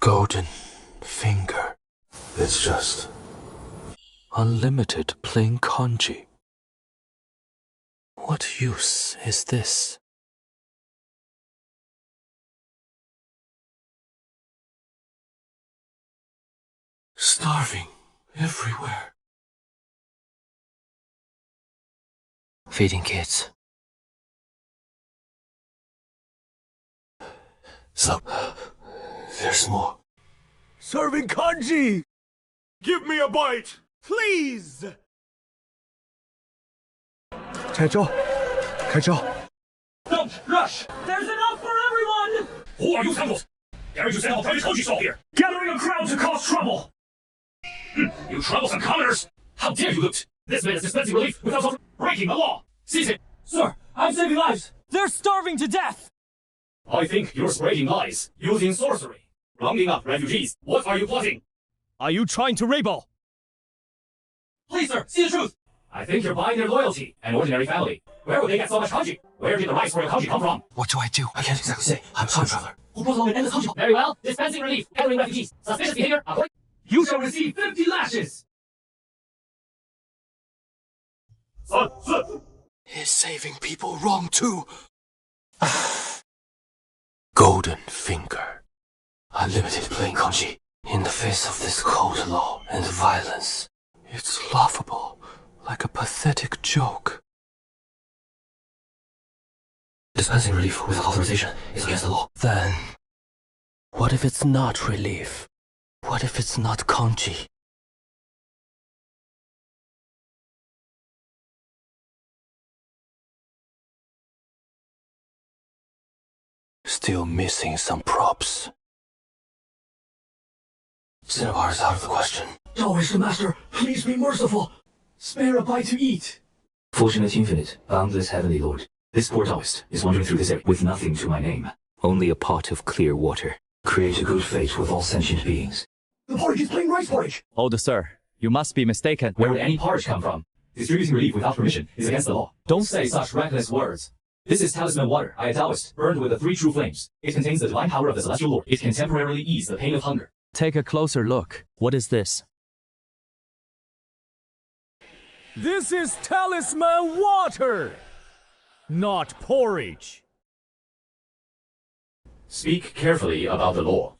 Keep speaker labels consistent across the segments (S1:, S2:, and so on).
S1: Golden finger. It's just unlimited plain kanji. What use is this? Starving everywhere. Feeding kids. Slump. There's more.
S2: Serving kanji! Give me a bite, please! 开招！开招！
S3: Don't rush! There's enough for everyone! Who are you scoundrels? Daring to set up a private kanji stall here? Gathering a crowd to cause trouble! You troublesome commoners! How dare you loot! This man is dispensing relief without breaking the law! Seize him! Sir, I'm saving lives! They're starving to death! I think you're spreading lies, using sorcery, rounding up refugees. What are you plotting?
S2: Are you trying to rebel?
S3: Please, sir, see the truth! I think you're buying their loyalty, an ordinary family. Where would they get so much kanji? Where did the rice for your kanji come from?
S1: What do? I can't exactly say. I'm a time traveler.
S3: Who brought along an endless kanji? Very well, dispensing relief, gathering refugees. Suspicious behavior, according... You shall receive 50 lashes!
S1: Is saving people wrong too? Golden finger. Unlimited plain kanji. In the face of this cold law and violence, it's laughable, like a pathetic joke. Dispensing relief without authorization is against the law. Then, what if it's not relief? What if it's not kanji? Still missing some props. Cinnabar is out of the question.
S3: Taoist Master, please be merciful. Spare a bite to eat.
S4: Fortunate infinite, boundless heavenly lord. This poor Taoist is wandering through this area with nothing to my name. Only a pot of clear water. Create a good fate with all sentient beings.
S3: The porridge is plain rice porridge.
S2: Older sir, you must be mistaken.
S4: Where would any porridge come from? Distributing relief without permission is against the law. Don't say such reckless words. This is talisman water, I a Taoist, burned with the 3 true flames. It contains the divine power of the celestial lord. It can temporarily ease the pain of hunger.
S2: Take a closer look. What is this? This is talisman water, not porridge.
S3: Speak carefully about the law.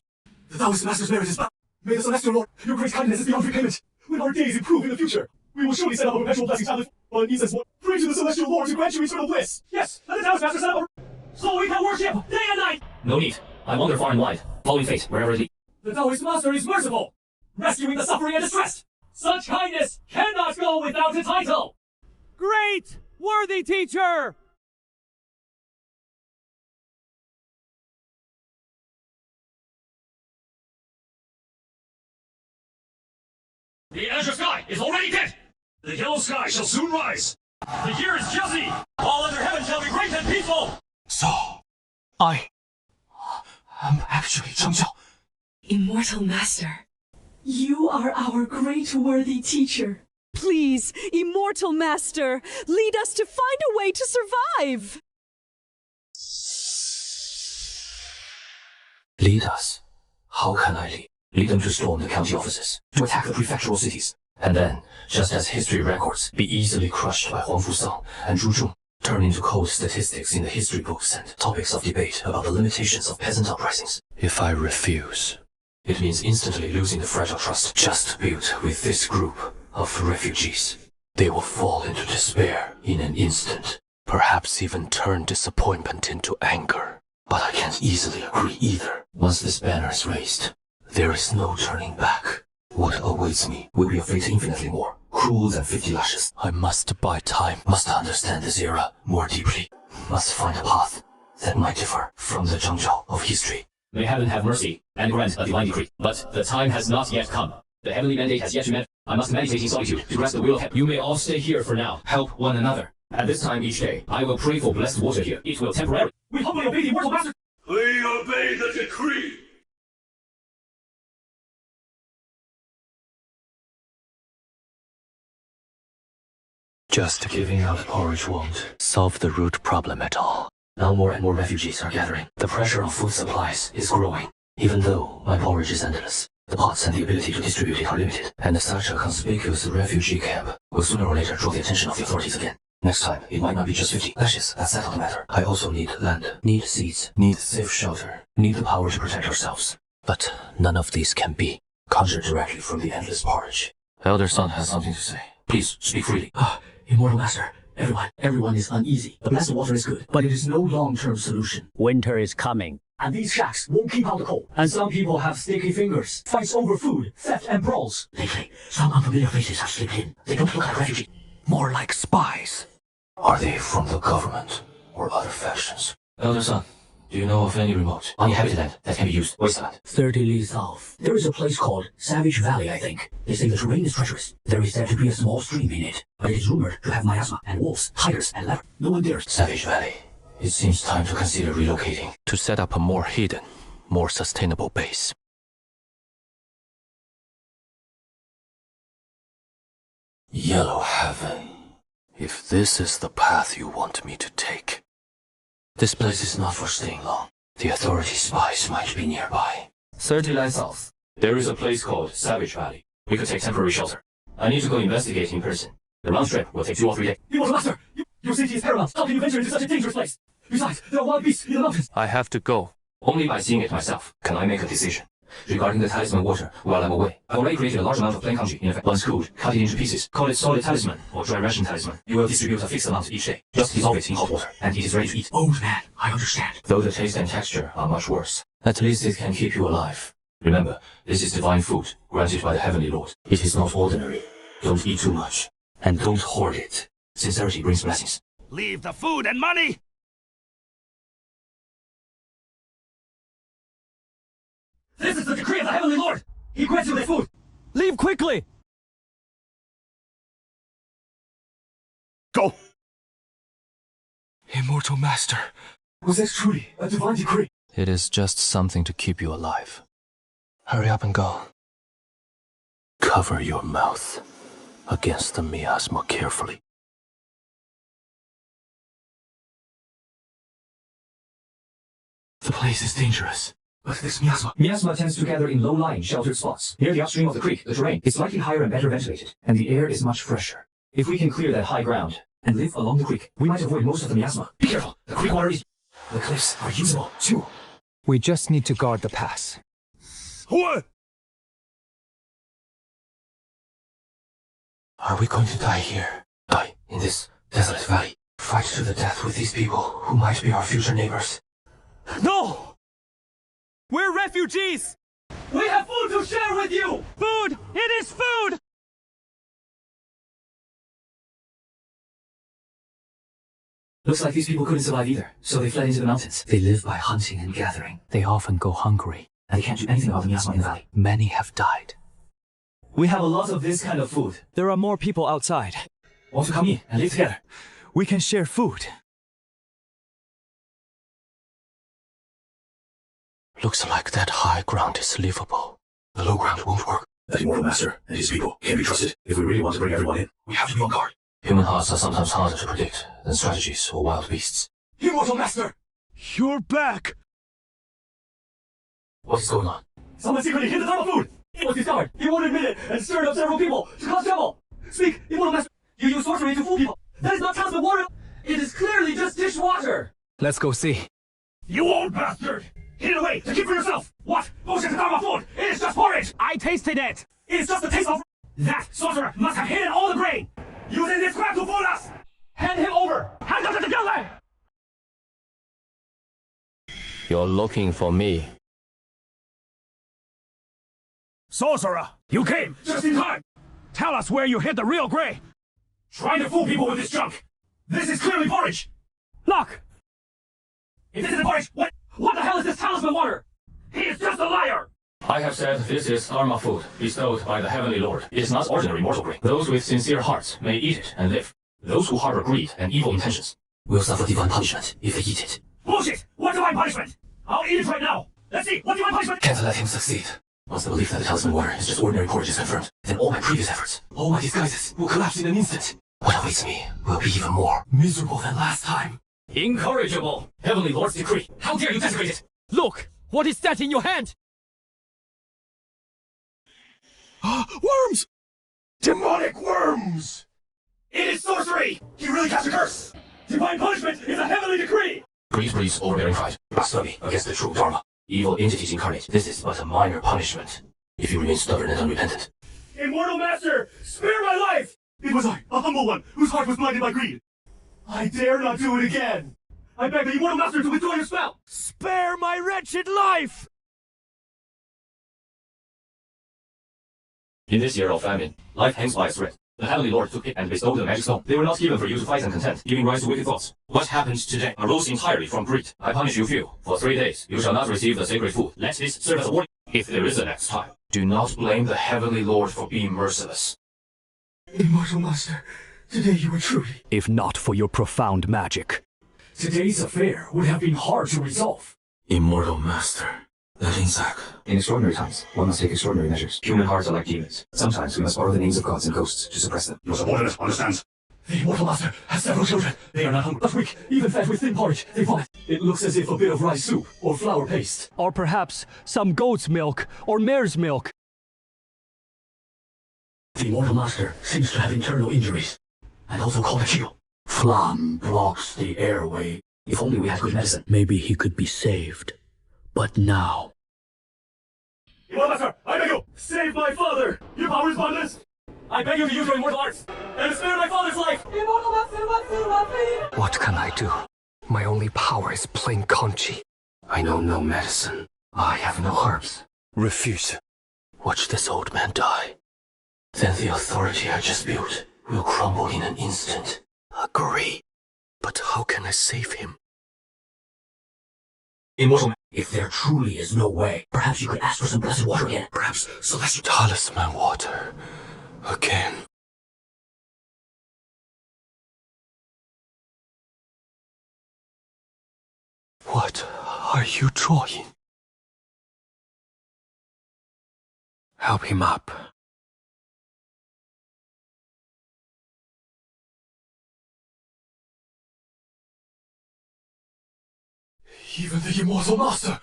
S3: The Taoist Master's merit is bound. May the celestial lord, your great kindness is beyond repayment. When our days improve in the future, we will surely set up a perpetual blessing tablet on incense water. Pray to the celestial lord to grant you eternal bliss. Yes, let the Taoist Master set up a... so we can worship day and night.
S4: No need. I wander far and wide, following fate wherever it leads.
S3: The Taoist Master is merciful, rescuing the suffering and distressed. Such kindness cannot go without a title.
S2: Great! Worthy teacher!
S3: The azure sky is already dead. The yellow sky shall soon rise. The year is Juzzy. All under heaven shall be great and peaceful.
S1: So, I am actually Zheng Jiao.
S5: Immortal Master, you are our great worthy teacher.
S6: Please, Immortal Master, lead us to find a way to survive!
S4: Lead us? How can I lead? Lead them to storm the county offices, to attack the prefectural cities, and then, just as history records, be easily crushed by Huang Fusang and Zhu Zhong, turn into cold statistics in the history books and topics of debate about the limitations of peasant uprisings.
S1: If I refuse,
S4: it means instantly losing the fragile trust just built with this group of refugees.
S1: they will fall into despair in an instant, perhaps even turn disappointment into anger. But I can't easily agree either. Once this banner is raised, there is no turning back. What awaits me will be a fate infinitely more cruel than 50 lashes. I must buy time, must understand this era more deeply, must find a path that might differ from the Zheng Zhao of history.
S4: May heaven have mercy and grant a divine decree. But the time has not yet come. The heavenly mandate has yet to manifest. I must meditate in solitude to grasp the will of heaven. You may all stay here for now. Help one another. At this time each day, I will pray for blessed water here. It will temporarily...
S3: We humbly obey the immortal master.
S7: We obey the decree.
S1: Just giving out porridge won't solve the root problem at all.
S4: Now more and more refugees are gathering. The pressure on food supplies is growing. Even though my porridge is endless, the pots and the ability to distribute it are limited, and such a conspicuous refugee camp will sooner or later draw the attention of the authorities again. Next time, it might not be just 50 lashes that settle the matter. I also need land, need seeds, need safe shelter, need the power to protect ourselves.
S1: But none of these can be conjured directly from the endless porridge. Elder Son has something to say. Please, speak freely.
S4: Immortal Master, everyone is uneasy. The blessed water is good, but it is no long-term solution.
S3: Winter is coming.
S4: And these shacks won't keep out the cold. And some people have sticky fingers, fights over food, theft and brawls. Lately, some unfamiliar faces have slipped in. They don't look like refugees, more like spies.
S1: Are they from the government or other factions? Elder Son, do you know of any remote, uninhabited land that can be used? Wasteland.
S4: 30 leagues south, there is a place called Savage Valley, I think. They say the terrain is treacherous. There is said to be a small stream in it, but it is rumored to have miasma and wolves, tigers and leopard. No one dares.
S1: Savage Valley. It seems time to consider relocating to set up a more hidden, more sustainable base. Yellow Heaven. If this is the path you want me to take, this place is not for staying long. The authority spies might be nearby.
S3: 30 lights south.
S1: There is a place called Savage Valley. We could take temporary shelter. I need to go investigate in person. The round trip will take 2 or 3 days.
S4: Immortal Master, your safety is paramount. How can you venture into such a dangerous place? Besides, there are wild beasts in the mountains.
S1: I have to go. Only by seeing it myself can I make a decision. Regarding the talisman water, while I'm away, I already created a large amount of plain kanji. In effect, once cooled, cut it into pieces. Call it solid talisman or dry ration talisman. You will distribute a fixed amount each day. Just dissolve it in hot water, and it is ready to eat.
S4: Old man, I understand.
S1: Though the taste and texture are much worse, at least it can keep you alive. Remember, this is divine food, granted by the Heavenly Lord. It is not ordinary. Don't eat too much, and don't hoard it. Sincerity brings blessings.
S3: Leave the food and money!
S4: This is the decree of the Heavenly Lord! He grants you this food!
S2: Leave quickly!
S3: Go!
S1: Immortal Master.
S4: Was this truly a divine decree?
S1: It is just something to keep you alive. Hurry up and go. Cover your mouth against the miasma carefully.
S4: The place is dangerous. But this miasma... Miasma tends to gather in low-lying, sheltered spots. Near the upstream of the creek, the terrain is slightly higher and better ventilated, and the air is much fresher. If we can clear that high ground and live along the creek, we might avoid most of the miasma. Be careful, the creek water is... The cliffs are usable, too.
S2: We just need to guard the pass.
S3: What?
S1: Are we going to die here? Die in this desolate valley? Fight to the death with these people who might be our future neighbors?
S2: No! We're refugees!
S4: We have food to share with you!
S2: Food! It is food!
S4: Looks like these people couldn't survive either, so they fled into the mountains. They live by hunting and gathering.
S1: They often go hungry,
S4: and they can't do anything about the miasma in the valley.
S1: Many have died.
S4: We have a lot of this kind of food.
S2: There are more people outside.
S4: Want to come in and live together?
S2: We can share food.
S1: Looks like that high ground is livable.
S7: The low ground won't work. That Immortal Master and his people can't be trusted. If we really want to bring everyone in, we have to be on guard.
S1: Human hearts are sometimes harder to predict than strategies or wild beasts.
S4: Immortal Master!
S3: You're back!
S1: What is going on?
S4: Someone secretly hid the thermal food! It was discovered! He won't admit it and stirred up several people to cause trouble! Speak, Immortal Master! You use sorcery to fool people! That is not talisman water! It is clearly just dishwater!
S2: Let's go see.
S3: You old bastard! Hid it away to keep for yourself! What? Bullshit Dharma food! It is just porridge!
S2: I tasted it!
S3: It is just the taste of... That sorcerer must have hidden all the grain! Using this crap to fool us! Hand him over! Hand him to the building!
S1: You're looking for me.
S3: Sorcerer! You came just in time! Tell us where you hid the real grain! Trying to fool people with this junk! This is clearly porridge!
S2: Look!
S3: If this isn't porridge, what the hell is this talisman water? He is just a liar!
S1: I have said this is Dharma food, bestowed by the Heavenly Lord. It is not ordinary mortal grain. Those with sincere hearts may eat it and live. Those who harbor greed and evil intentions will suffer divine punishment if they eat it.
S3: Bullshit! What divine punishment? I'll eat it right now! Let's see, what divine punishment?
S1: Can't let him succeed. Once the belief that the talisman water is just ordinary porridge is confirmed, then all my previous efforts, all my disguises, will collapse in an instant. What awaits me will be even more miserable than last time. Incorrigible! Heavenly Lord's decree! How dare you desecrate it!
S2: Look! What is that in your hand? Worms!
S3: Demonic worms! It is sorcery! He really cast a curse! Divine punishment is a heavenly decree!
S4: Greed breeds overbearing pride, blasphemy against the true Dharma. Evil entities incarnate. This is but a minor punishment, if you remain stubborn and unrepentant.
S3: Immortal Master, spare my life! It was I, a humble one, whose heart was blinded by greed. I dare not do it again! I beg the Immortal Master to withdraw your spell!
S2: Spare my wretched life!
S4: In this year of famine, life hangs by a thread. The Heavenly Lord took it and bestowed the magic stone. They were not given for you to fight and content, giving rise to wicked thoughts. What happened today arose entirely from greed. I punish you few. For 3 days, you shall not receive the sacred food. Let this serve as a warning. If there is a next time, do not blame the Heavenly Lord for being merciless.
S3: Immortal Master, today you were truly...
S2: If not for your profound magic.
S3: Today's affair would have been hard to resolve.
S7: Immortal Master. That Insak.
S8: In extraordinary times, one must take extraordinary measures. Human hearts are like demons. Sometimes we must borrow the names of gods and ghosts to suppress them.
S7: Your subordinate understands.
S3: The Immortal Master has several children. They are not hungry, but weak, even fed with thin porridge. They vomit. It looks as if a bit of rice soup or flour paste.
S2: Or perhaps some goat's milk or mare's milk.
S3: The Immortal Master seems to have internal injuries, and also called a chill. Phlegm blocks the airway.
S8: If only we had good medicine.
S1: Maybe he could be saved. But now...
S3: Immortal Master, I beg you, save my father! Your power is boundless! I beg you to use your immortal arts, and spare my father's life! Immortal Master,
S1: What can I do? My only power is plain conchi. I know no medicine. I have no herbs. Refuse. Watch this old man die. Then the authority I just built will crumble in an instant. Agree. But how can I save him?
S8: Immortal, if there truly is no way, perhaps you could ask for some blessed water again.
S7: Perhaps celestial
S1: Talisman water. Again. What are you drawing? Help him up.
S3: Even the Immortal Master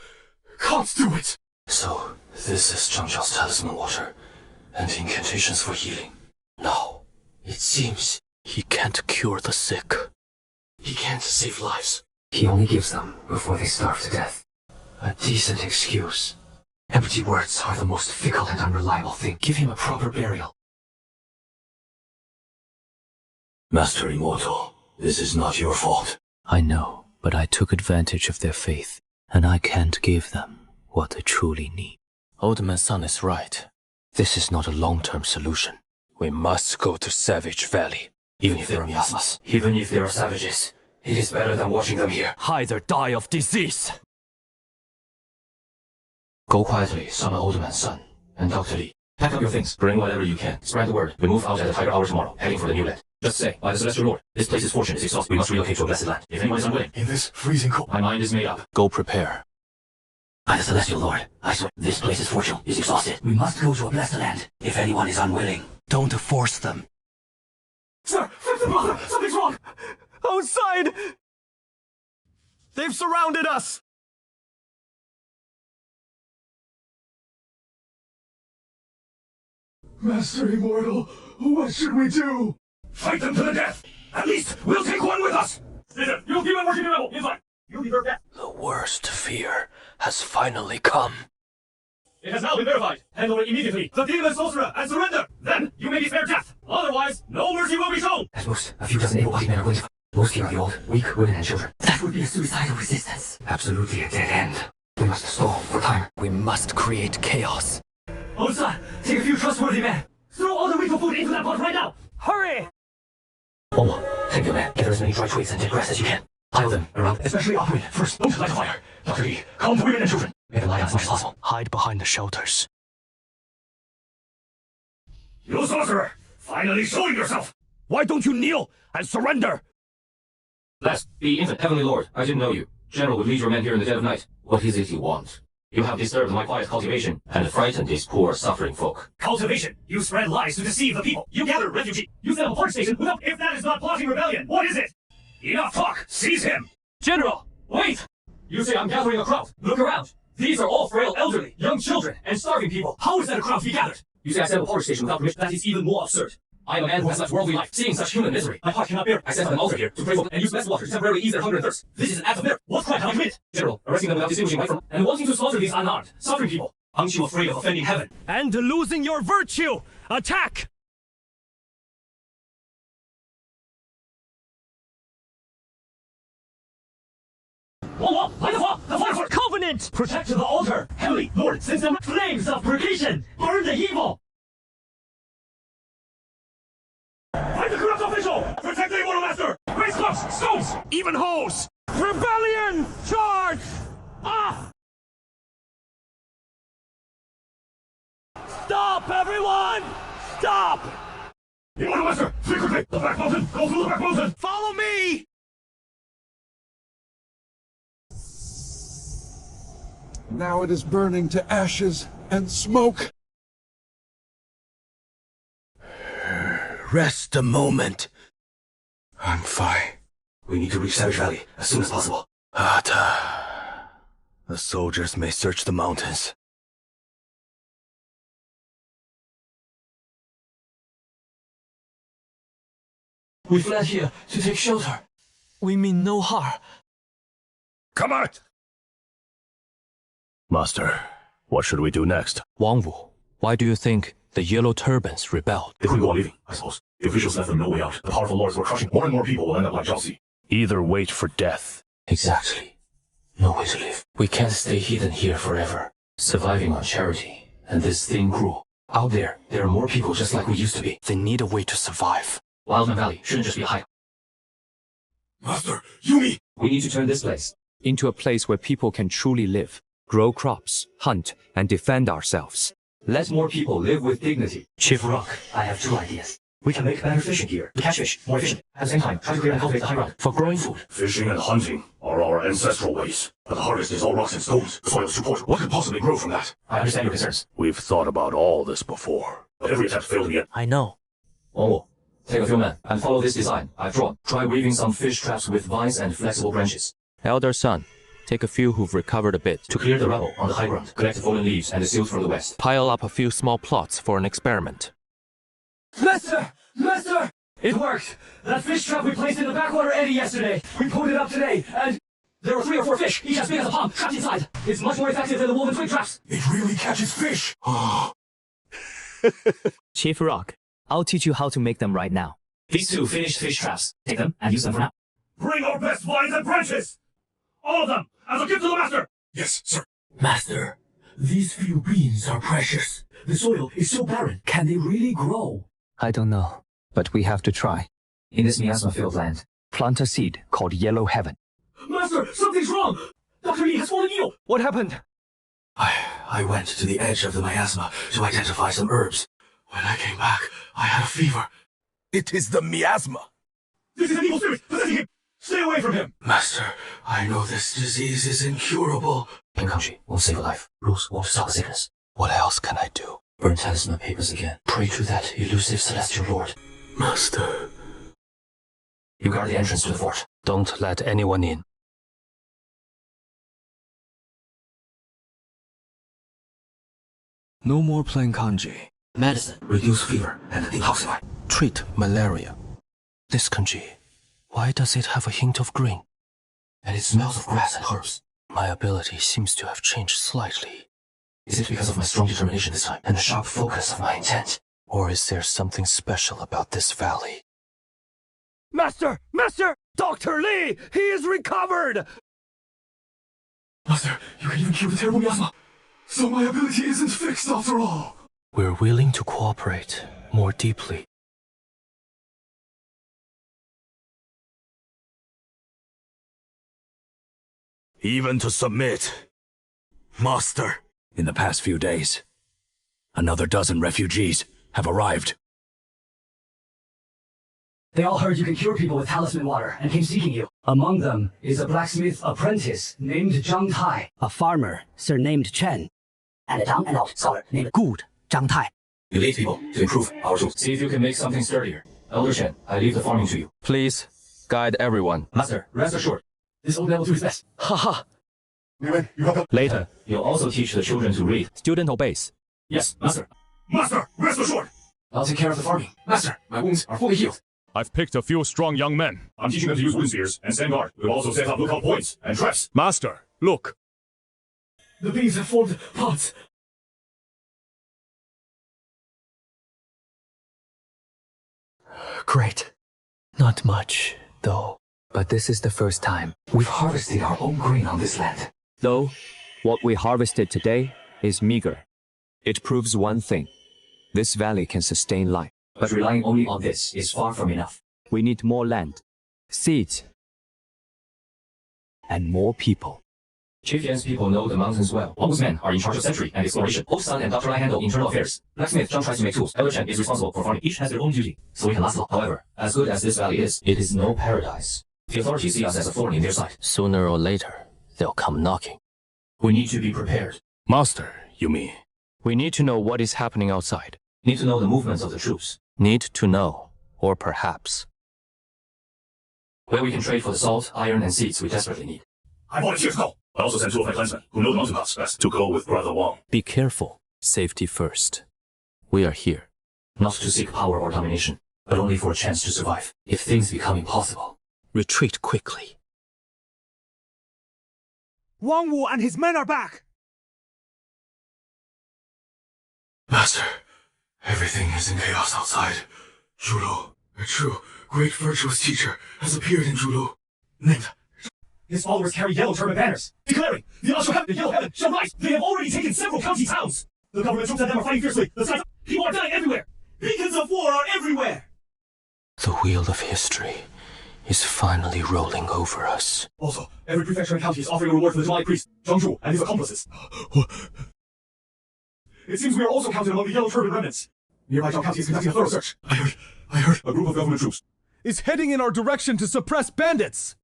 S3: can't do it!
S1: So, this is Zhangjiao's talisman water, and incantations for healing. Now, it seems he can't cure the sick. He can't save lives.
S8: He only gives them before they starve to death.
S1: A decent excuse. Empty words are the most fickle and unreliable thing. Give him a proper burial.
S7: Master Immortal, this is not your fault.
S1: I know, but I took advantage of their faith, and I can't give them what they truly need. Old Man Sun is right. This is not a long-term solution. We must go to Savage Valley. Even if there are miasmas, even if there are savages, it is better than watching them here.
S2: Hide or die of disease.
S4: Go quietly, summon Old Man Sun and Dr. Li. Pack up your things, bring whatever you can. Spread the word. We move out at the Tiger Hour tomorrow, heading for the new land. Just say, by the Celestial Lord, this place's fortune is exhausted. We must relocate to a blessed land. If anyone is unwilling,
S3: In this freezing cold...
S4: my mind is made up.
S1: Go prepare.
S8: By the Celestial Lord, I swear, this place's fortune is exhausted. We must go to a blessed land, if anyone is unwilling.
S1: Don't force them.
S3: Sir! Fifth brother! Something's wrong!
S2: Outside! They've surrounded us!
S3: Master Immortal, what should we do? Fight them to the death! At least, we'll take one with us! Listen, you'll keep on working the rebel, inside! You'll deserve death!
S1: The worst fear has finally come.
S3: It has now been verified. Handle it immediately. The demon sorcerer, and surrender! Then, you may be spared death! Otherwise, no mercy will be shown!
S8: At most, a few dozen able-bodied men are willing to fight. Most here are the old, weak women and children. That would be a suicidal resistance. Absolutely a dead end. We must stall for time.
S1: We must create chaos.
S3: Old-san, take a few trustworthy men. Throw all the lethal food into that pot right now!
S2: Hurry!
S8: Momo, take your men. Gather as many dry twigs and dead grass as you can. Pile them around,
S3: Especially Aquin. First, don't light a fire. Dr. Lee, calm the women and children.
S8: Make them lie down as much as possible.
S1: Hide behind the shelters.
S3: You sorcerer! Finally showing yourself!
S2: Why don't you kneel and surrender?
S4: Last, the infant Heavenly Lord, I didn't know you. General would lead your men here in the dead of night. What is it you want? You have disturbed my quiet cultivation, and frightened these poor, suffering folk.
S3: Cultivation! You spread lies to deceive the people! You gather refugee! You set up a park station without... If that is not plotting rebellion, what is it? Enough talk! Seize him!
S2: General!
S3: Wait! You say I'm gathering a crowd. Look around. These are all frail elderly, young children, and starving people. How is that a crowd to be gathered? You say I set up a power station without permission? That is even more absurd. I am a man who has left worldly life, seeing such human misery. My heart cannot bear. I set up an altar here to pray for and use blessed water to temporarily ease their hunger and thirst. This is an act of merit. What crime can I commit? General, arresting them without distinguishing right from and wanting to slaughter these unarmed, suffering people. Aren't you afraid of offending heaven?
S2: And losing your virtue! Attack! Covenant!
S3: Protect the altar! Heavenly Lord, send them flames of purgation! Burn the evil! Fight the corrupt official! Protect the immortal master! Raise clubs! Stones!
S2: Even hoes! Rebellion! Charge! Ah! Stop, everyone! Stop!
S3: Immortal master! Secretly! The back mountain! Go through the back mountain!
S2: Follow me!
S9: Now it is burning to ashes and smoke.
S1: Rest a moment. I'm fine.
S7: We need to reach Savage Valley as soon as possible.
S1: The soldiers may search the mountains.
S4: We fled here to take shelter. We mean no harm.
S3: Come out!
S1: Master, what should we do next?
S4: Wang Wu, why do you think the Yellow Turbans rebelled?
S7: They couldn't go on leaving, I suppose. The officials left them no way out. The powerful lords were crushing more and more people will end up like Jiaoxi.
S1: Either wait for death.
S4: Exactly. No way to live. We can't stay hidden here forever, surviving on charity. And this thing grew. Out there are more people just like we used to be.
S1: They need a way to survive.
S4: Wildman Valley shouldn't just be a hideout.
S3: Master, Yumi!
S4: We need to turn this place
S2: into a place where people can truly live, grow crops, hunt, and defend ourselves.
S4: Let more people live with dignity.
S8: Chief Rock, I have 2 ideas. We can make better fishing gear to catch fish more efficient. At the same time, try to clear and cultivate the high ground for growing food.
S7: Fishing and hunting are our ancestral ways. But the harvest is all rocks and stones. The soil's too poor. What could possibly grow from that?
S4: I understand your concerns.
S1: We've thought about all this before.
S7: But every attempt failed in the end.
S8: I know.
S4: Oh, take a few men and follow this design I've drawn. Try weaving some fish traps with vines and flexible branches.
S2: Elder son, take a few who've recovered a bit.
S4: To clear the rubble on the high ground, collect fallen leaves and the silt from the west.
S2: Pile up a few small plots for an experiment.
S3: Master! Master! It worked! That fish trap we placed in the backwater eddy yesterday, we pulled it up today, and there were 3 or 4 fish, each as big as a palm, trapped inside. It's much more effective than the woven twig traps.
S7: It really catches fish!
S8: Chief Rock, I'll teach you how to make them right now.
S4: These 2 finished fish traps. Take them and use them for now.
S3: Bring our best vines and branches! All of them, as a gift to the master!
S7: Yes, sir.
S8: Master, these few beans are precious. The soil is so barren. Can they really grow? I don't know, but we have to try. In this miasma-filled land, plant a seed called Yellow Heaven.
S3: Master, something's wrong! Dr. Lee has fallen ill!
S2: What happened?
S7: I went to the edge of the miasma to identify some herbs. When I came back, I had a fever.
S1: It is the miasma.
S3: This is an evil spirit possessing him! Stay away from him!
S7: Master, I know this disease is incurable.
S4: Pinkanshi won't save a life. Rules won't stop the sickness.
S1: What else can I do?
S4: Burn talisman papers again. Pray to that elusive celestial lord.
S7: Master.
S4: You guard the entrance to the fort.
S1: Don't let anyone in. No more playing kanji.
S7: Medicine. Reduce fever and detoxify.
S1: Treat malaria. This kanji, why does it have a hint of green?
S7: And it smells of grass and herbs.
S1: My ability seems to have changed slightly.
S4: Is it because of my strong determination this time and the sharp focus of my intent?
S1: Or is there something special about this valley?
S2: Master! Master! Dr. Lee! He is recovered!
S7: Master, you can even cure the terrible miasma. So my ability isn't fixed after all.
S1: We're willing to cooperate more deeply.
S7: Even to submit. Master.
S10: In the past few days, another dozen refugees have arrived.
S8: They all heard you can cure people with talisman water and came seeking you. Among them is a blacksmith apprentice named Zhang Tai, a farmer surnamed Chen, and a down and out scholar named Good Zhang Tai.
S7: You lead people to improve our tools.
S4: See if you can make something sturdier. Elder Chen, I leave the farming to you.
S2: Please, guide everyone.
S4: Master, rest assured, this old man will do his best.
S2: Haha!
S7: You help.
S2: Later,
S4: You'll also teach the children to read.
S2: student obeys.
S4: Yes, master.
S3: Master, rest assured.
S4: I'll take care of the farming. Master, my wounds are fully healed.
S3: I've picked a few strong young men. I'm teaching them to use wind spears and stand guard. We'll also set up lookout points and traps. Master, look.
S7: The bees have formed pods.
S1: Great. Not much, though.
S8: But this is the first time we've harvested our own grain on this land.
S2: Though, what we harvested today is meager. It proves one thing. This valley can sustain life.
S4: But relying only on this is far from enough.
S2: We need more land, seeds, and more people.
S4: Chief Yan's people know the mountains well. Wang Wu's men are in charge of sentry and exploration. Old Sun and Dr. Lai handle internal affairs. Blacksmith Zhang tries to make tools. Elder Chen is responsible for farming. Each has their own duty, so we can last long. However, as good as this valley is, it is no paradise. The authorities see us as a thorn in their side.
S1: Sooner or later, they'll come knocking.
S4: We need to be prepared.
S3: Master, you mean?
S1: We need to know what is happening outside.
S4: Need to know the movements of the troops.
S1: Need to know, or perhaps
S4: where we can trade for the salt, iron, and seeds we desperately need.
S3: I volunteer to go. I also sent two of my clansmen, who know the mountain paths best, to go with Brother Wang.
S1: Be careful. Safety first. We are here.
S4: Not to seek power or domination, but only for a chance to survive. If things become impossible,
S1: retreat quickly.
S11: Wang Wu and his men are back!
S7: Master, everything is in chaos outside. Zhulo, a true, great virtuous teacher, has appeared in Zhulo. Named.
S3: His followers carry yellow turban banners, declaring, the yellow heaven shall rise. They have already taken several county towns. The government troops and them are fighting fiercely. The skies, people are dying everywhere. Beacons of war are everywhere.
S1: The wheel of history is finally rolling over us.
S3: Also, every prefecture and county is offering a reward for the demonic priest, Zhang Zhu, and his accomplices. It seems we are also counted among the yellow turban remnants. Nearby Zhao County is conducting a thorough search. I heard a group of government troops
S11: is heading in our direction to suppress bandits.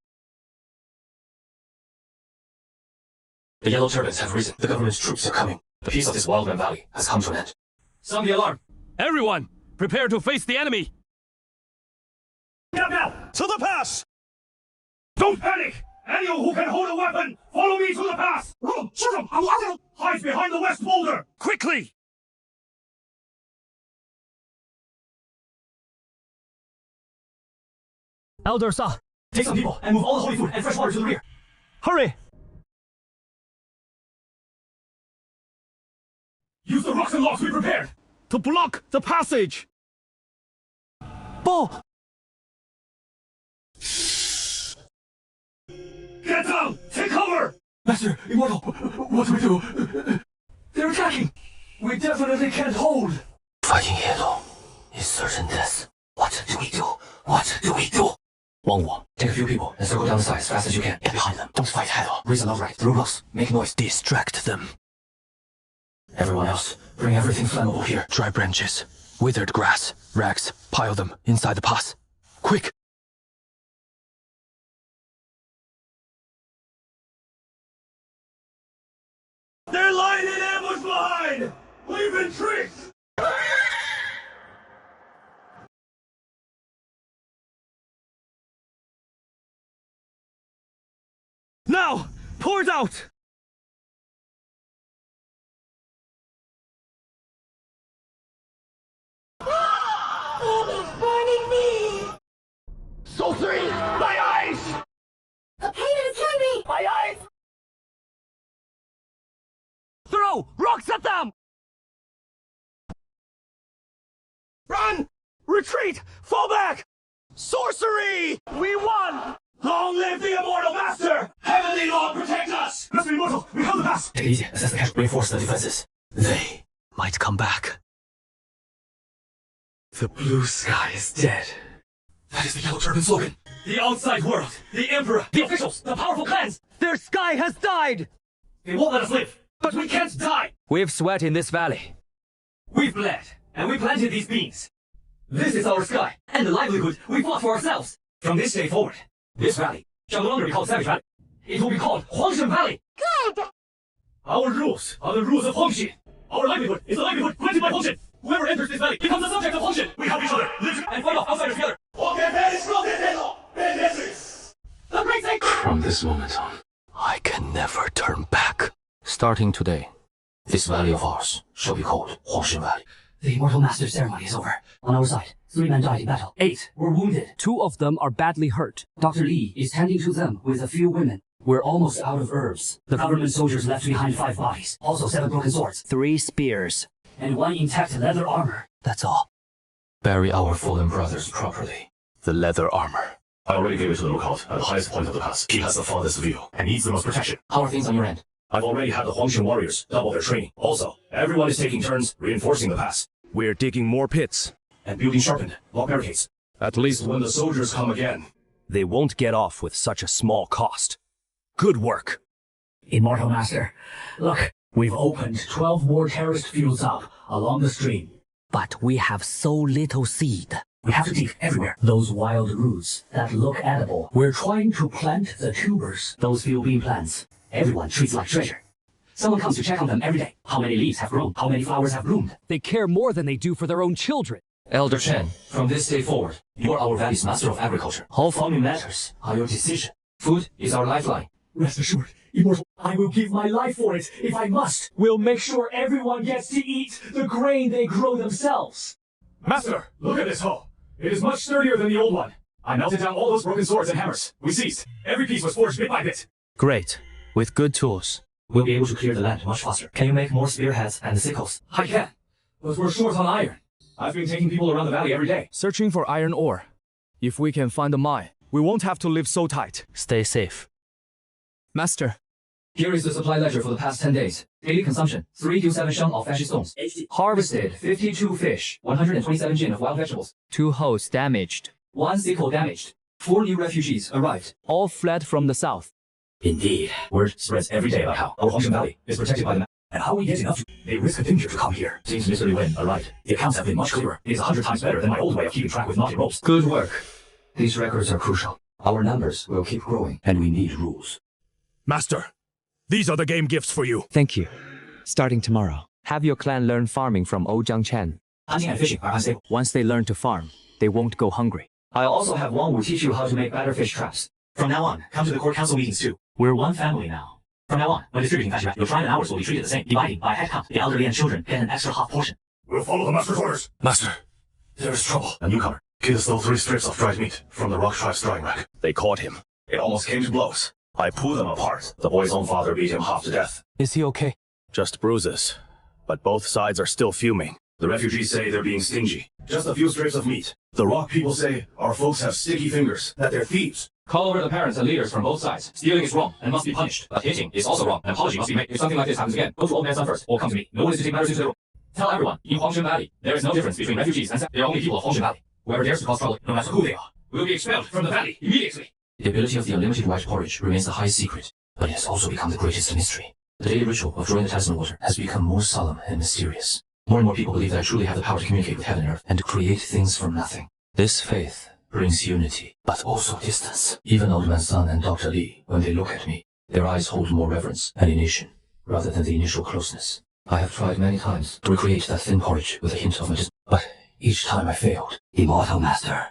S4: The yellow turbans have risen. The government's troops are coming. The peace of this wildman valley has come to an end. Sound the alarm.
S3: Everyone, prepare to face the enemy. Get up now! To the pass! Don't panic! Any of who can hold a weapon, follow me to the pass! Hide behind the west boulder! Quickly!
S11: Elder Sa,
S3: take some people and move all the holy food and fresh water to the rear.
S11: Hurry!
S3: Use the rocks and logs we prepared!
S11: To block the passage! Ball!
S3: Get down! Take cover!
S7: Master, Immortal, what do we do? They're attacking! We definitely can't hold!
S1: Fighting Yellow is certain death. What do we do? What do we do?
S4: Wang Wu, take a few people and circle down the side as fast as you can.
S1: Get behind them. Don't fight head on.
S4: Raise a loud right. Through rocks. Make noise.
S1: Distract them.
S4: Everyone else, bring everything flammable here.
S1: Dry branches, withered grass, rags. Pile them inside the pass. Quick!
S3: They're lying in ambush behind! We've been tricked!
S11: Now! Pour it out!
S3: It is burning me! Sorcery! My eyes!
S12: The pain is killing me!
S3: My eyes!
S11: Throw rocks at them!
S3: Run!
S11: Retreat! Fall back!
S3: Sorcery!
S11: We won!
S3: Long live the immortal master! Heavenly Lord protect us! Let's be immortal! We held the pass!
S4: Take it easy. Assess the cache. Reinforce the defenses.
S1: They might come back.
S7: The blue sky is dead.
S3: That is the yellow turban slogan. The outside world, the emperor, the officials, the powerful clans.
S11: Their sky has died!
S3: They won't let us live. But we can't die.
S2: We've sweat in this valley.
S3: We've bled, and we planted these beans. This is our sky, and the livelihood we fought for ourselves. From this day forward, this valley shall no longer be called Savage Valley. It will be called Huangshen Valley.
S12: Good!
S3: Our rules are the rules of Huangshen. Our livelihood is the livelihood granted by Huangshen. Whoever enters this valley becomes the subject of Huangshen. We help each other, live and fight off outsiders together. The great thing!
S4: From this moment on,
S1: I can never turn back. Starting today,
S4: this valley of ours shall be called Huangshen Valley.
S8: The Immortal Master ceremony is over. On our side, 3 men died in battle. 8 were wounded.
S11: 2 of them are badly hurt.
S8: Dr. Li is tending to them with a few women. We're almost out of herbs. The government soldiers left behind 5 bodies. Also 7 broken swords.
S2: 3 spears.
S8: And 1 intact leather armor. That's all.
S4: Bury our fallen brothers properly.
S1: The leather armor.
S3: I already gave it to the lookout at the highest point of the pass. He has the farthest view and needs the most protection.
S4: How are things on your end?
S3: I've already had the Huangshan warriors double their training. Also, everyone is taking turns reinforcing the pass.
S13: We're digging more pits.
S3: And building sharpened block barricades.
S13: At least
S3: when the soldiers come again,
S13: they won't get off with such a small cost. Good work.
S8: Immortal Master, look, we've opened 12 more terraced fields up along the stream. But we have so little seed. We have to dig everywhere. Those wild roots that look edible. We're trying to plant the tubers. Those few bean plants. Everyone treats like treasure. Someone comes to check on them every day. How many leaves have grown? How many flowers have bloomed?
S11: They care more than they do for their own children.
S4: Elder Chen, from this day forward, you are our valley's master of agriculture. All farming matters are your decision. Food is our lifeline.
S8: Rest assured, Immortal, I will give my life for it if I must. We'll make sure everyone gets to eat the grain they grow themselves.
S3: Master, look at this hoe. It is much sturdier than the old one. I melted down all those broken swords and hammers. We seized. Every piece was forged bit by bit.
S1: Great. With good tools,
S4: we'll be able to clear the land much faster. Can you make more spearheads and sickles?
S3: I can, but we're short on iron. I've been taking people around the valley every day.
S11: Searching for iron ore. If we can find a mine, we won't have to live so tight.
S1: Stay safe.
S11: Master.
S4: Here is the supply ledger for the past 10 days. Daily consumption, 3 to 7 sheng of fashy stones. Harvested, 52 fish, 127 jin of wild vegetables.
S2: 2 hosts damaged.
S4: 1 sickle damaged. 4 new refugees arrived.
S11: All fled from the south.
S3: Indeed. Word spreads every day about how our Huangshan Valley is protected by the and how we get enough to. They risk a danger to come here. Since Mr. Li Wen arrived, the accounts have been much clearer. It is 100 times better than my old way of keeping track with knotted ropes.
S4: Good work. These records are crucial. Our numbers will keep growing, and we need rules.
S13: Master, these are the game gifts for you.
S2: Thank you. Starting tomorrow, have your clan learn farming from Ojiang Chen.
S4: Hunting and fishing are unstable.
S2: Once they learn to farm, they won't go hungry.
S4: I'll also have Wang Wu teach you how to make better fish traps. From now on, come to the court council meetings too. We're one family now. From now on, when distributing fashion, your tribe and ours will be treated the same, dividing by head count. The elderly and children get an extra half portion.
S3: We'll follow the master's orders.
S7: Master, there is trouble.
S3: A newcomer. Kid stole 3 strips of dried meat from the rock tribe's drying rack.
S13: They caught him.
S3: It almost came to blows. I pulled them apart. The boy's own father beat him half to death.
S11: Is he okay?
S13: Just bruises. But both sides are still fuming.
S3: The refugees say they're being stingy. Just a few strips of meat. The rock people say our folks have sticky fingers, that they're thieves.
S4: Call over the parents and leaders from both sides. Stealing is wrong and must be punished. But hitting is also wrong. An apology must be made. If something like this happens again, go to old man son first, or come to me. No one is to take matters into their own. Tell everyone, in Huangshan Valley, there is no difference between refugees and they're only people of Huangshan Valley. Whoever dares to cause trouble, no matter who they are, will be expelled from the valley immediately. The ability of the unlimited white porridge remains the highest secret, but it has also become the greatest mystery. The daily ritual of drawing the talisman water has become more solemn and mysterious. More and more people believe that I truly have the power to communicate with heaven and earth and to create things from nothing. This faith brings unity, but also distance. Even Old Man Sun and Dr. Li, when they look at me, their eyes hold more reverence and initiation, rather than the initial closeness. I have tried many times to recreate that thin porridge with a hint of medicine, but each time I failed. Immortal Master,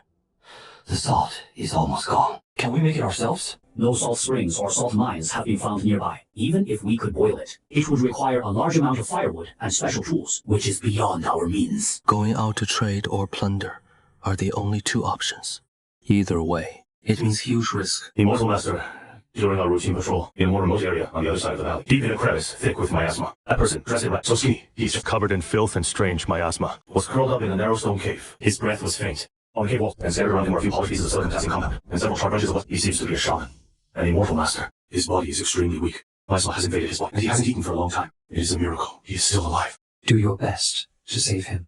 S4: the salt is almost gone. Can we make it ourselves?
S8: No salt springs or salt mines have been found nearby. Even if we could boil it, it would require a large amount of firewood and special tools, which is beyond our means.
S1: Going out to trade or plunder are the only 2 options. Either way, it means huge risk.
S3: Immortal Master, during our routine patrol, in a more remote area on the other side of the valley, deep in a crevice, thick with miasma, a person dressed in red, so skinny, he's just
S13: covered in filth and strange miasma,
S3: was curled up in a narrow stone cave. His breath was faint. On the cave wall, and scattered around him were a few polished pieces of silicon potassium compound, and several sharp branches of wood. He seems to be a shaman. An immortal master. His body is extremely weak. Miasma has invaded his body, and he hasn't eaten for a long time. It is a miracle. He is still alive.
S8: Do your best to save him.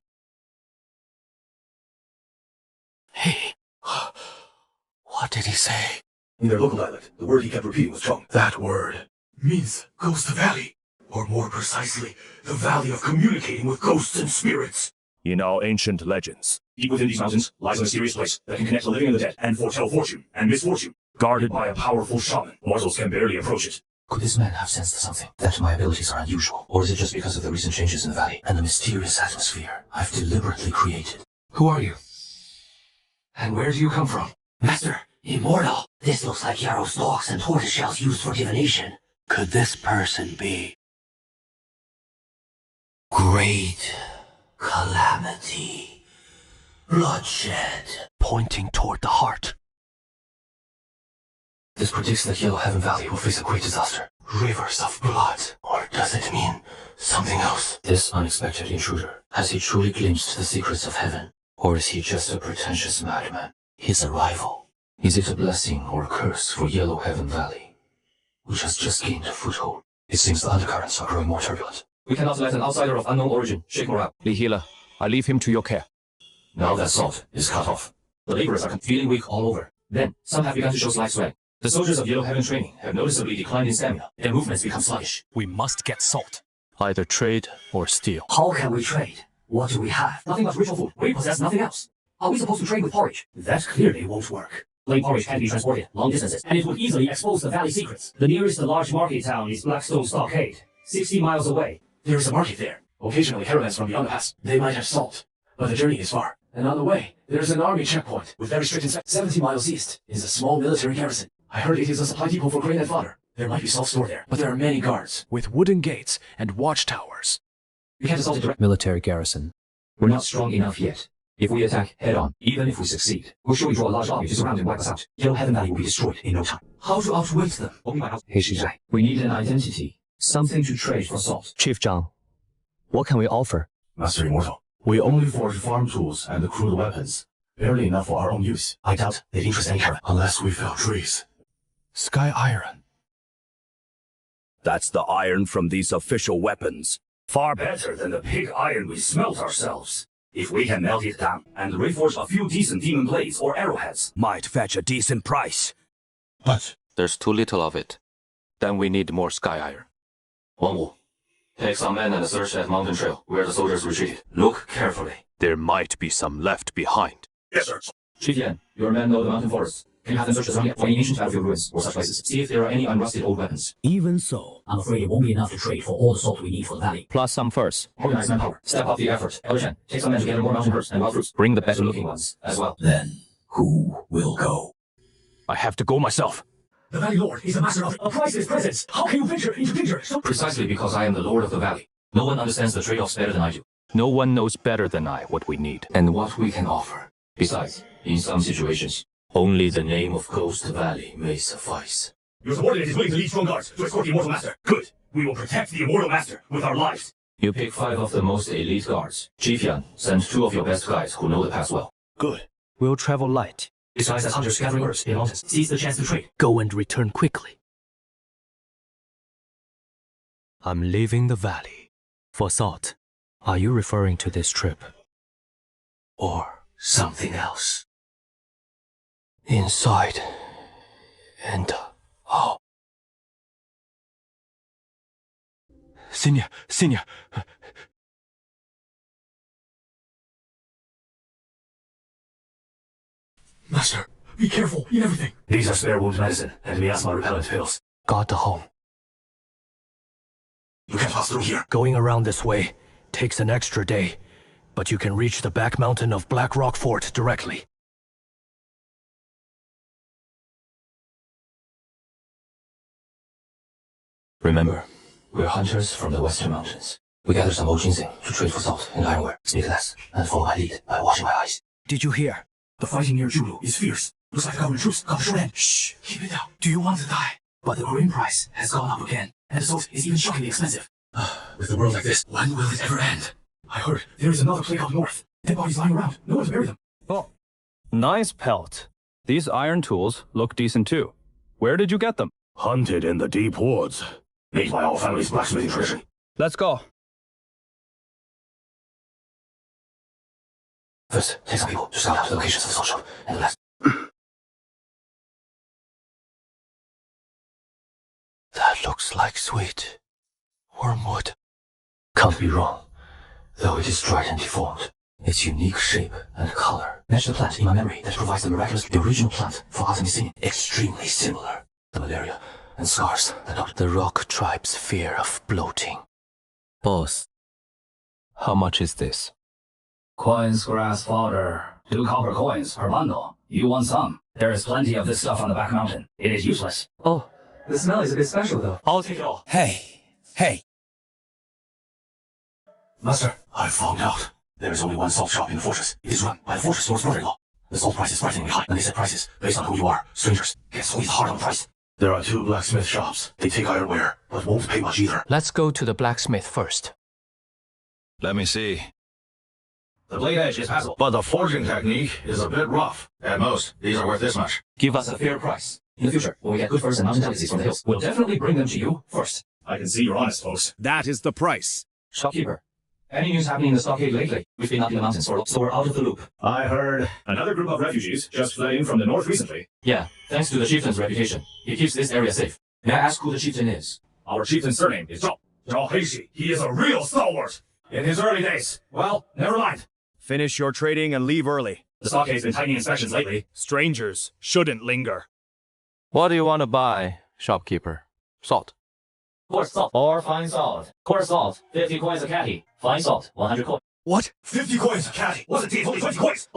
S1: Hey, what did he say?
S3: In their local dialect, the word he kept repeating was chung.
S7: That word means Ghost Valley. Or more precisely, the valley of communicating with ghosts and spirits.
S13: In our ancient legends,
S3: deep within these mountains lies a mysterious place that can connect the living and the dead and foretell fortune and misfortune. Guarded by a powerful shaman, mortals can barely approach it.
S4: Could this man have sensed something? That my abilities are unusual? Or is it just because of the recent changes in the valley and the mysterious atmosphere I've deliberately created?
S7: Who are you?
S4: And where do you come from?
S8: Master, Immortal. This looks like yarrow stalks and tortoise shells used for divination.
S1: Could this person be
S8: Great Calamity?
S1: humanity. Bloodshed, pointing toward the heart. This predicts that Yellow Heaven Valley will face a great disaster. Rivers of blood. Or does it mean something else? This unexpected intruder, has he truly glimpsed the secrets of heaven? Or is he just a pretentious madman? His arrival, is it a blessing or a curse for Yellow Heaven Valley, which has just gained a foothold? It seems the undercurrents are growing more turbulent.
S4: We cannot let an outsider of unknown origin shake morale.
S11: Lee Healer, I leave him to your care.
S4: Now that Salt is cut off, the laborers are feeling weak all over. Then, some have begun to show slight swag. The soldiers of Yellow Heaven training have noticeably declined in stamina. Their movements become sluggish.
S11: We must get Salt. Either trade or steal.
S8: How can we trade? What do we have?
S4: Nothing but ritual food. We possess nothing else. Are we supposed to trade with porridge?
S8: That clearly won't work.
S4: Plain porridge can be transported long distances, and it would easily expose the valley secrets. The nearest large market town is Blackstone Stockade, 60 miles away.
S3: There is a market there. Occasionally caravans from beyond the pass. They might have salt, but the journey is far. And on the way, there is an army checkpoint with very strict inspections. 70 miles east is a small military garrison. I heard it is a supply depot for grain and fodder. There might be salt stored there, but there are many guards.
S11: With wooden gates and watchtowers.
S4: We can't assault it directly.
S2: Military garrison.
S4: We're not strong enough yet. If we attack head-on, even if we succeed, we'll surely draw a large army to surround and wipe us out. Yellow Heaven Valley will be destroyed in no time. How to outwit them? Only by We need an identity. Something to trade for Salt.
S2: Chief Zhang, what can we offer?
S3: Master Immortal, we only forge farm tools and crude weapons. Barely enough for our own use.
S4: I doubt they'd interest any caravan.
S3: Unless we fell trees.
S11: Sky iron.
S10: That's the iron from these official weapons.
S3: Far better than the pig iron we smelt ourselves. If we can melt it down and reforge a few decent demon blades or arrowheads,
S10: Might fetch a decent price.
S3: but
S11: There's too little of it. Then we need more sky iron.
S4: Wang Wu, take some men and search that mountain trail where the soldiers retreated. Look carefully.
S11: There might be some left behind.
S3: yes, sir.
S4: Chief Yan, your men know the mountain forests. Can you have them search the surrounding for any ancient battlefield ruins or such places? See if there are any unrusted old weapons.
S8: Even so, I'm afraid it won't be enough to trade for all the salt we need for the valley.
S2: Plus some furs.
S4: Organize manpower. Step up the effort. Elder Chen, take some men to gather more mountain herbs and wild fruits. Bring the better-looking ones as well.
S8: Then, who will go?
S11: I have to go myself.
S3: The Valley Lord is the master of a priceless presence. How can you venture into danger? So
S4: Precisely because I am the Lord of the Valley. No one understands the trade-offs better than I do.
S11: No one knows better than I what we need.
S4: And what we can offer. Besides, in some situations, only the name of Ghost Valley may suffice.
S3: your subordinate is willing to lead strong guards to escort the Immortal Master. Good. We will protect the Immortal Master with our lives.
S4: You pick 5 of the most elite guards. Chief Yan, send 2 of your best guys who know the pass well.
S11: Good. We'll travel light.
S4: Disguise as hunters gathering herbs in the mountains. Seize the chance to trade.
S11: Go and return quickly. I'm leaving the valley. For Salt. Are you referring to this trip?
S1: Or something else? Inside and out.
S11: Senior.
S3: Master, be careful in everything.
S4: These are spare wound medicine and miasma repellent pills.
S1: Got the home.
S3: You can't pass through here.
S1: Going around this way takes an extra day, but you can reach the back mountain of Black Rock Fort directly.
S4: Remember, we're hunters from the western mountains. We gather some old ginseng to trade for salt and ironware. Speak less and follow my lead by washing my eyes.
S11: Did you hear?
S3: The fighting near Julu is fierce. Looks like the government troops got the short end. Shh, keep it down. Do you want to die? But the grain price has gone up again, and the salt is even shockingly expensive. With a world like this, when will it ever end? I heard there is another plague up north. Dead bodies lying around. No one to bury them.
S11: Oh, nice pelt. These iron tools look decent too. Where did you get them?
S3: Hunted in the deep woods. Made by our family's blacksmithing tradition.
S11: Let's go.
S4: First, take some people to scout out the locations of the salt shop, and the last.
S1: That looks like sweet wormwood.
S4: Can't be wrong, though it is dried and deformed. Its unique shape and color match the plant in my memory that provides the miraculous, the original plant for Artemisinin. Extremely similar. The malaria and scars that not.
S1: The rock tribe's fear of bloating.
S2: Boss, how much is this?
S8: Coins, grass, fodder. 2 copper coins per bundle. You want some? There is plenty of this stuff on the back mountain. It is useless.
S4: Oh, the smell is a bit special though. I'll take it all.
S10: Hey.
S3: Master, I found out.
S4: There is only one salt shop in the fortress. It is run by the fortress lord's brother-in-law. The salt price is frighteningly high, and they set prices based on who you are. Strangers get squeezed hard on the price. There are 2 blacksmith shops. They take ironware, but won't pay much either.
S1: Let's go to the blacksmith first.
S10: Let me see.
S3: The blade edge is passable.
S10: But the forging technique is a bit rough. At most, these are worth this much.
S4: Give us a fair price. In the future, when we get good furs and mountain delicacies from the hills, we'll definitely bring them to you first.
S3: I can see you're honest, folks.
S10: That is the price.
S4: Shopkeeper, any news happening in the stockade lately? We've been up in the mountains so we're out of the loop.
S3: I heard another group of refugees just fled in from the north recently.
S4: Yeah, thanks to the chieftain's reputation. He keeps this area safe. May I ask who the chieftain is?
S3: Our chieftain's surname is Zhao. Zhao Heishi. He is a real stalwart. In his early days. Well, never mind.
S10: Finish your trading and leave early.
S3: The stockade's been tightening inspections lately.
S10: Strangers shouldn't linger.
S2: What do you want to buy, shopkeeper? Salt.
S4: Coarse salt or fine salt. Coarse salt, 50 coins a catty. Fine salt, 100 coins.
S10: What?
S3: 50 coins a catty. What's it? Only 20 coins.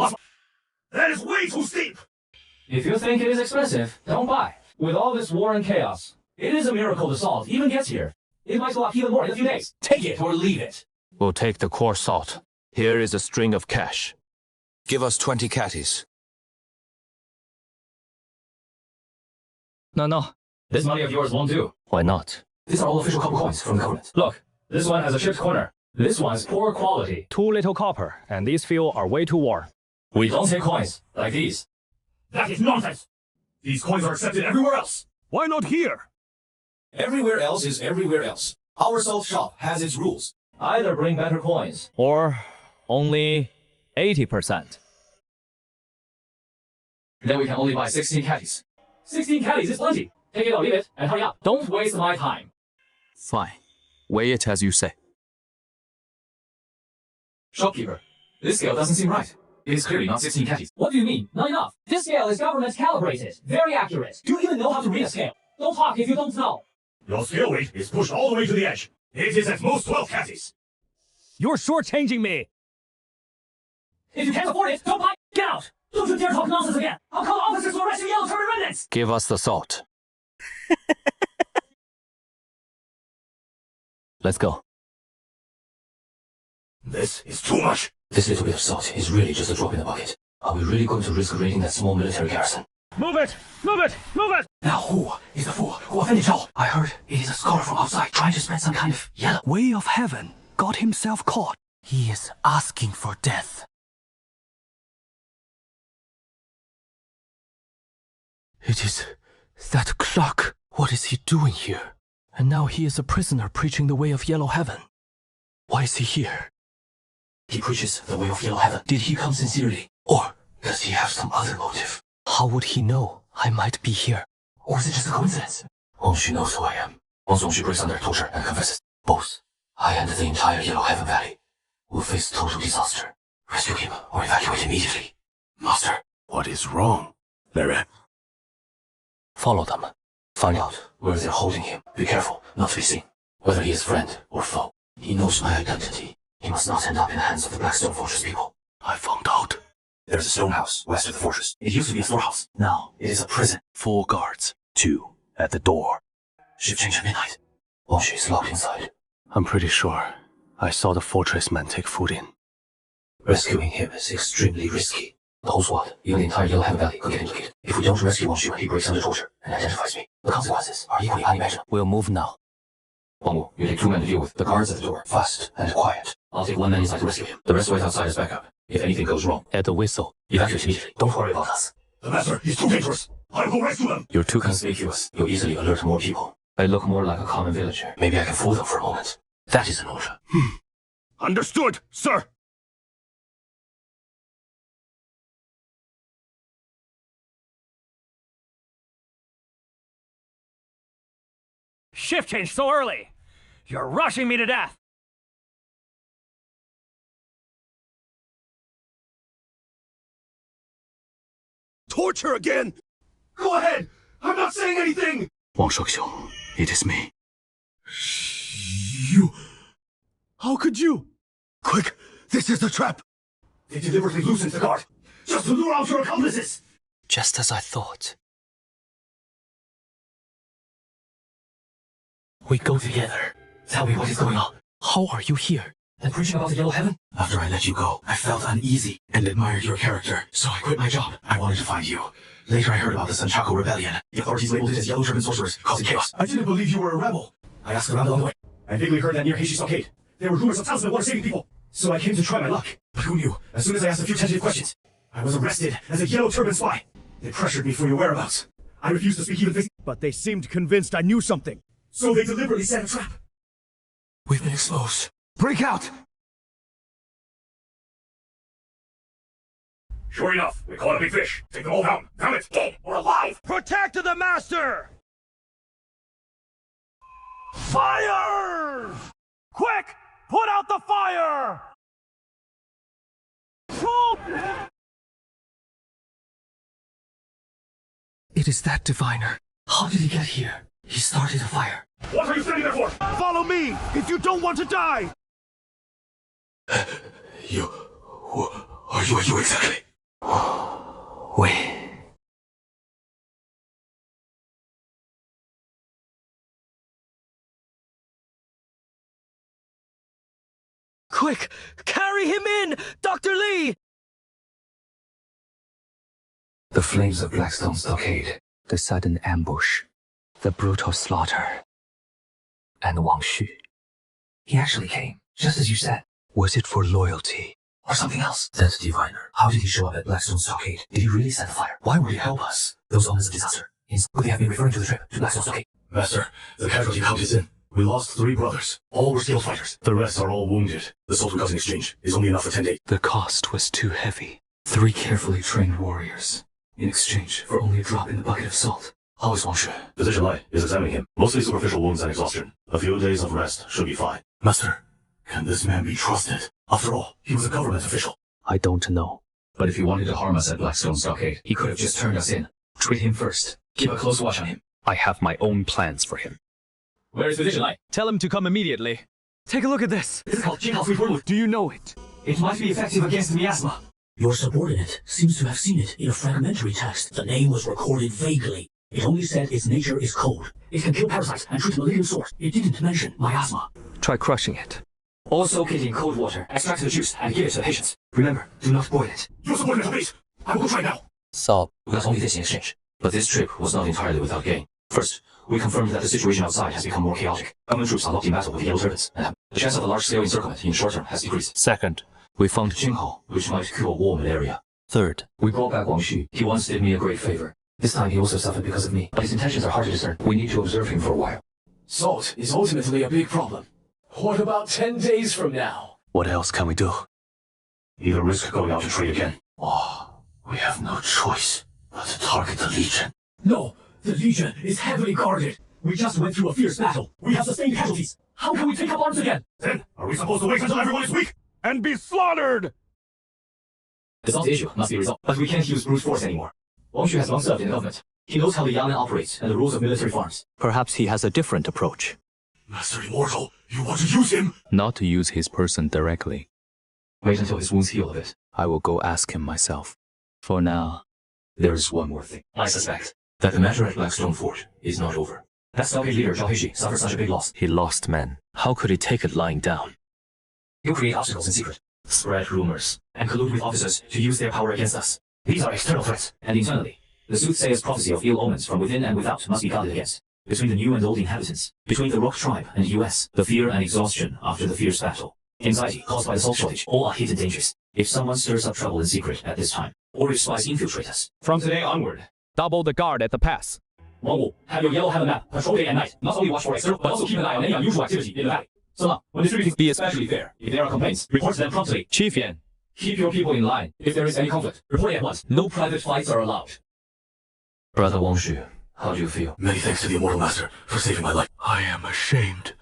S3: That is way too steep.
S4: If you think it is expensive, don't buy. With all this war and chaos, it is a miracle the salt even gets here. It might go up even more in a few days. Take it or leave it.
S1: We'll take the coarse salt. Here is a string of cash.
S10: Give us 20 catties.
S4: No. This money of yours won't do.
S1: Why not?
S4: These are all official copper coins from the government. Look, this one has a chipped corner. This one's poor quality.
S11: Too little copper, and these feel are way too worn.
S4: We don't take coins like these.
S3: That is nonsense. These coins are accepted everywhere else.
S10: Why not here?
S4: Everywhere else is everywhere else. Our salt shop has its rules. Either bring better coins.
S11: Or only 80%.
S4: Then we can only buy 16 catties. 16 catties is plenty. Take it or leave it, and hurry up. Don't waste my time.
S2: Fine. Weigh it as you say.
S4: Shopkeeper, this scale doesn't seem right. It is clearly not 16 catties. What do you mean? Not enough. This scale is government calibrated. Very accurate. Do you even know how to read a scale? Don't talk if you don't know.
S3: Your scale weight is pushed all the way to the edge. It is at most 12 catties.
S11: You're shortchanging me!
S4: If you can't afford it, don't buy. Get out! Don't you dare talk nonsense again! I'll call the officers to arrest you yellow turban remnants!
S1: Give us the salt. Let's go.
S3: This is too much.
S4: This little bit of salt is really just a drop in the bucket. Are we really going to risk raiding that small military garrison?
S3: Move it! Move it! Move it!
S4: Now who is the fool who offended Zhao? I heard it is a scholar from outside trying to spread some kind of yellow.
S8: Way of Heaven got himself caught.
S1: He is asking for death. It is that clock. What is he doing here? And now he is a prisoner preaching the way of yellow heaven. Why is he here?
S4: He preaches the way of yellow heaven. Did he come sincerely? Or does he have some other motive?
S1: How would he know I might be here?
S4: Or is it just a coincidence?
S1: Wongxu knows who I am.
S4: Wongxu breaks under torture and confesses.
S1: Both.
S4: I and the entire Yellow Heaven Valley will face total disaster. Rescue him or evacuate immediately. Master.
S10: What is wrong? Larry.
S1: Follow them.
S4: Find out where they're holding him. Be careful not to be seen. Whether he is friend or foe. He knows my identity. He must not end up in the hands of the Blackstone Fortress people.
S10: I found out.
S4: There's a stone house west of the fortress. It used to be a storehouse. Now it is a prison.
S10: 4 guards. 2 at the door.
S4: Shift change at midnight. Wongxu is locked inside.
S10: I'm pretty sure I saw the fortress man take food in.
S4: Rescuing him is extremely risky. The whole squad, even the entire Yellow Heaven Valley, could get implicated. If we don't rescue Wongxu when he breaks under torture and identifies me, the consequences are equally unimaginable.
S1: We'll move now.
S4: Wangwu, you take 2 men to deal with the guards at the door. Fast and quiet. I'll take 1 man inside to rescue him. The rest wait outside as backup. If anything goes wrong,
S1: at the whistle,
S4: evacuate immediately. Don't worry about us.
S3: The master is too dangerous. I will rescue them.
S1: You're too
S4: Conspicuous. You'll easily alert more people. I look more like a common villager. Maybe I can fool them for a moment. That is an order.
S10: Understood, sir.
S11: Shift change so early! You're rushing me to death!
S10: Torture again!
S3: Go ahead! I'm not saying anything!
S10: Wang Shengxiong, it is me. You... How could you? Quick, this is the trap!
S3: They deliberately loosened the guard, just to lure out your accomplices!
S1: Just as I thought.
S4: We go together. Tell me what is going on.
S1: How are you here?
S4: and preaching about the yellow heaven?
S7: After I let you go, I felt uneasy and admired your character, so I quit my job. I wanted to find you. Later I heard about the Sanchaco rebellion. The authorities labeled it as yellow turban sorcerers, causing chaos. I didn't believe you were a rebel. I asked around along the way. I vaguely heard that near Heishi Stockade, there were rumors of talisman water saving people. So I came to try my luck. But who knew? As soon as I asked a few tentative questions, I was arrested as a yellow turban spy. They pressured me for your whereabouts. I refused to speak even facing.
S3: But they seemed convinced I knew something.
S7: So they deliberately set a trap. We've been exposed. Break out!
S3: Sure enough, we caught a big fish. Take them all down. Down it! Dead or alive! Protect the master! Fire! Quick! Put out the fire!
S1: It is that diviner. How did he get here? He started a fire.
S3: What are you standing there for? Follow me, if you don't want to die!
S7: Who are you exactly?
S1: Wait.
S8: Quick! Carry him in! Dr. Lee!
S1: The flames of Blackstone Stockade, the sudden ambush, the brutal slaughter, and Wang Xu. He actually came, just as you said. Was it for loyalty? Or something else? That diviner. How did he show up at Blackstone Stockade? Did he really set the fire? Why would he help us? Those omens of disaster. Could they have been referring to the trip to Blackstone Stockade?
S7: Master, the casualty count is in. We lost 3 brothers. All were skilled fighters. The rest are all wounded. The salt we got in exchange is only enough for 10 days.
S1: The cost was too heavy. 3 carefully trained warriors, in exchange for only a drop in the bucket of salt. How is Wang Xue?
S3: Physician Lai is examining him. Mostly superficial wounds and exhaustion. A few days of rest should be fine.
S7: Master, can this man be trusted? After all, he was a government official.
S1: I don't know.
S4: But if he wanted to harm us at Blackstone Stockade, he could have just turned us in. Treat him first. Keep a close watch on him.
S2: I have my own plans for him.
S4: Where is Physician Lai?
S11: Tell him to come immediately. Take a look at this.
S4: This is called Jinghao 3
S11: Do you know it?
S4: It might be effective against miasma.
S8: Your subordinate seems to have seen it in a fragmentary text. The name was recorded vaguely. It only said its nature is cold. It can kill parasites and treat malignant sores. It didn't mention miasma.
S2: Try crushing it.
S4: Or soak it in cold water, extract the juice, and give it to the patients. Remember, do not boil it.
S3: Your subordinate, please! I will go try now!
S1: Salt.
S4: We got only this in exchange. But this trip was not entirely without gain. First, we confirmed that the situation outside has become more chaotic. Government troops are locked in battle with yellow turbans, and the chance of a large-scale encirclement in short term has decreased.
S2: Second, we found
S4: Jinghao, which might cure war malaria.
S2: Third,
S4: we brought back Wang Xu. He once did me a great favor. This time he also suffered because of me, but his intentions are hard to discern. We need to observe him for a while.
S1: Salt is ultimately a big problem. What about 10 days from now?
S2: what else can we do?
S3: Either risk going out to trade again.
S7: We have no choice but to target the Legion.
S8: No, the Legion is heavily guarded. We just went through a fierce battle. We have sustained casualties. How can we take up arms again?
S3: Then, are we supposed to wait until everyone is weak? And be slaughtered!
S4: The salt issue must be resolved, but we can't use brute force anymore. Wang Xu has long served in the government. He knows how the Yamen operates and the rules of military farms.
S2: Perhaps he has a different approach.
S7: Master Immortal, you want to use him?
S2: Not to use his person directly.
S4: Wait until his wounds heal a bit.
S2: I will go ask him myself. For now,
S4: there is one more thing. I suspect that the matter at Blackstone Fort is not over. That stockade leader, Zhao Heishi, suffered such a big loss.
S2: He lost men. How could he take it lying down?
S4: He'll create obstacles in secret, spread rumors, and collude with officers to use their power against us. These are external threats, and internally, the soothsayer's prophecy of ill omens from within and without must be guarded against. Between the new and old inhabitants, between the Rock Tribe and US, the fear and exhaustion after the fierce battle, anxiety caused by the salt shortage, all are hidden dangers. If someone stirs up trouble in secret at this time, or if spies infiltrate us, from today onward,
S11: double the guard at the pass.
S4: Wang Wu, have your yellow heaven map patrol day and night. Not only watch for external, but also keep an eye on any unusual activity in the valley. Slump, when distributing, be especially fair. If there are complaints, report them promptly.
S11: Chief Yan,
S4: keep your people in line. If there is any conflict, report it at once. No private fights are allowed. Brother Wang Xu, how do you feel?
S7: Many thanks to the Immortal Master for saving my life. I am ashamed.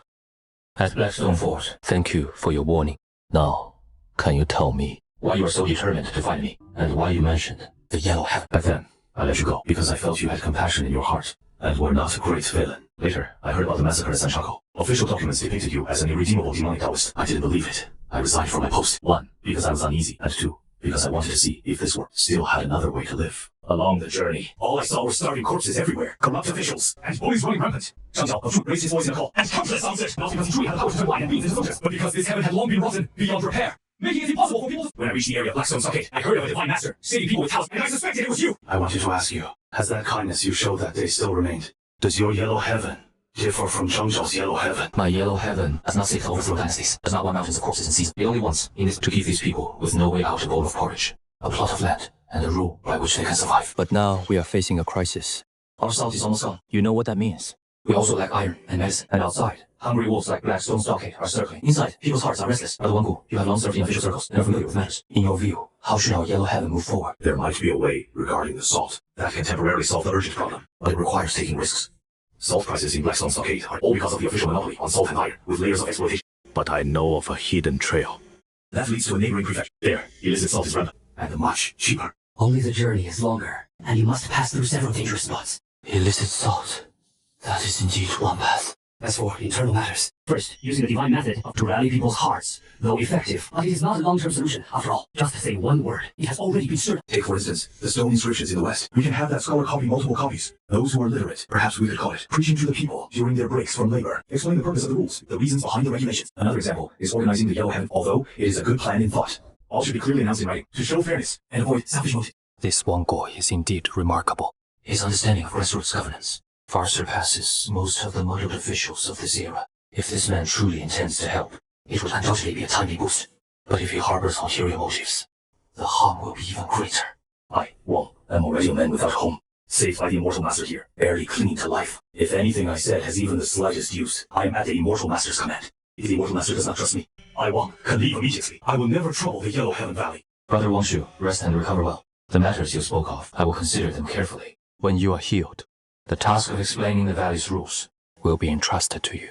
S4: At Blackstone Fort,
S1: Thank you for your warning. Now, can you tell me
S4: why you are so determined to find me, and why you mentioned
S1: the yellow heaven?
S3: Back then, I let you go because I felt you had compassion in your heart, and were not a great villain. Later, I heard about the massacre at Sanchaco. Official documents depicted you as an irredeemable demonic Taoist. I didn't believe it. I resigned from my post. 1, because I was uneasy, and 2, because I wanted to see if this world still had another way to live. Along the journey, all I saw were starving corpses everywhere, corrupt officials, and bullies running rampant. Shang Xiao of Zhu raised his voice in a call, and countless answered, not because he truly had the power to turn wine and beans into soldiers, but because this heaven had long been rotten beyond repair, making it impossible for people to... When I reached the area of Blackstone Stockade, I heard of a divine master, saving people with talents, and I suspected it was you!
S7: I wanted to ask you, has that kindness you showed that day still remained? Does your yellow heaven differ from Zhang Zhao's yellow heaven?
S4: My yellow heaven has not seeked to overthrow dynasties, does not want mountains of corpses in season. It only wants, in this, to keep these people with no way out a bowl of porridge, a plot of land, and a rule by which they can survive.
S2: But now we are facing a crisis.
S4: Our salt is almost gone.
S2: You know what that means?
S4: We also lack iron and medicine. And outside, hungry wolves like Blackstone Stockade are circling. Inside, people's hearts are restless. Brother Wanggu, you have long served in official circles and are familiar with matters. In your view, how should our yellow heaven move forward?
S7: There might be a way regarding the salt that can temporarily solve the urgent problem, but it requires taking risks. Salt prices in Blackstone Stockade are all because of the official monopoly on salt and iron, with layers of exploitation.
S10: But I know of a hidden trail.
S7: That leads to a neighboring prefecture. There, illicit salt is rampant, and much cheaper.
S14: Only the journey is longer, and you must pass through several dangerous spots.
S1: Illicit salt. That is indeed one path.
S14: As for internal matters, first, using the divine method to rally people's hearts, though effective, but it is not a long-term solution. After all, just to say one word, it has already been stirred.
S7: Take, for instance, the stone inscriptions in the West. We can have that scholar copy multiple copies. Those who are literate, perhaps we could call it, preaching to the people during their breaks from labor. Explain the purpose of the rules, the reasons behind the regulations. Another example is organizing the yellow heaven, although it is a good plan in thought. All should be clearly announced in writing, to show fairness and avoid selfish motives.
S1: This Wanggu is indeed remarkable. His understanding of grassroots governance far surpasses most of the muddled officials of this era. If this man truly intends to help, it would undoubtedly be a timely boost. But if he harbors ulterior motives, the harm will be even greater.
S3: I, Wang, am already a man without a home, saved by the immortal master here, barely clinging to life. If anything I said has even the slightest use, I am at the immortal master's command. If the immortal master does not trust me, I, Wang, can leave immediately. I will never trouble the Yellow Heaven Valley.
S4: Brother Wangshu, rest and recover well. The matters you spoke of, I will consider them carefully.
S1: When you are healed,
S4: the task of explaining the valley's rules
S1: will be entrusted to you.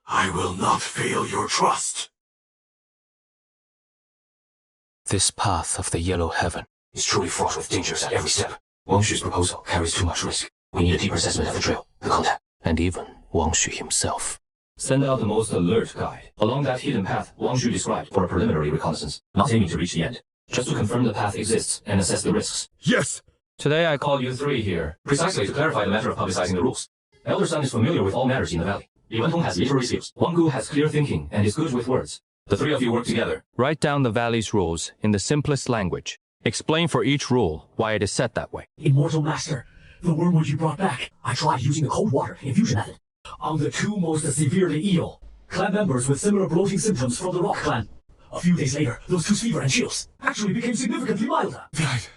S7: I will not fail your trust.
S1: This path of the Yellow Heaven
S4: is truly fraught with dangers at every step. Wangshu's proposal carries too much risk. We need a deeper assessment of the trail, the contact,
S1: and even Wangshu himself.
S4: Send out the most alert guide along that hidden path Wangshu described for a preliminary reconnaissance, not aiming to reach the end, just to confirm the path exists and assess the risks.
S7: Yes!
S4: Today I called you three here, precisely to clarify the matter of publicizing the rules. Elder Sun is familiar with all matters in the valley. Li Wentong has literary skills. Wanggu has clear thinking and is good with words. The three of you work together.
S2: Write down the valley's rules in the simplest language. Explain for each rule why it is set that way.
S14: Immortal Master, the wormwood you brought back, I tried using the cold water infusion method on the two most severely ill clan members with similar bloating symptoms from the Rock clan. A few days later, those two's fever and chills actually became significantly milder.
S7: Right.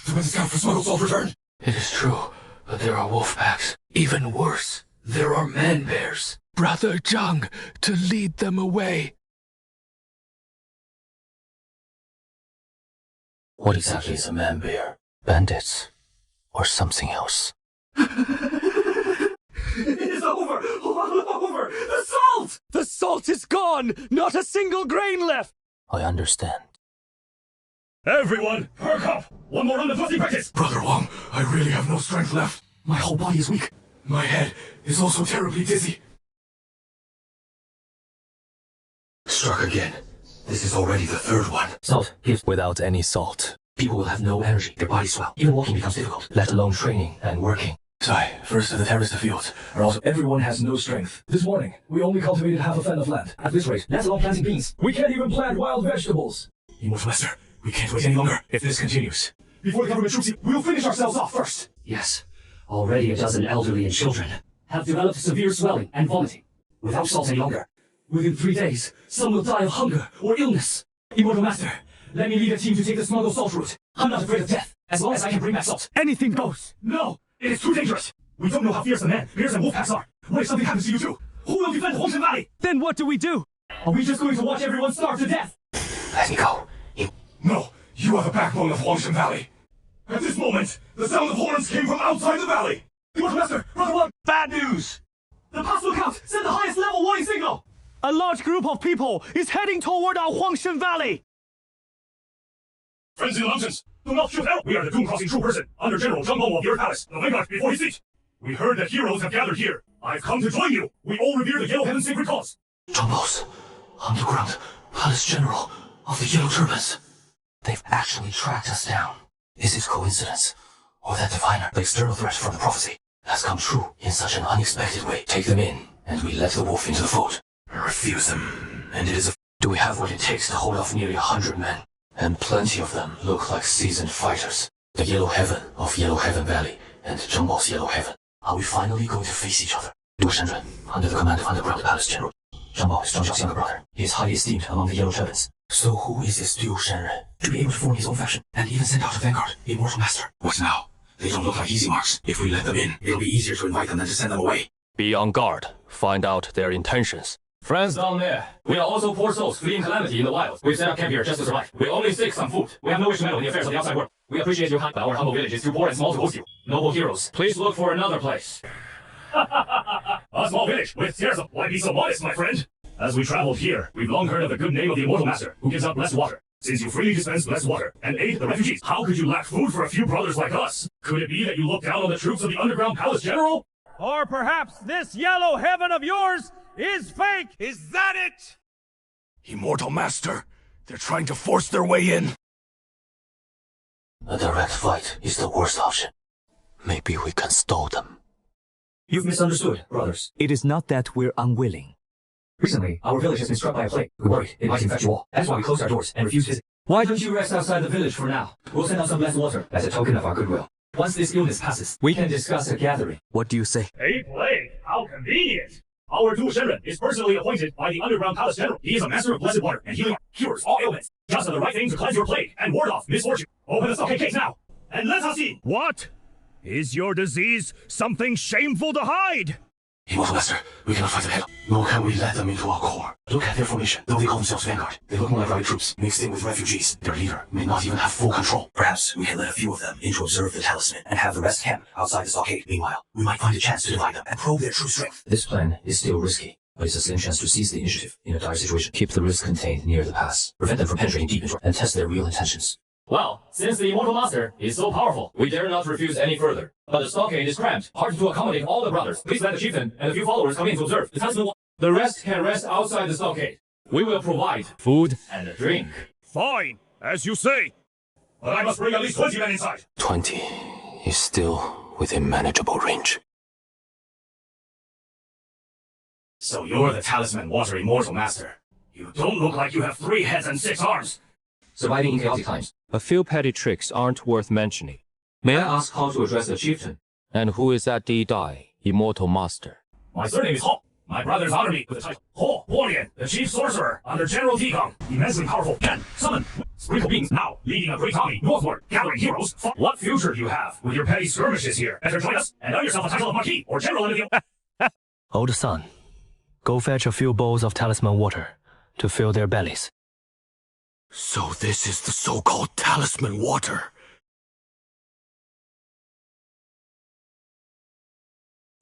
S7: The discount for smuggled salt returned.
S1: It is true, but there are wolf packs. Even worse, there are man bears. Brother Zhang, to lead them away. What exactly is a man bear? Bandits? Or something else?
S3: It is over! All over! The salt!
S11: The salt is gone! Not a single grain left!
S1: I understand.
S3: Everyone, perk up! One more round of thrusting practice!
S7: Brother Wang, I really have no strength left.
S14: My whole body is weak.
S7: My head is also terribly dizzy. Struck again. This is already the third one.
S4: Salt gives.
S1: Without any salt,
S4: people will have no energy. Their bodies swell. Even walking becomes difficult, let alone training and working.
S7: Sai, first of the terraced fields are also...
S3: Everyone has no strength. This morning, we only cultivated half a fan of land. At this rate, let alone planting beans. We can't even plant wild vegetables.
S7: Immortal Master, we can't wait any longer if this continues.
S3: Before the government troops, we'll finish ourselves off first.
S14: Yes. Already a dozen elderly and children have developed severe swelling and vomiting. Without salt any longer, within 3 days, some will die of hunger or illness. Immortal Master, let me lead a team to take the smuggled salt route. I'm not afraid of death, as long as I can bring back salt.
S11: Anything goes.
S3: No, it is too dangerous. We don't know how fierce the man, bears and wolf packs are. What if something happens to you too? Who will defend Hongshan Valley?
S11: Then what do we do?
S3: Are we just going to watch everyone starve to death?
S1: Let me go.
S7: No, you are the backbone of Hongshan Valley.
S3: At this moment, the sound of horns came from outside the valley. Immortal Master, Brother Wang, bad news! The pass lookout sent the highest level warning signal!
S11: A large group of people is heading toward our Hongshan Valley!
S3: Friends in the mountains, do not shoot out! We are the Doom Crossing true person, under General Zhang Meng of the Earth Palace, the vanguard before his seat. We heard that heroes have gathered here. I've come to join you. We all revere the Yellow Heaven's sacred cause.
S1: Jumbos, underground, Palace General of the Yellow Turbans. They've actually tracked us down. Is it coincidence? Or that diviner, the external threat from the prophecy, has come true in such an unexpected way? Take them in, and we let the wolf into the fold.
S7: Refuse them, and it is a...
S1: Do we have what it takes to hold off nearly 100 men? And plenty of them look like seasoned fighters. The Yellow Heaven of Yellow Heaven Valley and Zheng Bao's Yellow Heaven. Are we finally going to face each other? Du Shenren, under the command of Underground Palace General. Zheng Bao is Zheng Xiao's younger brother. He is highly esteemed among the Yellow Turbans. So who is this Du Shenren? To be able to form his own faction, and even send out a vanguard, immortal master.
S7: What now? They don't look like easy marks. If we let them in, it'll be easier to invite them than to send them away.
S13: Be on guard. Find out their intentions.
S3: Friends down there, we are also poor souls fleeing calamity in the wild. We've set up camp here just to survive. We only seek some food. We have no wish to meddle in the affairs of the outside world. We appreciate your kind, but our humble village is too poor and small to host you. Noble heroes, please look for another place. A small village with tears of... Why be so modest, my friend? As we traveled here, we've long heard of the good name of the Immortal Master, who gives out blessed water. Since you freely dispense blessed water and aid the refugees, how could you lack food for a few brothers like us? Could it be that you look down on the troops of the Underground Palace General?
S15: Or perhaps this Yellow Heaven of yours is fake! Is that it?
S10: Immortal Master, they're trying to force their way in.
S1: A direct fight is the worst option. Maybe we can stall them.
S14: You've misunderstood, brothers.
S8: It is not that we're unwilling.
S14: Recently, our village has been struck by a plague. We worried it might infect you all. That's why we closed our doors and refused visit. Why don't you rest outside the village for now? We'll send out some blessed water as a token of our goodwill. Once this illness passes, we can discuss a gathering.
S8: What do you say?
S3: A plague? How convenient! Our Du Shenren is personally appointed by the Underground Palace General. He is a master of blessed water and healing cures all ailments. Just the right thing to cleanse your plague and ward off misfortune. Open the stockade gates now, and let us in!
S15: What? Is your disease something shameful to hide?
S1: Immortal Master, we cannot fight them head on. Nor can we let them into our core. Look at their formation. Though they call themselves vanguard, they look more like riot troops, mixed in with refugees. Their leader may not even have full control.
S7: Perhaps we can let a few of them in to observe the talisman and have the rest camp outside the stockade. Meanwhile, we might find a chance to divide them and probe their true strength.
S4: This plan is still risky, but it's a slim chance to seize the initiative in a dire situation. Keep the risk contained near the pass. Prevent them from penetrating deep into and test their real intentions.
S3: Well, since the Immortal Master is so powerful, we dare not refuse any further. But the stockade is cramped, hard to accommodate all the brothers. Please let the chieftain and a few followers come in to observe. The talisman. The rest can rest outside the stockade. We will provide food and a drink.
S15: Fine, as you say.
S3: But I must bring at least 20 men inside.
S1: 20 is still within manageable range.
S3: So you're the Talisman Water Immortal Master. You don't look like you have 3 heads and 6 arms.
S4: Surviving in chaotic times.
S11: A few petty tricks aren't worth mentioning.
S4: May I ask how to address the chieftain?
S11: And who is that D-Dai, Immortal Master?
S3: My surname is Ho. My brothers honor me with the title Ho Warrior, the chief sorcerer under General Tigong. Immensely powerful, can summon, sprinkle beings now, leading a great army northward, gathering heroes. What future do you have with your petty skirmishes here? Better join us and earn yourself a title of Marquis or General under the...
S16: Old son, go fetch a few bowls of talisman water to fill their bellies.
S10: So this is the so-called talisman water.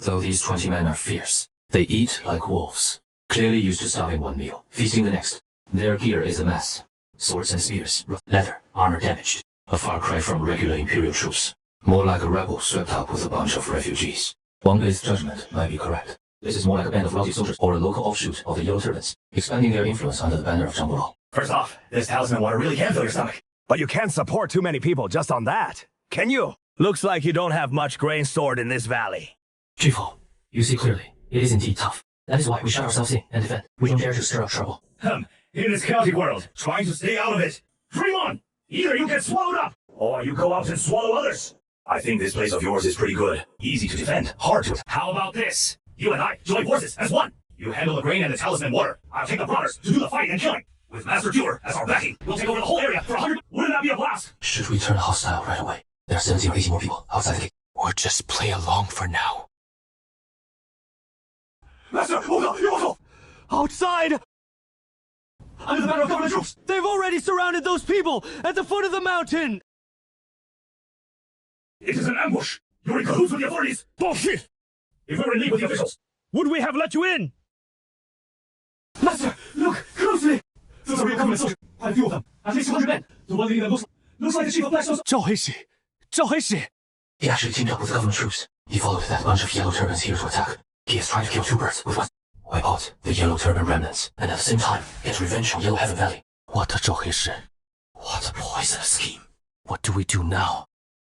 S4: Though these 20 men are fierce, they eat like wolves, clearly used to starving one meal, feasting the next. Their gear is a mess. Swords and spears, leather, armor damaged. A far cry from regular Imperial troops. More like a rebel swept up with a bunch of refugees. Wang Bei's judgment might be correct. This is more like a band of rowdy soldiers or a local offshoot of the Yellow Turbans, expanding their influence under the banner of Zhang Bao.
S3: First off, this talisman water really can fill your stomach.
S17: But you can't support too many people just on that, can you? Looks like you don't have much grain stored in this valley.
S4: Chief Ho, you see clearly, it is indeed tough. That is why we shut ourselves in and defend. We don't dare to stir up trouble.
S3: In this chaotic world, trying to stay out of it. Dream on! Either you get swallowed up, or you go out and swallow others.
S7: I think this place of yours is pretty good.
S3: Easy to defend, hard to... How about this? You and I join forces as one. You handle the grain and the talisman water. I'll take the brothers to do the fighting and killing. With Master Cure as our backing, we'll take over the whole area for 100. Wouldn't that be a blast?
S1: Should we turn hostile right away? There are 70 or 80 more people outside the gate. Or just play along for now?
S3: Master, you
S15: outside!
S3: Under the banner of government troops!
S15: They've already surrounded those people at the foot of the mountain!
S3: It is an ambush! You're in cahoots with the authorities!
S15: Bullshit!
S3: If we were in league with the officials,
S15: would we have let you in?
S3: Master, look closely! Those are real government soldiers. Quite a few of them. At least 200 men. The one leading them looks like the chief of Black Stones.
S15: Zhao Heishi! Zhao Heishi!
S1: He actually teamed up with government troops. He followed that bunch of Yellow Turbans here to attack. He is trying to kill 2 birds with one. Wipe out the Yellow Turban remnants, and at the same time, get revenge on Yellow Heaven Valley. What a Zhao Heishi. What a poisonous scheme. What do we do now?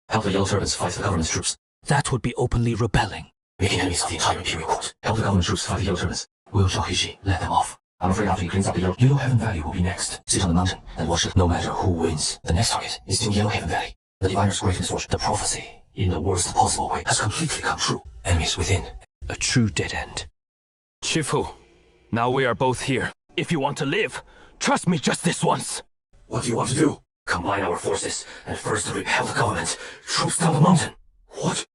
S4: Help the Yellow Turbans fight the government's troops.
S1: That would be openly rebelling.
S4: Making enemies of the entire Imperial Court. Help the government troops fight the Yellow Turbans. We'll show Heishi, let them off. I'm afraid after he cleans up the Yellow Heaven Valley will be next. Sit on the mountain and watch it. No matter who wins, the next target is still Yellow Heaven Valley. The Diviner's great misfortune. The prophecy, in the worst possible way, has completely come true. Enemies within.
S1: A true dead end.
S10: Shifu, now we are both here. If you want to live, trust me just this once.
S4: What do you want to do? Combine our forces and first repel the government. Troops down the mountain. What?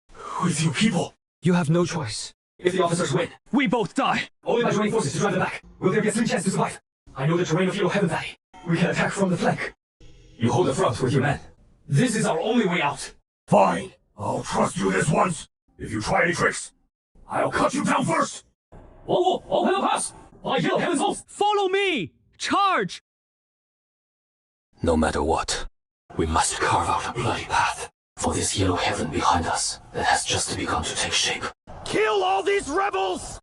S4: With you people?
S14: You have no choice. If the officers win,
S10: we both die.
S14: Only by joining forces to drive them back will there be a slim chance to survive. I know the terrain of Yellow Heaven Valley. We can attack from the flank. You hold the front with your men. This is our only way out.
S3: Fine. I'll trust you this once. If you try any tricks, I'll cut you down first.
S14: Whoa, open the pass! By Yellow Heaven's oath!
S10: Follow me! Charge!
S1: No matter what,
S4: we must carve out a bloody path for this Yellow Heaven behind us that has just begun to take shape.
S3: Kill all these rebels!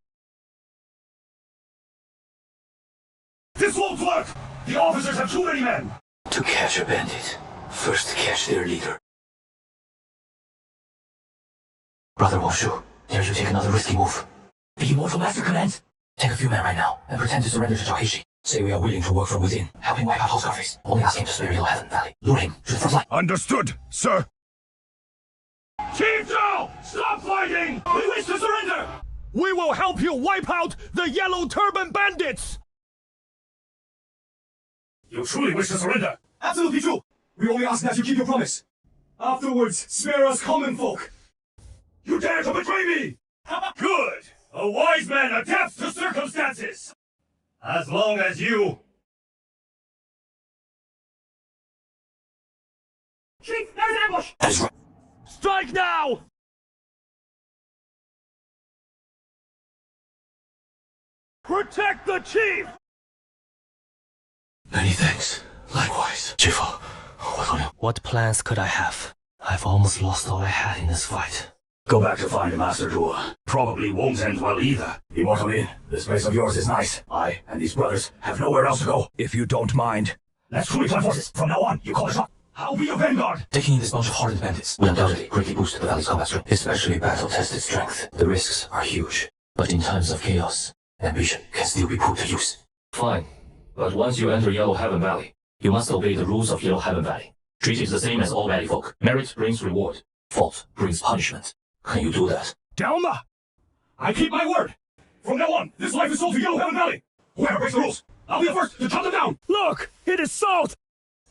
S3: This won't work! The officers have too many men!
S4: To catch a bandit, first catch their leader. Brother Woshu, dare you take another risky move? The Immortal Master commands. Take a few men right now and pretend to surrender to Heishi. Say we are willing to work from within, help him wipe out whole Scarface. Only ask him to spare Yellow Heaven Valley. Lure him to the front line.
S3: Understood, sir. Chief Zhao, stop fighting! We wish to surrender! We will help you wipe out the Yellow Turban Bandits! You truly wish to surrender?
S14: Absolutely true! We only ask that you keep your promise. Afterwards, spare us common folk.
S3: You dare to betray me! Good! A wise man adapts to circumstances! As long as you...
S12: Chief, there's an ambush!
S4: That's right.
S3: Strike now! Protect the chief!
S4: Many thanks. Likewise. Chifu,
S1: what plans could I have?
S4: I've almost lost all I had in this fight. Go back to find Master Duo. Probably won't end well either. Immortal Inn, this place of yours is nice. I and these brothers have nowhere else to go.
S10: If you don't mind.
S3: Let's truly join forces. From now on, you call the shot. I'll be your vanguard.
S4: Taking in this bunch of hardened bandits will undoubtedly greatly boost the valley's combat strength, especially battle-tested strength. The risks are huge, but in times of chaos, ambition can still be put to use. Fine, but once you enter Yellow Heaven Valley, you must obey the rules of Yellow Heaven Valley. Treat it the same as all valley folk. Merit brings reward. Fault brings punishment. Can you do that?
S3: Delma! I keep my word! From now on, this life is sold to Yellow Heaven Valley! Whoever breaks the rules, I'll be the first to chop them down!
S10: Look! It is salt!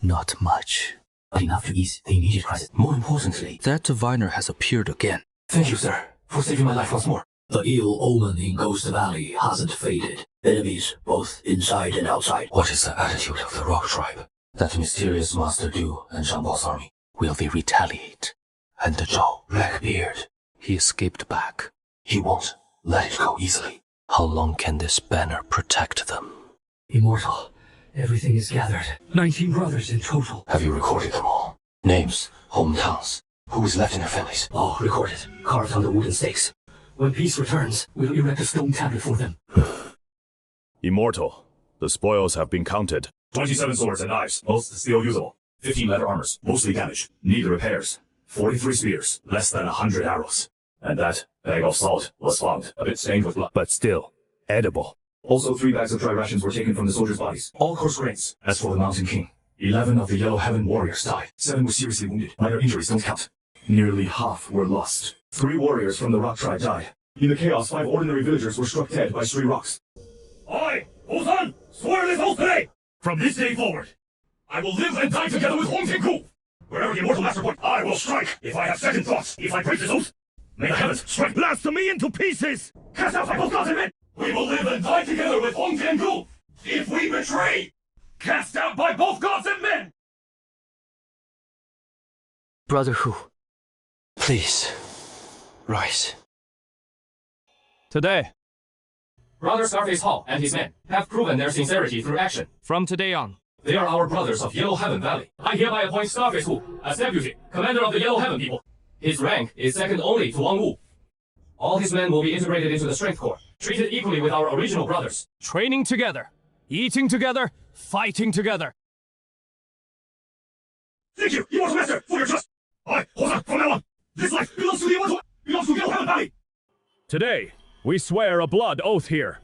S1: Not much.
S4: But enough to ease the immediate crisis. More importantly,
S1: that diviner has appeared again.
S4: Thank you, sir, for saving my life once more. The ill omen in Ghost Valley hasn't faded. Enemies, both inside and outside. What is the attitude of the Rock Tribe? That mysterious Master Du and Zhang Bao's army.
S1: Will they retaliate?
S4: And the Zhao, Blackbeard.
S1: He escaped back.
S4: He won't let it go easily.
S1: How long can this banner protect them?
S14: Immortal, everything is gathered. 19 brothers in total.
S4: Have you recorded them all? Names, hometowns, who is left in their families?
S14: All recorded, carved on the wooden stakes. When peace returns, we'll erect a stone tablet for them.
S3: Immortal, the spoils have been counted. 27 swords and knives, most still usable. 15 leather armors, mostly damaged, need repairs. 43 spears, less than 100 arrows. And that bag of salt was found, a bit stained with blood.
S10: But still, edible.
S3: Also 3 bags of dry rations were taken from the soldiers' bodies, all coarse grains. As for the Mountain King, 11 of the Yellow Heaven warriors died. 7 were seriously wounded, but their injuries don't count. Nearly half were lost. 3 warriors from the Rock Tribe died. In the chaos, 5 ordinary villagers were struck dead by stray rocks. I, Osan, swear this oath today! From this day forward, I will live and die together with Hong Tenku! Wherever the Immortal Master points, I will strike if I have second thoughts. If I break this oath, may the heavens strike blast me into pieces! Cast out by both gods and men! We will live and die together with Hong Tenku! If we betray, cast out by both gods and men!
S1: Brother Hu, please, rise.
S11: Today,
S4: Brother Scarface Hall and his men have proven their sincerity through action.
S11: From today on,
S4: they are our brothers of Yellow Heaven Valley. I hereby appoint Scarface Hu as deputy, commander of the Yellow Heaven people. His rank is second only to Wang Wu. All his men will be integrated into the Strength Corps, treated equally with our original brothers.
S11: Training together, eating together, fighting together.
S3: Thank you, Immortal Master, for your trust. From now on, this life belongs to the Immortal, belongs to Yellow Heaven Valley.
S15: Today, we swear a blood oath here.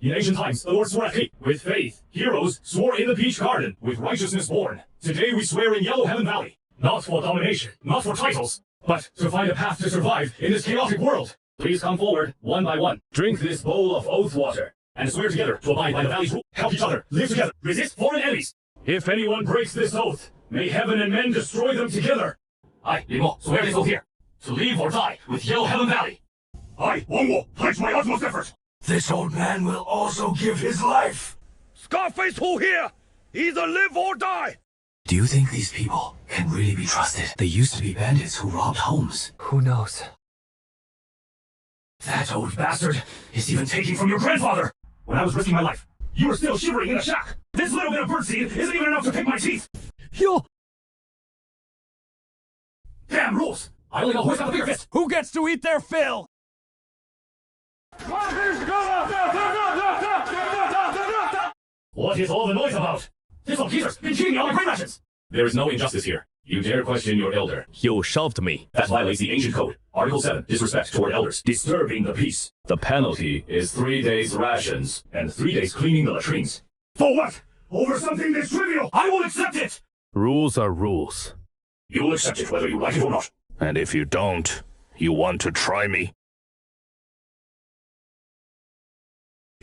S3: In ancient times, the Lord swore at peace. With faith, heroes swore in the Peach Garden, with righteousness born. Today we swear in Yellow Heaven Valley. Not for domination, not for titles, but to find a path to survive in this chaotic world. Please come forward, one by one. Drink this bowl of oath water, and swear together to abide by the valley's rule. Help each other, live together, resist foreign enemies. If anyone breaks this oath, may heaven and men destroy them together. I, Li Mo, swear this oath here, to live or die with Yellow Heaven Valley. I, Wang Wo, pledge my utmost effort.
S7: This old man will also give his life.
S15: Scarface who here? Either live or die.
S7: Do you think these people can really be trusted? They used to be bandits who robbed homes.
S8: Who knows?
S3: That old bastard is even taking from your grandfather. When I was risking my life, you were still shivering in a shack. This little bit of birdseed isn't even enough to pick my teeth.
S15: You!
S3: Damn rules! I only know who's got the bigger fist.
S15: Who gets to eat their fill?
S3: What is all the noise about? This old geezer's been cheating me all my grain rations. There is no injustice here. You dare question your elder.
S17: You shoved me.
S3: That violates the ancient code. Article 7, disrespect toward elders, disturbing the peace. The penalty is 3 days rations and 3 days cleaning the latrines. For what? Over something this trivial? I will accept it!
S17: Rules are rules.
S3: You will accept it whether you like it or not.
S17: And if you don't, you want to try me?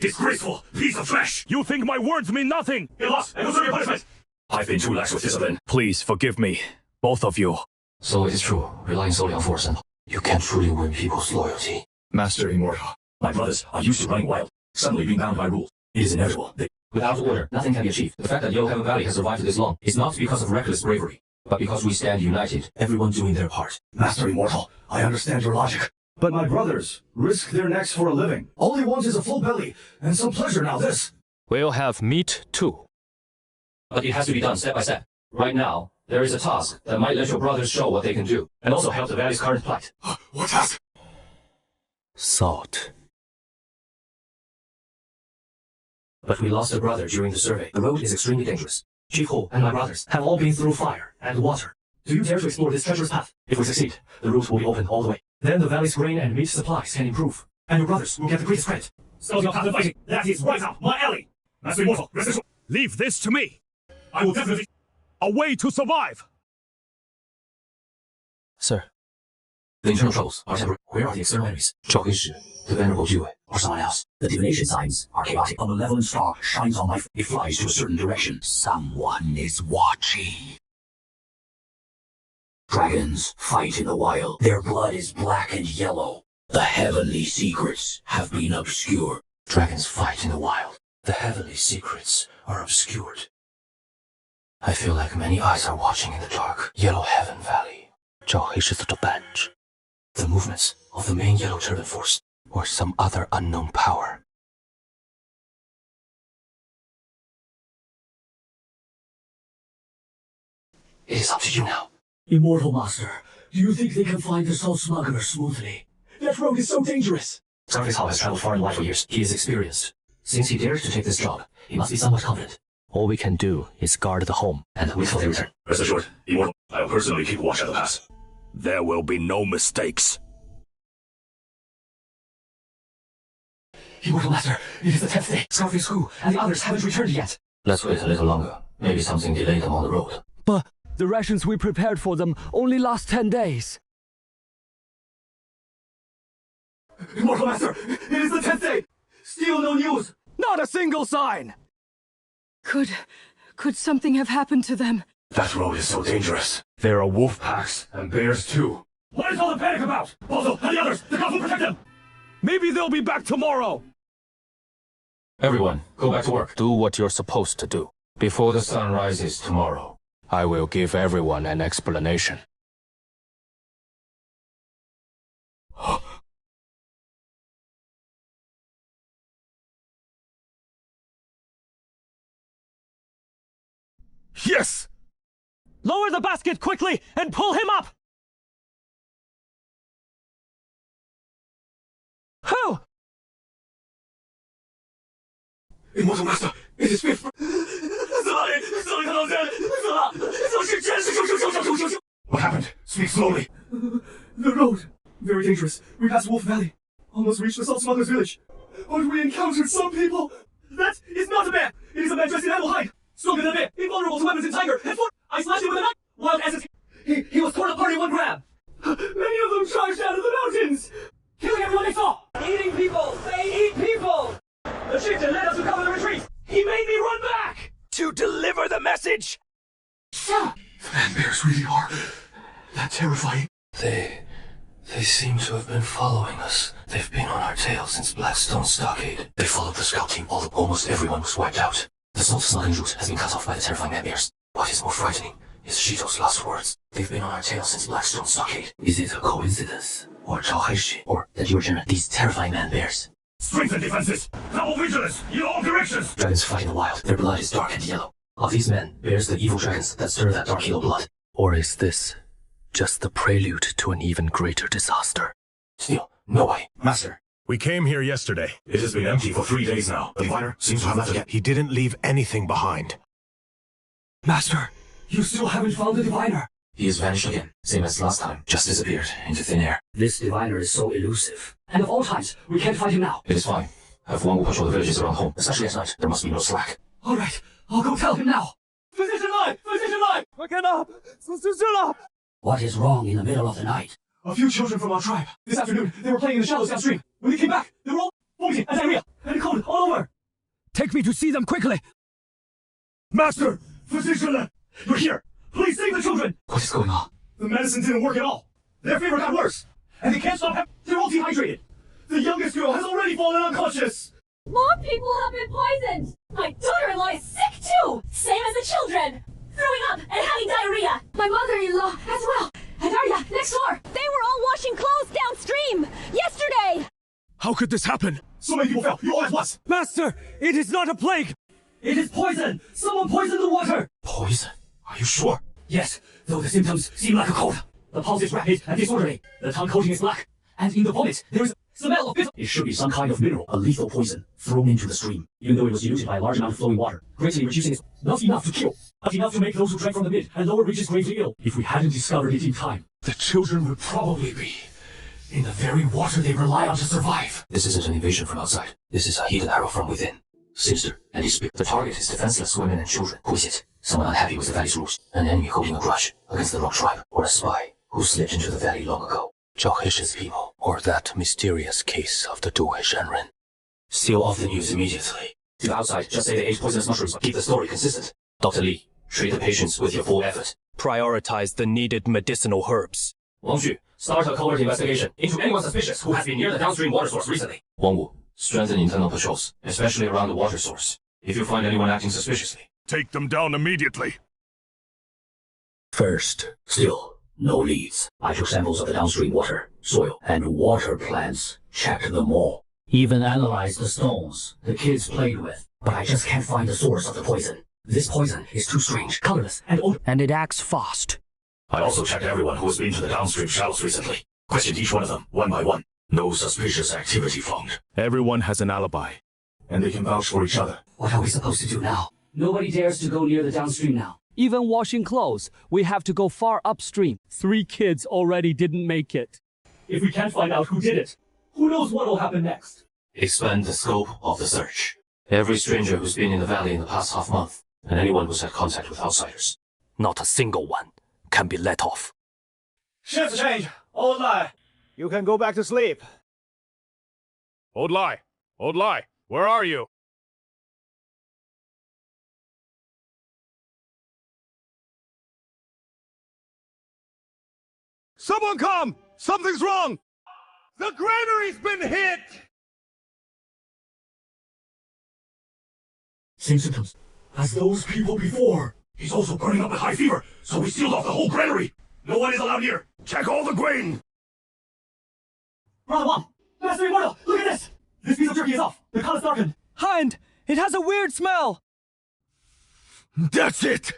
S3: Disgraceful piece of trash!
S15: You think my words mean nothing?
S3: Get lost and deserve your punishment! I've been too lax with discipline.
S17: Please forgive me, both of you.
S4: So it is true, relying solely on force and you can't truly win people's loyalty.
S3: Master Immortal, my brothers are used to running wild, suddenly being bound by rules. It is inevitable.
S4: Without order, nothing can be achieved. The fact that Yellow Heaven Valley has survived this long is not because of reckless bravery, but because we stand united, everyone doing their part.
S7: Master Immortal, I understand your logic. But my brothers risk their necks for a living. All they want is a full belly and some pleasure. Now this.
S10: We'll have meat too.
S4: But it has to be done step by step. Right now, there is a task that might let your brothers show what they can do, and also help the valley's current plight.
S7: What task?
S17: Salt.
S4: But we lost a brother during the survey. The road is extremely dangerous. Chief Ho and my brothers have all been through fire and water. Do you dare to explore this treacherous path? If we succeed, the route will be open all the way. Then the valley's grain and meat supplies can improve, and your brothers will get the greatest credit.
S3: Scouting path and fighting, that is right up my alley. Master Immortal, rest assured.
S15: Leave this to me.
S3: I will definitely...
S15: A way to survive.
S4: Sir, the internal troubles are temporary. Where are the external enemies? Zhao Shi, the venerable Jiwei, or someone else?
S14: The divination signs are chaotic. A malevolent star shines on my... It flies to a certain direction. Someone is watching. Dragons fight in the wild. Their blood is black and yellow. The heavenly secrets have been obscured.
S4: Dragons fight in the wild. The heavenly secrets are obscured. I feel like many eyes are watching in the dark. Yellow Heaven Valley.
S1: 找黑十字的 badge.
S4: The movements of the main Yellow Turban Force.
S1: Or some other unknown power.
S4: It is up to you now.
S14: Immortal Master, do you think they can find the salt smuggler smoothly? That road is so dangerous.
S4: Scarface Hall has traveled far and wide for years. He is experienced. Since he dares to take this job, he must be somewhat confident.
S1: All we can do is guard the home.
S4: And wait for their return.
S3: Rest assured, Immortal, I will personally keep watch at the pass.
S17: There will be no mistakes.
S14: Immortal Master, it is the 10th day. Scarface Hu and the others haven't returned yet.
S4: Let's wait a little longer. Maybe something delayed them on the road.
S8: But the rations we prepared for them only last 10 days.
S7: Immortal Master, it is the 10th day. Still no news.
S15: Not a single sign.
S6: Could something have happened to them?
S3: That road is so dangerous. There are wolf packs and bears too. What is all the panic about? Bozo and the others, the gods will protect them.
S15: Maybe they'll be back tomorrow.
S4: Everyone, go back to work.
S1: Do what you're supposed to do.
S4: Before the sun rises tomorrow,
S1: I will give everyone an explanation.
S15: Yes! Lower the basket quickly and pull him up! Who?
S7: Immortal Master, It is fit for... What happened? Speak slowly. The road. Very dangerous. We passed Wolf Valley. Almost reached the salt smuggler's village. But we encountered some people. That is not a bear. It is a man dressed in animal hide. Stronger than a bear. Invulnerable to weapons and tiger. And I slashed him with a knife. Wild as he was torn apart in one grab. Many of them charged out of the mountains. Killing everyone they saw. Eating people. They eat people. The chieftain led us to cover the retreat. He made me run back.
S17: To deliver the message.
S7: The man bears really are that terrifying.
S1: They seem to have been following us. They've been on our tail since Blackstone Stockade. They followed the scout team. Almost everyone was wiped out. The salt smuggling route has been cut off by the terrifying man bears. What is more frightening is Shito's last words. They've been on our tail since Blackstone Stockade. Is it a coincidence? Or that you were these terrifying man bears?
S3: Strengthen defenses! Double vigilance in all directions!
S1: Dragons fight in the wild. Their blood is dark and yellow. Of these men bears the evil dragons that stir that dark yellow blood. Or is this just the prelude to an even greater disaster? Still, no way.
S7: Master.
S17: We came here yesterday.
S7: It has been empty for 3 days now. The diviner seems to have left again.
S17: He didn't leave anything behind.
S14: Master, you still haven't found the diviner.
S1: He has vanished again, same as last time. Just disappeared into thin air.
S14: This diviner is so elusive. And of all times, we can't fight him now.
S1: It is fine. Have Wangu patrol the villages around home, especially at night. There must be no slack.
S14: All right, I'll go tell him now.
S15: Physician line! Physician line!
S14: What is wrong in the middle of the night?
S7: A few children from our tribe. This afternoon, they were playing in the shallows downstream. When they came back, they were all vomiting and diarrhea and cold all over.
S15: Take me to see them quickly!
S3: Master! Physician! You're here! Please save the children!
S1: What is going on?
S3: The medicine didn't work at all. Their fever got worse. And they can't stop having... They're all dehydrated. The youngest girl has already fallen unconscious.
S18: More people have been poisoned! My daughter-in-law is sick too! Same as the children! Throwing up and having diarrhea! My mother-in-law as well! And Arya, next door!
S6: They were all washing clothes downstream! Yesterday!
S17: How could this happen?
S7: So many people fell, you all at once!
S15: Master, it is not a plague!
S14: It is poison! Someone poisoned the water!
S1: Poison? Are you sure?
S14: Yes, though the symptoms seem like a cold. The pulse is rapid and disorderly. The tongue coating is black. And in the vomit, there is a smell of bitter. It should be some kind of mineral, a lethal poison, thrown into the stream. Even though it was diluted by a large amount of flowing water, greatly reducing its... Not enough to kill, but enough to make those who drank from the mid and lower reaches gravely ill. If we hadn't discovered it in time,
S7: the children would probably be in the very water they rely on to survive.
S1: This isn't an invasion from outside. This is a hidden arrow from within. Sinister and his The target is defenseless women and children. Who is it? Someone unhappy with the valley's rules. An enemy holding a grudge against the wrong tribe. Or a spy who slipped into the valley long ago. Zhao Heishi's people. Or that mysterious case of the Duwei Shanren. Seal off the news immediately. To the outside, just say they ate poisonous mushrooms, but keep the story consistent. Dr. Li, treat the patients with your full effort.
S10: Prioritize the needed medicinal herbs.
S1: Wang Xu, start a covert investigation into anyone suspicious who has been near the downstream water source recently. Wang Wu, strengthen internal patrols, especially around the water source. If you find anyone acting suspiciously,
S17: take them down immediately.
S14: First, still, no leads. I took samples of the downstream water, soil, and water plants. Checked them all. Even analyzed the stones the kids played with. But I just can't find the source of the poison. This poison is too strange, colorless, and it acts fast.
S7: I also checked everyone who has been to the downstream shallows recently. Questioned each one of them, one by one. No suspicious activity found.
S17: Everyone has an alibi.
S7: And they can vouch for each other.
S14: What are we supposed to do now? Nobody dares to go near the downstream now.
S15: Even washing clothes, we have to go far upstream. 3 kids already didn't make it.
S3: If we can't find out who did it, who knows what will happen next?
S1: Expand the scope of the search. Every stranger who's been in the valley in the past half month, and anyone who's had contact with outsiders.
S10: Not a single one can be let off.
S15: Shift change! Old Lai!
S11: You can go back to sleep.
S17: Old Lai! Old Lai! Where are you?
S15: Someone come! Something's wrong! The granary's been hit!
S3: Same symptoms as those people before. He's also burning up with high fever, so we sealed off the whole granary. No one is allowed here.
S17: Check all the grain!
S3: Brother Wang! Master Immortal! Look at this! This piece of jerky is off. The color's darkened.
S15: Hind! It has a weird smell!
S17: That's it!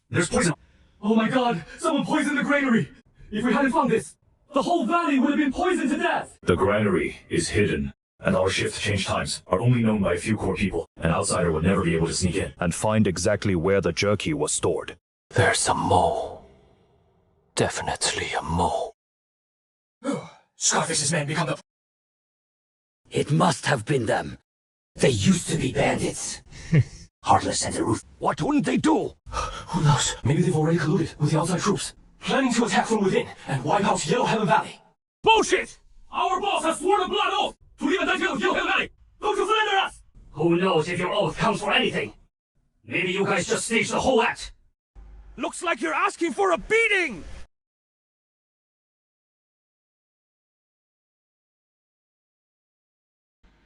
S3: There's poison. Oh my god! Someone poisoned the granary! If we hadn't found this, the whole valley would have been poisoned to death!
S7: The granary is hidden,
S3: And our shift change times are only known by a few core people. An outsider would never be able to sneak in.
S13: And find exactly where the jerky was stored.
S1: There's a mole. Definitely a mole.
S3: Scarface's men become the...
S14: It must have been them. They used to be bandits. Heartless and the roof.
S3: What wouldn't they do? Who knows? Maybe they've already colluded with the outside troops, planning to attack from within and wipe out Yellow Heaven Valley. Bullshit! Our boss has sworn a blood oath to leave a detail of Yellow Heaven Valley. Don't you surrender us!
S14: Who knows if your oath counts for anything? Maybe you guys just staged the whole act.
S17: Looks like you're asking for a beating!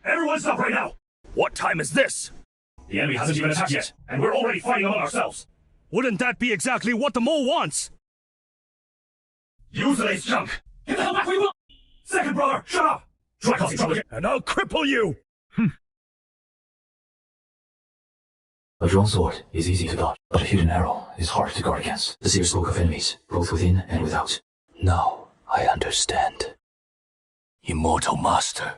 S3: Everyone stop right now!
S17: What time is this?
S3: The enemy hasn't even attacked yet, and we're already fighting among ourselves.
S17: Wouldn't that be exactly what the mole wants?
S3: Use the lace junk! Get the hell back where you belong! Second brother, shut up! Try causing trouble again,
S17: and I'll cripple you!
S4: A drawn sword is easy to dodge, but a hidden arrow is hard to guard against. The seer spoke of enemies, both within and without.
S1: Now I understand. Immortal Master.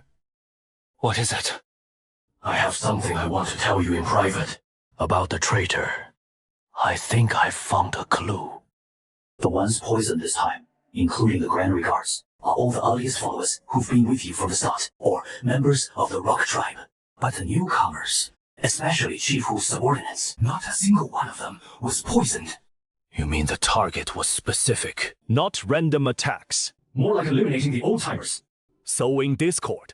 S1: What is it?
S4: I have something I want to tell you in private.
S1: About the traitor. I think I found a clue.
S4: The ones poisoned this time, including the Granary Guards, are all the earliest followers who've been with you from the start, or members of the Rock Tribe. But the newcomers, especially Chief Hu's subordinates, not a single one of them was poisoned.
S1: You mean the target was specific?
S13: Not random attacks.
S3: More like eliminating the old-timers.
S13: Sowing discord.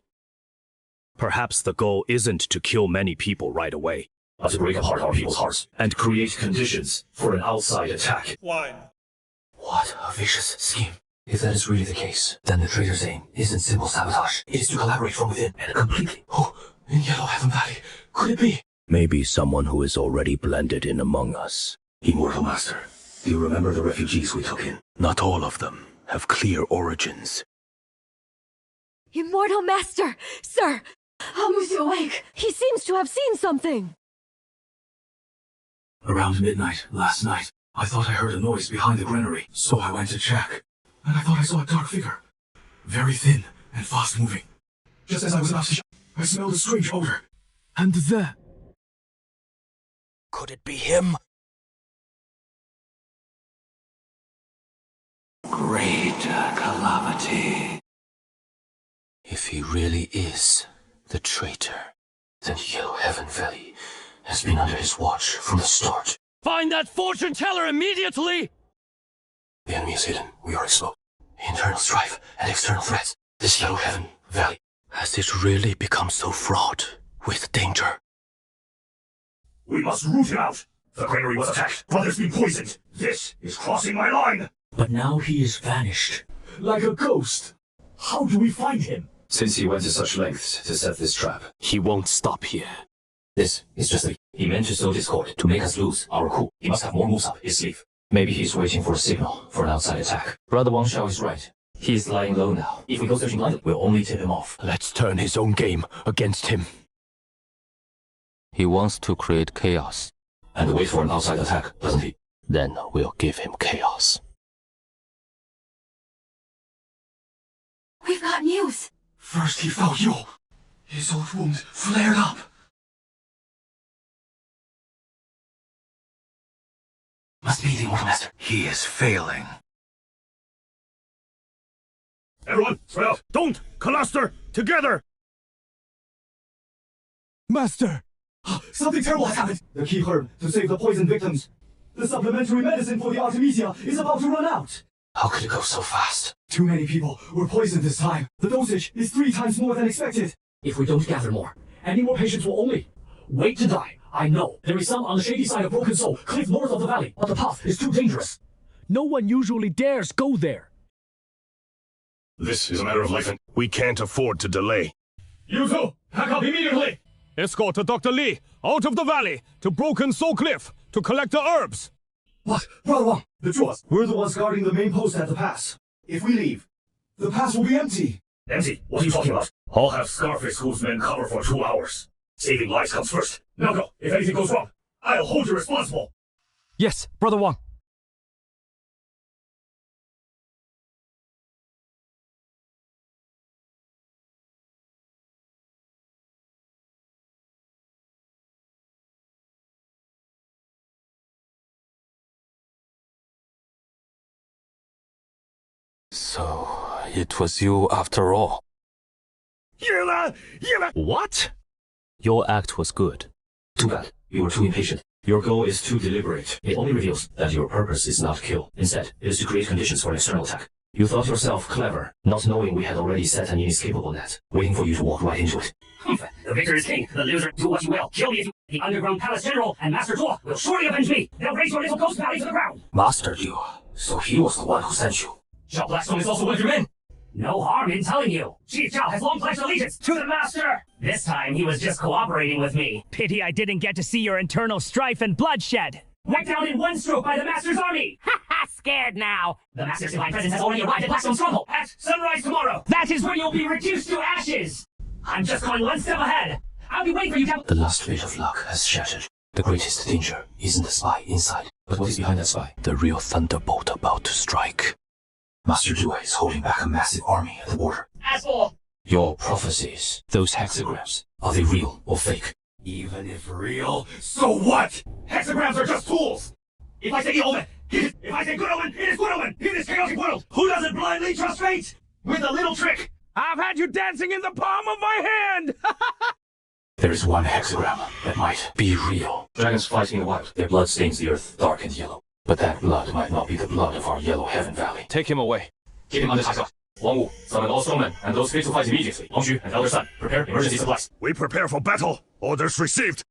S13: Perhaps the goal isn't to kill many people right away,
S3: but to break apart our people's hearts and create conditions for an outside attack.
S9: Why?
S4: What a vicious scheme. If that is really the case, then the traitor's aim isn't simple sabotage. It is to collaborate from within and completely.
S3: Oh, in Yellow Heaven Valley, could it be?
S13: Maybe someone who is already blended in among us.
S4: Immortal Master, do you remember the refugees we took in?
S1: Not all of them have clear origins.
S18: Immortal Master! Sir! I'll move you awake!
S6: He seems to have seen something!
S7: Around midnight last night, I thought I heard a noise behind the granary, so I went to check. And I thought I saw a dark figure. Very thin and fast-moving. Just as I was about to I smelled a strange odor. And there...
S13: Could it be him?
S1: Greater calamity. If he really is the traitor, then Yellow Heaven Valley has been under his watch from the start.
S15: Find that fortune teller immediately!
S1: The enemy is hidden. We are exposed. Internal strife and external threats. This Yellow Heaven Valley. Has it really become so fraught with danger?
S3: We must root him out. The granary was attacked. Brother's been poisoned. This is crossing my line.
S14: But now he is vanished.
S3: Like a ghost. How do we find him?
S4: Since he went to such lengths to set this trap,
S1: he won't stop here.
S4: This is just he meant to sow discord to make us lose our cool. He must have more moves up his sleeve. Maybe he's waiting for a signal for an outside attack. Brother Wang Shao is right. He's lying low now. If we go searching blindly, we'll only tip him off.
S1: Let's turn his own game against him. He wants to create chaos.
S4: And wait for an outside attack, doesn't he?
S1: Then we'll give him chaos.
S18: We've got news.
S7: First he found you. His old wound flared up.
S4: Must be the Immortal Master.
S17: He is failing.
S3: Everyone, spread out.
S17: Don't cluster together.
S7: Master!
S3: Something terrible has happened. The key herb to save the poison victims. The supplementary medicine for the Artemisia is about to run out.
S4: How could it go so fast?
S3: Too many people were poisoned this time. The dosage is 3 times more than expected.
S14: If we don't gather more, any more patients will only wait to die. I know there is some on the shady side of Broken Soul, cliff north of the valley, but the path is too dangerous.
S15: No one usually dares go there.
S3: This is a matter of life and...
S17: We can't afford to delay.
S3: You two, pack up immediately!
S17: Escort Dr. Li out of the valley to Broken Soul Cliff to collect the herbs.
S3: What? Brother Wang, the two of us, we're the ones guarding the main post at the pass. If we leave, the pass will be empty. Empty? What are you talking about? I'll have Scarface whose men cover for 2 hours. Saving lives comes first. Now go. If anything goes wrong, I'll hold you responsible.
S15: Yes, Brother Wang.
S10: So, it was you after all.
S13: What? Your act was good.
S4: Too bad. You were too impatient. Your goal is too deliberate. It only reveals that your purpose is not kill. Instead, it is to create conditions for an external attack. You thought yourself clever, not knowing we had already set an inescapable net, waiting for you to walk right into it.
S14: Humph! The victor is king. The loser, do what you will. Kill me if you... The underground palace general and Master Duo will surely avenge me. They'll raise your little ghost valley to the ground.
S4: Master Duo. So he was the one who sent you.
S14: Zhao Blackstone is also one of your men. No harm in telling you. Chief Zhao has long pledged allegiance to the master. This time he was just cooperating with me.
S19: Pity I didn't get to see your internal strife and bloodshed.
S14: Wiped down in one stroke by the master's army.
S19: Ha ha! Scared now.
S14: The master's divine presence has already arrived at Blackstone Stronghold at sunrise tomorrow. That is when you'll be reduced to ashes. I'm just going one step ahead. I'll be waiting for you to...
S4: The last bit of luck has shattered. The greatest danger isn't the spy inside, but what is behind that spy?
S1: The real thunderbolt about to strike.
S4: Master Duo is holding back a massive army at the border.
S14: Asshole!
S4: Your prophecies, those hexagrams, are they real or fake?
S3: Even if real, so what? Hexagrams are just tools! If I say evil omen, it is. If I say good omen, it is good omen! In this chaotic world, who doesn't blindly trust fate? With a little trick!
S19: I've had you dancing in the palm of my hand!
S4: There is one hexagram that might be real. Dragons fighting in the wild. Their blood stains the earth dark and yellow. But that blood might not be the blood of our Yellow Heaven Valley.
S10: Take him away.
S4: Keep him under tight guard. Wang Wu, summon all strongmen and those fit to fight immediately. Long Xu and Elder Sun, prepare emergency supplies.
S17: We prepare for battle. Orders received.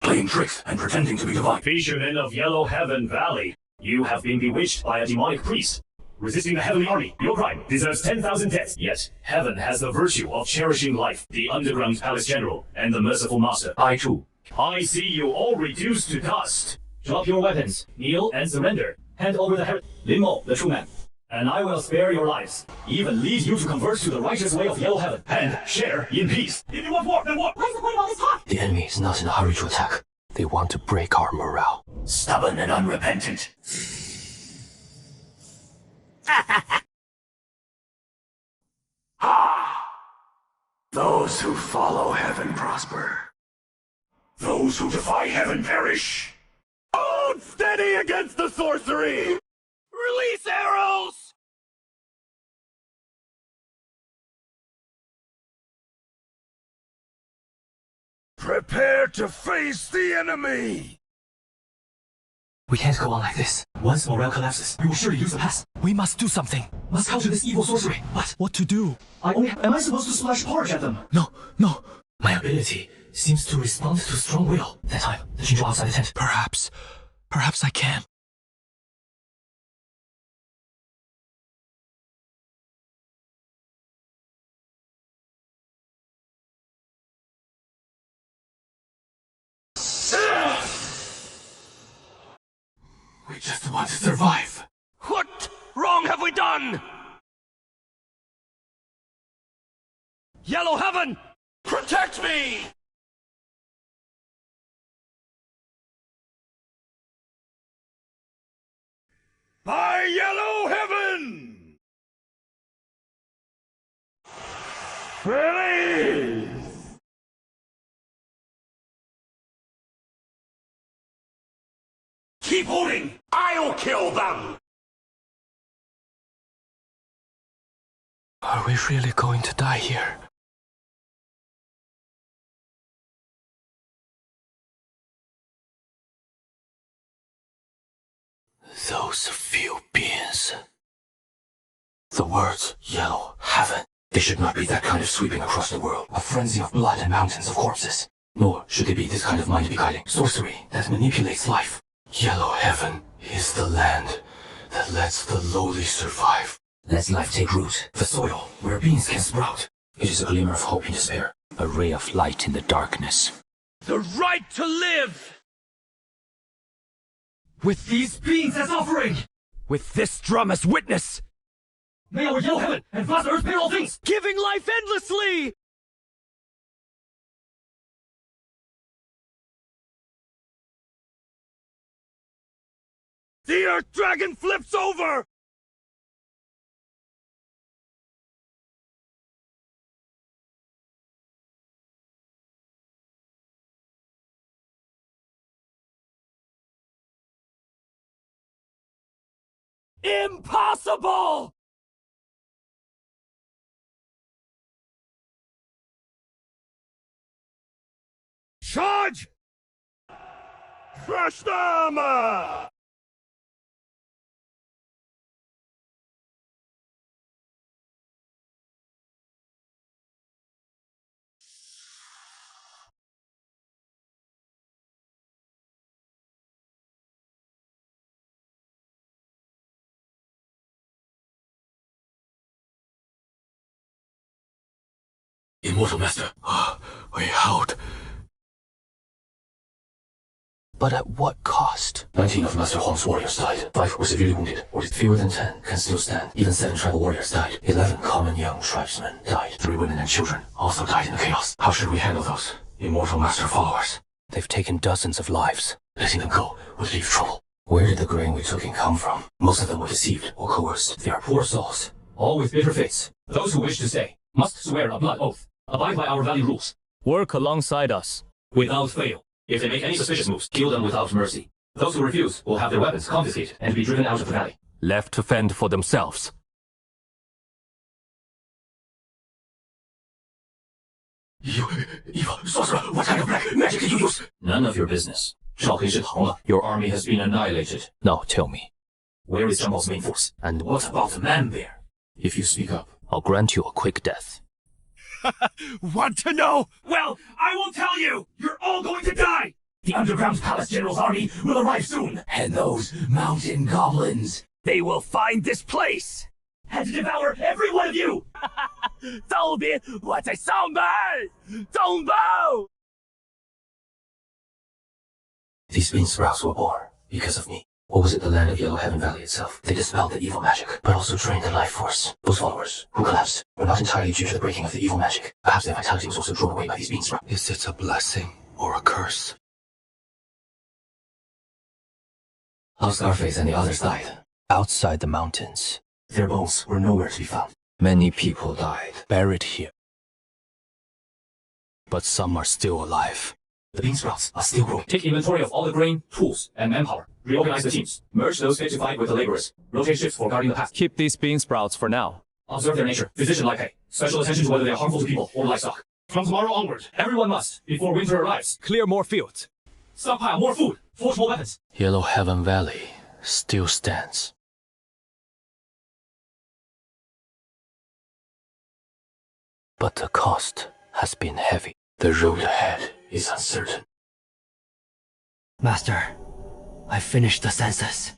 S3: Playing tricks and pretending to be divine.
S14: Fishermen of Yellow Heaven Valley, you have been bewitched by a demonic priest. Resisting the heavenly army, your crime deserves 10,000 deaths. Yet, heaven has the virtue of cherishing life, the underground palace general, and the merciful master.
S4: I too.
S14: I see you all reduced to dust. Drop your weapons, kneel and surrender. Hand over the head, Lin Mo, the true man. And I will spare your lives, even lead you to convert to the righteous way of Yellow Heaven, and share in peace.
S3: If you want war, then war!
S18: What's the point of all this talk?
S1: The enemy is not in a hurry to attack. They want to break our morale.
S3: Stubborn and unrepentant. Those who follow heaven prosper. Those who defy heaven perish. Hold steady against the sorcery! Release arrows! Prepare to face the enemy!
S4: We can't go on like this. Once morale collapses, we will surely lose the pass.
S8: We must do something.
S4: Must counter this evil sorcery. But
S8: what to do?
S4: Am I supposed to splash porridge at them?
S8: No.
S4: My ability seems to respond to strong will. That time, the Jinzhou outside the tent.
S8: Perhaps I can.
S3: We just want to survive.
S17: What wrong have we done? Yellow Heaven!
S3: Protect me!
S17: By Yellow Heaven!
S3: Please! Keep holding! I'll kill them!
S1: Are we really going to die here? Those few beings.
S4: The words, Yellow Heaven. They should not be that kind of sweeping across the world. A frenzy of blood and mountains of corpses. Nor should they be this kind of mind-beguiling sorcery that manipulates life. Yellow Heaven is the land that lets the lowly survive. Lets life take root. The soil where beings can sprout. It is a glimmer of hope in despair.
S1: A ray of light in the darkness.
S17: The right to live!
S14: With these beings as offering!
S17: With this drum as witness!
S14: May our Yellow Heaven and vast earth bear all things!
S19: Giving life endlessly!
S17: The Earth Dragon flips over!
S19: Impossible!
S17: Charge! Crush them!
S1: Immortal Master, we howled. But at what cost? 19 of Master Huang's warriors died. 5 were severely wounded, or fewer than 10 can still stand. Even 7 tribal warriors died. 11 common young tribesmen died. 3 women and children also died in the chaos. How should we handle those Immortal Master followers? They've taken dozens of lives. Letting them go would leave trouble. Where did the grain we took in come from? Most of them were deceived or coerced.
S14: They are poor souls, all with bitter fates. Those who wish to stay must swear a blood oath. Abide by our valley rules.
S11: Work alongside us.
S14: Without fail. If they make any suspicious moves, kill them without mercy. Those who refuse will have their weapons confiscated and be driven out of the valley.
S10: Left to fend for themselves.
S1: You evil sorcerer, what kind of black magic did you use?
S14: None of your business. Your army has been annihilated.
S1: Now tell me,
S14: where is Zhang Bao's main force?
S1: And
S14: what about the man bear? If you speak up,
S1: I'll grant you a quick death.
S17: Want to know?
S3: Well, I won't tell you! You're all going to die!
S14: The underground palace general's army will arrive soon. And those mountain goblins,
S19: they will find this place
S3: and devour every one of you!
S19: 周边我在上门，中报。
S1: These bean sprouts were born because of me. Or was it the land of Yellow Heaven Valley itself? They dispelled the evil magic, but also drained the life force. Those followers, who collapsed, were not entirely due to the breaking of the evil magic. Perhaps their vitality was also drawn away by these bean sprouts. Is it a blessing or a curse?
S14: How Scarface and the others died?
S1: Outside the mountains.
S14: Their bones were nowhere to be found.
S1: Many people died, buried here. But some are still alive.
S14: The bean sprouts are still growing. Take inventory of all the grain, tools, and manpower. Reorganize the teams. Merge those fit to fight with the laborers. Rotate shifts for guarding the path.
S11: Keep these bean sprouts for now.
S14: Observe their nature. Physician-like pay. Special attention to whether they are harmful to people or livestock. From tomorrow onward, everyone must, before winter arrives,
S11: clear more fields.
S14: Stockpile more food. Forge more weapons.
S1: Yellow Heaven Valley still stands. But the cost has been heavy. The road ahead is uncertain.
S14: Master, I finished the census.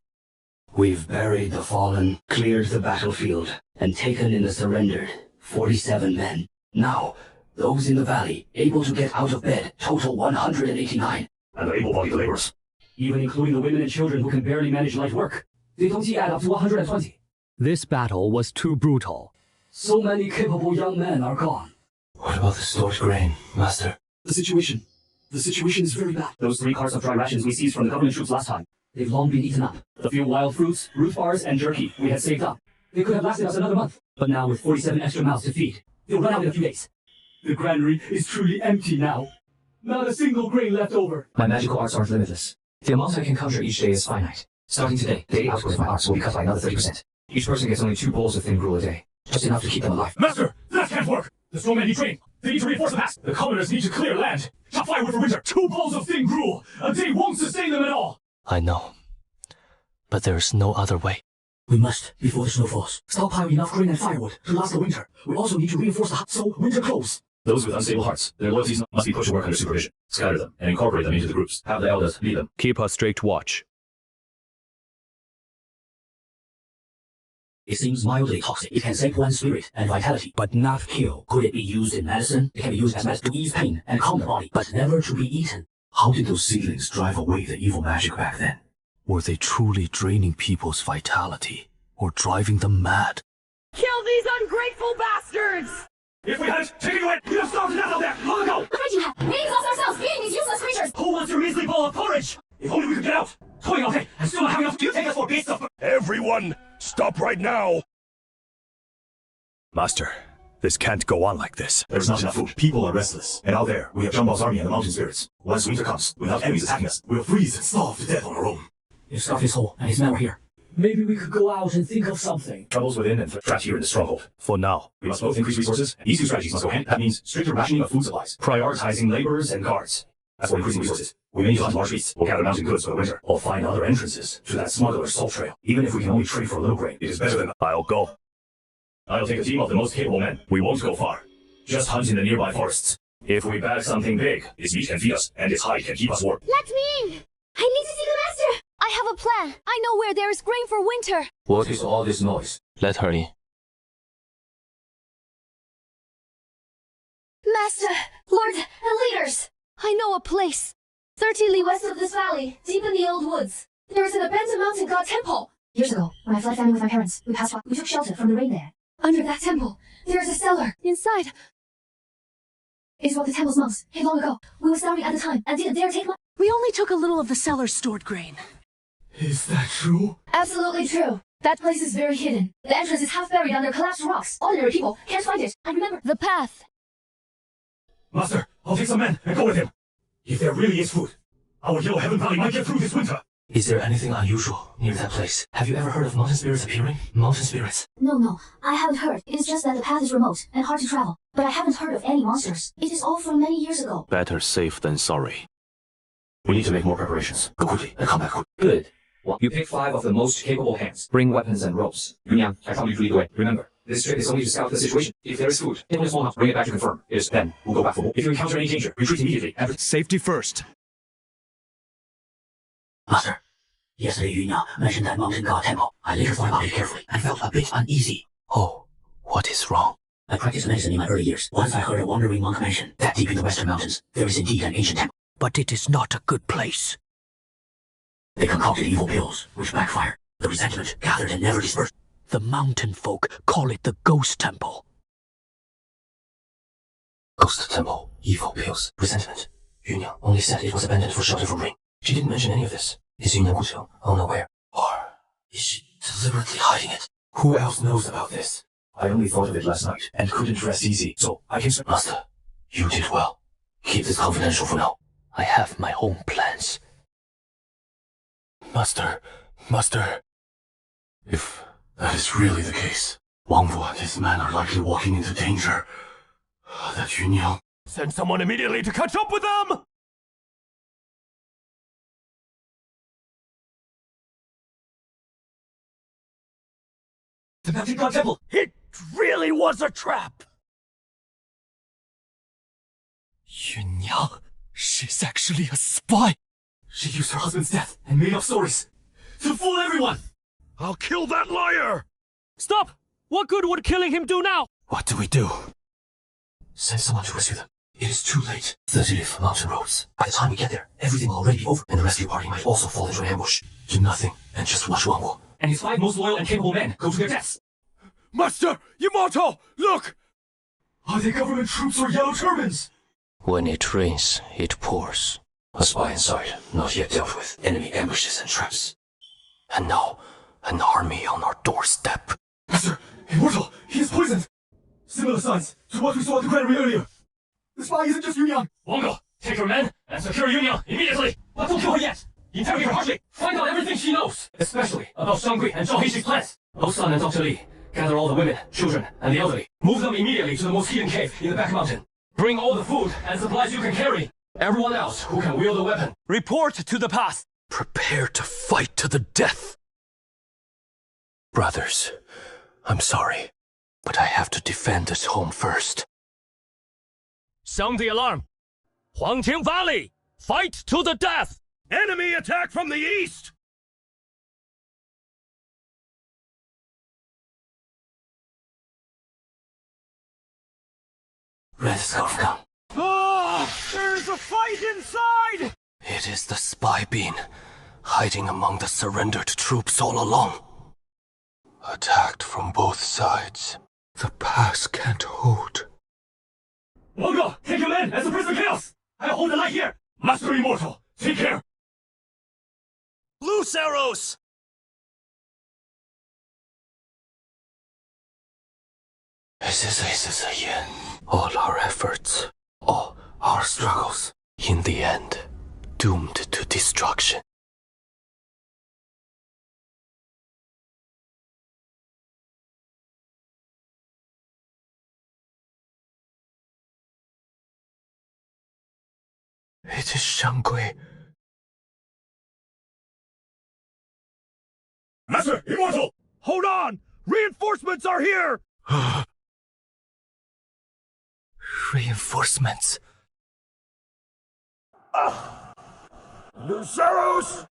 S14: We've buried the fallen, cleared the battlefield, and taken in the surrendered 47 men. Now, those in the valley able to get out of bed total 189.
S3: And the able-bodied laborers.
S14: Even including the women and children who can barely manage light work. They don't add up to 120.
S15: This battle was too brutal.
S14: So many capable young men are gone.
S1: What about the stored grain, Master?
S14: The situation is very bad. Those 3 carts of dry rations we seized from the government troops last time, they've long been eaten up. The few wild fruits, root bars, and jerky we had saved up, they could have lasted us another month. But now with 47 extra mouths to feed, they'll run out in a few days. The granary is truly empty now. Not a single grain left over. My magical arts aren't limitless. The amount I can conjure each day is finite. Starting today, daily output of my arts will be cut by another 30%. Each person gets only 2 bowls of thin gruel a day. Just enough to keep them alive.
S3: Master, that can't work! The strong men need training. They need to reinforce the pass. The commoners need to clear land. Chop firewood for winter. 2 bowls of thin gruel. A day won't sustain them at all.
S1: I know. But there is no other way.
S14: We must, before the snow falls, stockpile enough grain and firewood to last the winter. We also need to reinforce the hut so winter clothes.
S3: Those with unstable hearts, their loyalties must be put to work under supervision. Scatter them and incorporate them into the groups. Have the elders lead them.
S11: Keep a strict watch.
S14: It seems mildly toxic. It can sap one's spirit and vitality, but not kill. Could it be used in medicine? It can be used as medicine to ease pain and calm the body, but never to be eaten.
S7: How did those seedlings drive away the evil magic back then? Were they truly draining people's vitality, or driving them mad?
S6: Kill these ungrateful bastards!
S3: If we hadn't taken you in, we'd have starved to death out there, long ago!
S18: Afraid you have. We exhaust ourselves feeding these useless creatures!
S3: Who wants your measly bowl of porridge? If only we could get out! Toiling all day, and still not having enough to take us for beasts of...
S17: Everyone, stop right now!
S13: Master, this can't go on like this.
S7: There's not enough food. People are restless. And out there, we have Zhang Bao's army and the mountain spirits. Once winter comes, without enemies attacking us, we'll freeze and starve to death on our own.
S14: If Scarface Hole and his men were here, Maybe we could go out and think of something.
S3: Troubles within and trapped here in the stronghold.
S13: For now.
S3: We must both increase resources. These two strategies must go hand. That means stricter rationing of food supplies, prioritizing laborers and guards. As for increasing resources, we may need to hunt large beasts or gather mountain goods for the winter, or find other entrances to that smuggler's salt trail. Even if we can only trade for a little grain, it is better than...
S13: I'll go.
S3: I'll take a team of the most capable men. We won't go far. Just hunt in the nearby forests. If we bag something big, its meat can feed us, and its hide can keep us warm.
S18: Let me in! I need to see the master! I have a plan. I know where there is grain for winter.
S4: What is all this noise?
S1: Let her in.
S18: Master, lords, and leaders! I know a place. 30 li west of this valley, deep in the old woods. There is an abandoned mountain god temple. Years ago, when I fled family with my parents, we took shelter from the rain there. Under that temple, there is a cellar. Inside is what the temple's monks hid long ago. We were starving at the time and didn't dare take much.
S5: We only took a little of the cellar's stored grain.
S7: Is that true?
S18: Absolutely true. That place is very hidden. The entrance is half buried under collapsed rocks. Ordinary people can't find it. And remember, the path.
S3: Master, I'll take some men and go with him. If there really is food, our Yellow Heaven Valley might get through this winter.
S4: Is there anything unusual near that place? Have you ever heard of mountain spirits appearing? Mountain spirits?
S18: No, I haven't heard. It is just that the path is remote and hard to travel. But I haven't heard of any monsters. It is all from many years ago.
S13: Better safe than sorry.
S4: We need to make more preparations. Go quickly and come back quickly.
S14: Good. Well, you pick 5 of the most capable hands. Bring weapons and ropes. Yunyang, I found you to lead the way. Remember, this trip is only to scout the situation. If there is food, it is small enough. Bring it back to confirm. Then we'll go back for more. If you encounter any danger, retreat immediately.
S13: Safety first.
S4: Master, yesterday Yunyang mentioned that mountain god temple. I later thought about it carefully and felt a bit uneasy. Oh, what is wrong? I practiced medicine in my early years. Once I heard a wandering monk mention that deep in the western mountains, there is indeed an ancient temple. But it is not a good place. They concocted evil pills, which backfired. The resentment gathered and never dispersed. The mountain folk call it the ghost temple. Ghost temple, evil pills, resentment. Yunyang only said it was abandoned for shelter from rain. She didn't mention any of this. Is Yunyang Guqiu unaware? Or is she deliberately hiding it?
S3: Who else knows about this? I only thought of it last night and couldn't rest easy, so I can...
S4: Master, you did well. Keep this confidential for now. I have my own plans.
S7: Master. If that is really the case, Wang Wu and his men are likely walking into danger. That Yunyang...
S19: Send someone immediately to catch up with them!
S3: The mountain god temple!
S19: It really was a trap!
S3: Yunyang, she's actually a spy! She used her husband's death and made up stories to fool everyone!
S19: I'll kill that liar!
S15: Stop! What good would killing him do now?
S7: What do we do?
S4: Send someone to rescue them. It is too late. 30 leaf mountain roads. By the time we get there, everything will already be over, and the rescue party might also fall into an ambush. Do nothing, and just watch Wang Wu.
S3: And his 5 most loyal and capable men go to their deaths.
S19: Master, Yamato, look!
S3: Are they government troops or yellow turbans?
S1: When it rains, it pours. A spy inside, not yet dealt with. Enemy ambushes and traps. And now, an army on our doorstep.
S3: Master, Immortal, he is poisoned! Similar signs to what we saw at the granary earlier. The spy isn't just Yunyang. Wongo, take your men and secure Yunyang immediately. But don't kill her yet. Interrogate her harshly. Find out everything she knows, especially about Shangui and Zhao Heishi's plans. Osan and Dr. Li, gather all the women, children, and the elderly. Move them immediately to the most hidden cave in the back mountain. Bring all the food and supplies you can carry. Everyone else who can wield a weapon,
S15: report to the path.
S1: Prepare to fight to the death. Brothers, I'm sorry, but I have to defend this home first.
S15: Sound the alarm. Huangqing Valley, fight to the death.
S19: Enemy attack from the east!
S4: Red Scarf Gun.
S19: There's a fight inside!
S1: It is the spy bean, hiding among the surrendered troops all along. Attacked from both sides. The pass can't hold.
S3: Wongo, take your men as a prisoner chaos! I'll hold the light here! Master Immortal, take care!
S19: Loose arrows!
S1: All our efforts, all our struggles, in the end, doomed to destruction. It is Shangui.
S17: Master, immortal! Hold on! Reinforcements are here!
S1: Reinforcements.
S17: Luceros!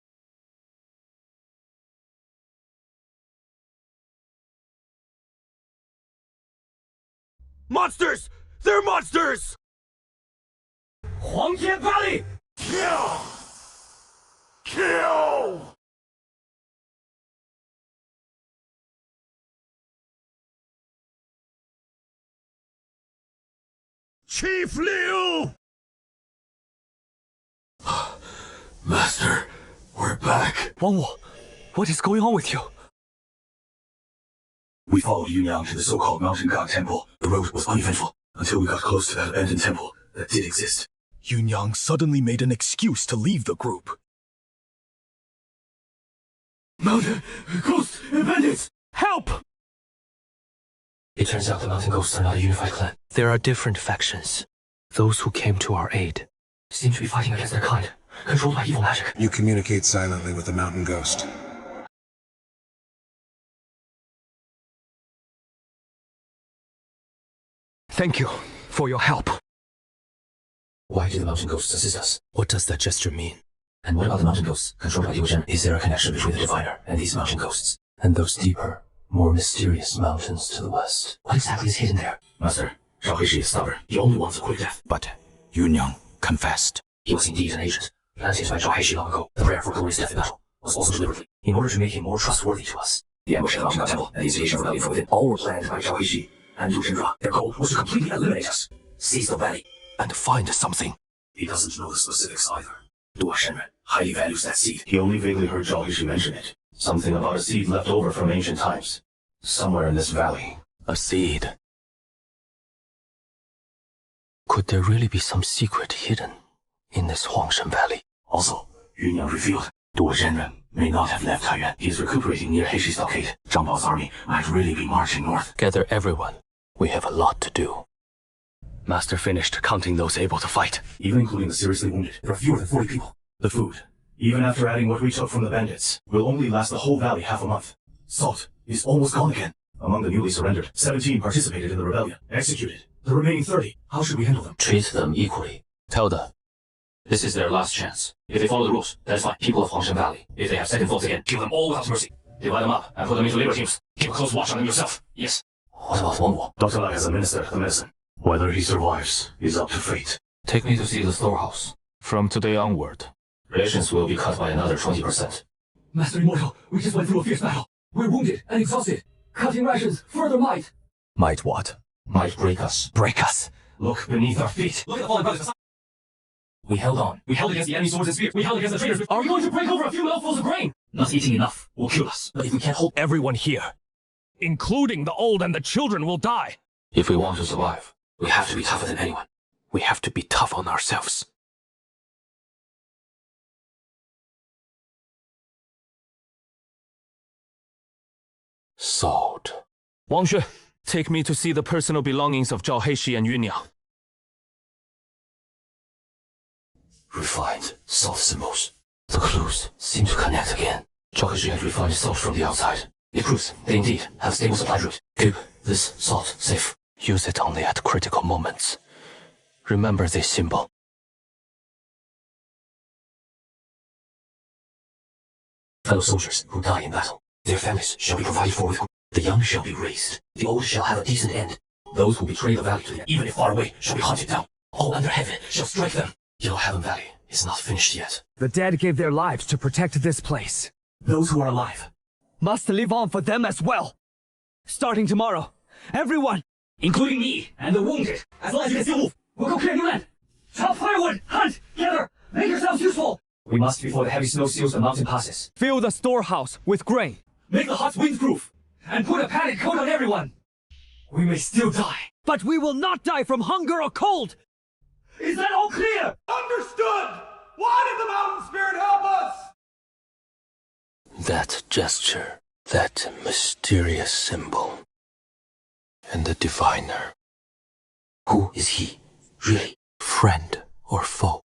S17: Monsters! They're monsters!
S3: 黄天霸力
S17: Kill! Kill! Chief Liu!
S1: Master, we're back.
S10: Wang Wu, what is going on with you?
S7: We followed Yunyang to the so-called mountain god temple. The road was uneventful until we got close to that abandoned temple that did exist.
S13: Yunyang suddenly made an excuse to leave the group.
S3: Mountain ghosts and bandits!
S10: Help!
S4: It turns out the mountain ghosts are not a unified clan.
S1: There are different factions. Those who came to our aid
S4: seem to be fighting against their kind, controlled by evil magic.
S9: You communicate silently with the mountain ghost.
S10: Thank you for your help.
S4: Why do the mountain ghosts assist us?
S1: What does that gesture mean?
S4: And what about the mountain ghosts controlled by Yugen? Is there a connection between the diviner and these mountain ghosts? And those deeper, more mysterious mountains to the west? What exactly is hidden there?
S7: Master, Zhao Heishi is stubborn. He only wants a quick death.
S1: But Yunyang confessed.
S4: He was indeed an agent, planted by Zhao Heishi long ago. The prayer for glorious death in battle was also deliberately, in order to make him more trustworthy to us. The ambush at the mountain god temple and the instigation of rebellion from within all were planned by Zhao Heishi and Lu Shenra. Their goal was to completely eliminate us, seize the valley,
S1: and find something.
S7: He doesn't know the specifics either. Duo Shenren highly values that seed. He only vaguely heard Zhao Heishi mention it. Something about a seed left over from ancient times. Somewhere in this valley.
S1: A seed. Could there really be some secret hidden in this Huangshan Valley?
S7: Also, Yunyang revealed Duo Shenren may not have left Taiyuan. He is recuperating near Heishi Stockade. Zhang Bao's army might really be marching north.
S1: Gather everyone. We have a lot to do.
S13: Master finished counting those able to fight.
S7: Even including the seriously wounded, there are fewer than 40 people. The food, even after adding what we took from the bandits, will only last the whole valley half a month. Salt is almost gone again. Among the newly surrendered, 17 participated in the rebellion. Executed. The remaining 30, how should we handle them?
S4: Treat them equally.
S1: Tell them.
S4: This is their last chance. If they follow the rules, that is fine. People of Huangshan Valley, if they have second thoughts again, kill them all without mercy. Divide them up and put them into labor teams. Keep a close watch on them yourself. Yes. What about Wang Wu?
S7: Dr. Lai has administered the medicine. Whether he survives is up to fate.
S4: Take me to see the storehouse.
S10: From today onward,
S4: rations will be cut by another 20%.
S14: Master Immortal, we just went through a fierce battle. We're wounded and exhausted. Cutting rations further might.
S1: Might what?
S4: Might break us.
S1: Break us?
S4: Look beneath our feet. Look at the fallen brothers. We held on. We held against the enemy swords and spears. We held against the traitors. Are we going to break over a few mouthfuls of grain? Not eating enough will kill us. But if we can't hold
S10: everyone here, including the old and the children, will die.
S4: If we want to survive, we have to be tougher than anyone.
S1: We have to be tough on ourselves. Salt.
S10: Wang Xue, take me to see the personal belongings of Zhao Heishi and Yunyang.
S4: Refined salt symbols. The clues seem to connect again. Zhao Heishi had refined salt from the outside. It proves they indeed have a stable supply route. Keep this salt safe.
S1: Use it only at critical moments. Remember this symbol.
S4: Fellow soldiers who die in battle, their families shall be provided for with. The young shall be raised. The old shall have a decent end. Those who betray the valley to them, even if far away, shall be hunted down. All under heaven shall strike them. Yellow Heaven Valley is not finished yet.
S15: The dead gave their lives to protect this place.
S14: Those who are alive
S15: must live on for them as well. Starting tomorrow, everyone,
S14: including me and the wounded, as long as you can still move, we'll go clear new land. Chop firewood, hunt, gather, make yourselves useful.
S4: We must before the heavy snow seals the mountain passes.
S15: Fill the storehouse with grain.
S14: Make the huts windproof, and put a padded coat on everyone. We may still die,
S15: but we will not die from hunger or cold.
S14: Is that all clear?
S12: Understood! Why did the mountain spirit help us?
S1: That gesture, that mysterious symbol, and the diviner.
S4: Who is he, really?
S1: Friend or foe?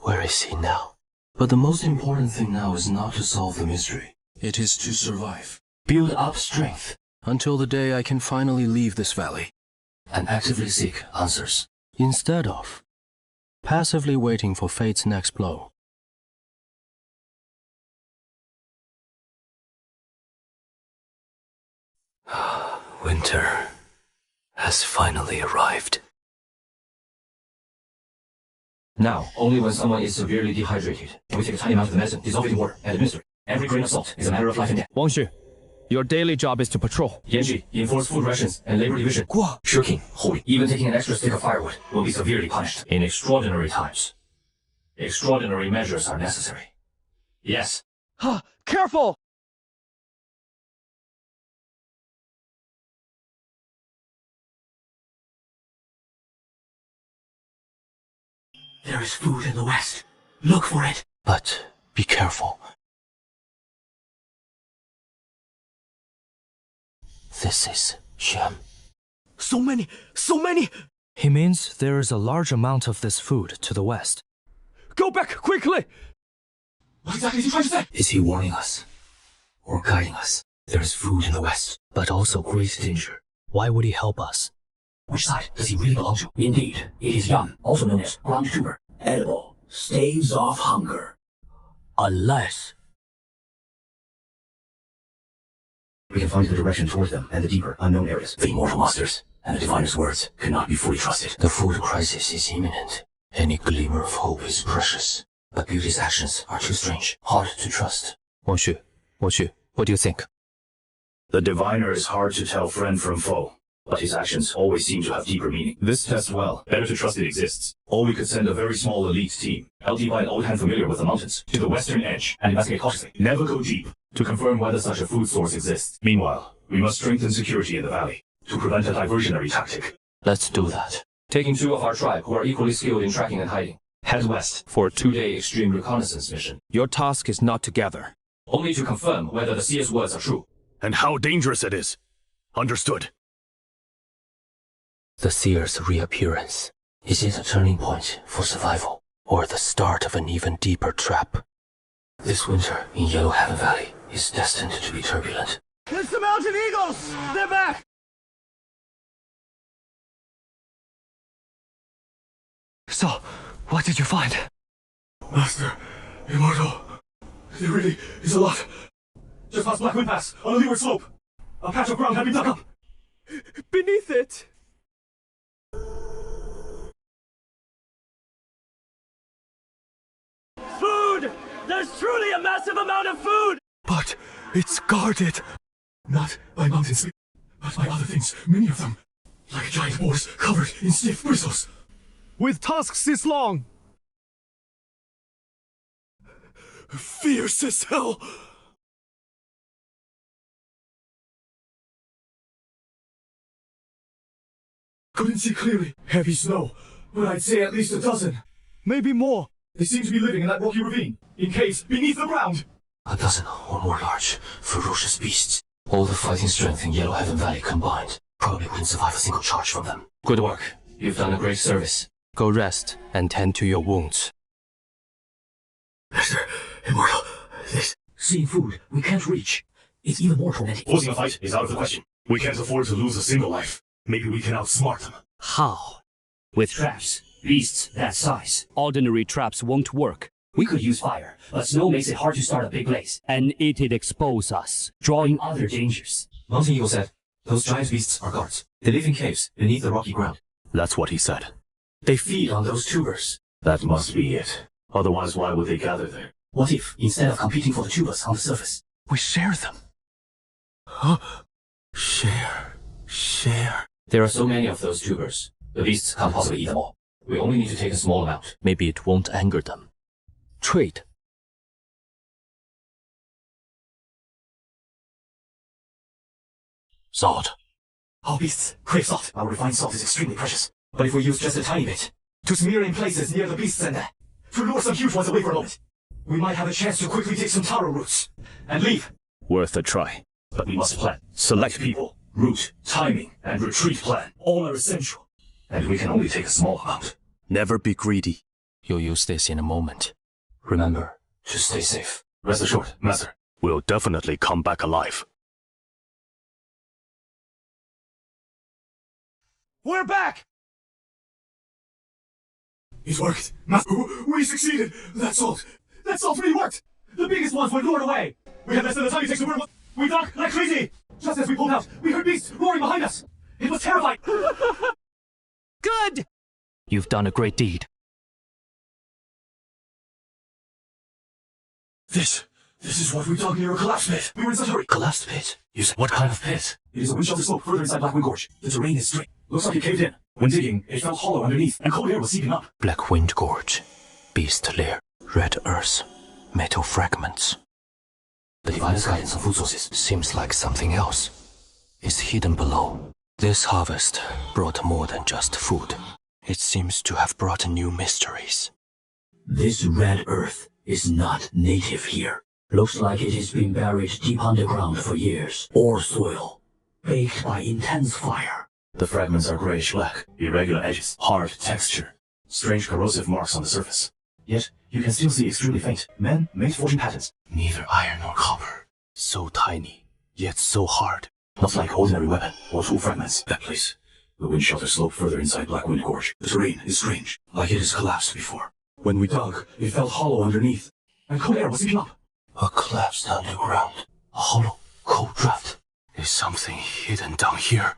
S1: Where is he now? But the most important thing now is not to solve the mystery. It is to survive. Build up strength. Until the day I can finally leave this valley.
S4: And actively seek answers.
S1: Instead of passively waiting for fate's next blow.
S4: Winter has finally arrived. Now, only when someone is severely dehydrated, can we take a tiny amount of the medicine, dissolve it in water, and administer it. Every grain of salt is a matter of life and death.
S15: Wang Xu, your daily job is to patrol.
S4: Yanji, enforce food rations and labor division. Shirking, holy, even taking an extra stick of firewood will be severely punished. In extraordinary times, extraordinary measures are necessary. Yes.
S15: Careful!
S7: There is food in the west. Look for it.
S1: But be careful. This is Shem.
S16: So many! He means there is a large amount of this food to the west.
S15: Go back, quickly!
S7: What exactly is he trying to say?
S4: Is he warning us? Or guiding us? There is food in the west, but also great danger.
S16: Why would he help us?
S14: Which side does he really belong to? Indeed, it is young, also known as ground tuber. Edible, staves off hunger.
S16: Unless
S14: we can find the direction towards them and the deeper, unknown areas. The immortal monsters and the diviner's words cannot be fully trusted.
S1: The food crisis is imminent. Any glimmer of hope is precious. But beauty's actions are too strange, hard to trust.
S2: Wang Xu, what do you think?
S3: The diviner is hard to tell friend from foe, but his actions always seem to have deeper meaning. This tests well. Better to trust it exists. Or we could send a very small elite team, LD by an old hand familiar with the mountains, to the western edge and investigate cautiously. Never go deep, to confirm whether such a food source exists. Meanwhile, we must strengthen security in the valley, to prevent a diversionary tactic.
S1: Let's do that.
S4: Taking 2 of our tribe who are equally skilled in tracking and hiding. Head west for a 2-day extreme reconnaissance mission.
S2: Your task is not to gather.
S4: Only to confirm whether the seer's words are true.
S13: And how dangerous it is. Understood.
S1: The seer's reappearance. Is it a turning point for survival, or the start of an even deeper trap? This winter in Yellow Heaven Valley is destined to be turbulent.
S12: It's the mountain eagles! They're back!
S8: So, what did you find?
S7: Master, immortal. There really is a lot.
S3: Just past Black Wind Pass, on the leeward slope. A patch of ground had been dug up.
S15: Beneath it!
S19: Food! There's truly a massive amount of food!
S7: But it's guarded. Not by mountains, but by other things, many of them. Like giant boars covered in stiff bristles.
S11: With tusks this long!
S7: Fierce as hell! Couldn't see clearly. Heavy snow, but I'd say at least a dozen.
S11: Maybe more.
S3: They seem to be living in that rocky ravine, in caves beneath the ground.
S1: A dozen or more large, ferocious beasts. All the fighting strength in Yellow Heaven Valley combined. Probably wouldn't survive a single charge from them.
S4: Good work. You've done a great service.
S2: Go rest and tend to your wounds.
S7: Master, immortal, this...
S14: Seeing food we can't reach. It's even more tormenting.
S3: Forcing a fight is out of the question. We can't afford to lose a single life. Maybe we can outsmart them.
S15: How?
S14: With traps. Beasts that size.
S15: Ordinary traps won't work.
S14: We could use fire, but snow makes it hard to start a big blaze.
S15: And it'd expose us,
S14: drawing other dangers.
S4: Mountain Eagle said, those giant beasts are guards. They live in caves beneath the rocky ground.
S13: That's what he said.
S4: They feed on those tubers.
S3: That must be it. Otherwise, why would they gather there?
S14: What if, instead of competing for the tubers on the surface,
S7: we share them? Share.
S4: There are so many of those tubers. The beasts can't possibly eat them all. We only need to take a small amount.
S2: Maybe it won't anger them. Trade.
S7: Salt.
S14: All beasts crave salt. Our refined salt is extremely precious. But if we use just a tiny bit, to smear in places near the beasts and to lure some huge ones away for a moment, we might have a chance to quickly take some taro roots and leave.
S13: Worth a try.
S3: But we must plan. Select people, route, timing, and retreat plan. All are essential. And we can only take a small amount.
S13: Never be greedy.
S1: You'll use this in a moment. Remember to stay safe.
S13: Rest assured, Master. We'll definitely come back alive.
S12: We're back!
S7: It worked. We succeeded. That salt really worked.
S12: The biggest ones were lured away. We had less than the time it takes to burn one. We ducked like crazy. Just as we pulled out, we heard beasts roaring behind us. It was terrifying.
S15: Good!
S16: You've done a great deed.
S7: This is what we dug near a collapse pit. We were in such a hurry.
S1: Collapsed pit? You said
S7: What kind of pit? It is a wind shelter slope further inside Blackwind Gorge. The terrain is straight. Looks like it caved in. When digging, it felt hollow underneath, and cold air was seeping up.
S1: Blackwind Gorge, Beast Lair, Red Earth, metal fragments. The divine's guidance on food sources seems like something else. It's hidden below. This harvest brought more than just food. It seems to have brought new mysteries.
S14: This red earth is not native here. Looks like it has been buried deep underground for years. Ore soil, baked by intense fire.
S7: The fragments are grayish-black, irregular edges, hard texture, strange corrosive marks on the surface. Yet, you can still see extremely faint, man-made forging patterns. Neither iron nor copper. So tiny, yet so hard. Not like ordinary weapon or tool fragments. That place, the wind shelter slope further inside Blackwind Gorge. The terrain is strange, like it has collapsed before. When we dug, it felt hollow underneath, and cold air was seeping up.
S1: A collapsed underground. A hollow, cold draft. Is something hidden down here?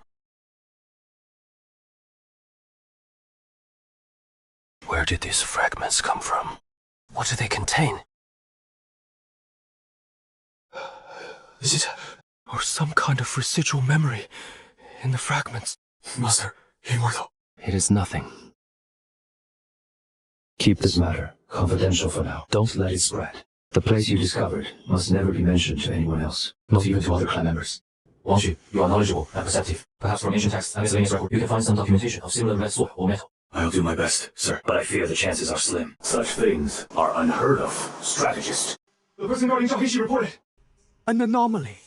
S1: Where did these fragments come from? What do they contain? Is it or some kind of residual memory in the fragments?
S7: Master, immortal.
S1: It is nothing.
S14: Keep this matter confidential for now. Don't let it spread. The place you discovered must never be mentioned to anyone else, not even to other clan members.
S4: Wang Xu, you are knowledgeable and perceptive. Perhaps from ancient texts and miscellaneous records, you can find some documentation of similar red soil or metal.
S7: I'll do my best, sir.
S17: But I fear the chances are slim. Such things are unheard of, strategist.
S12: The person guarding Zhao Heishi reported
S15: an anomaly.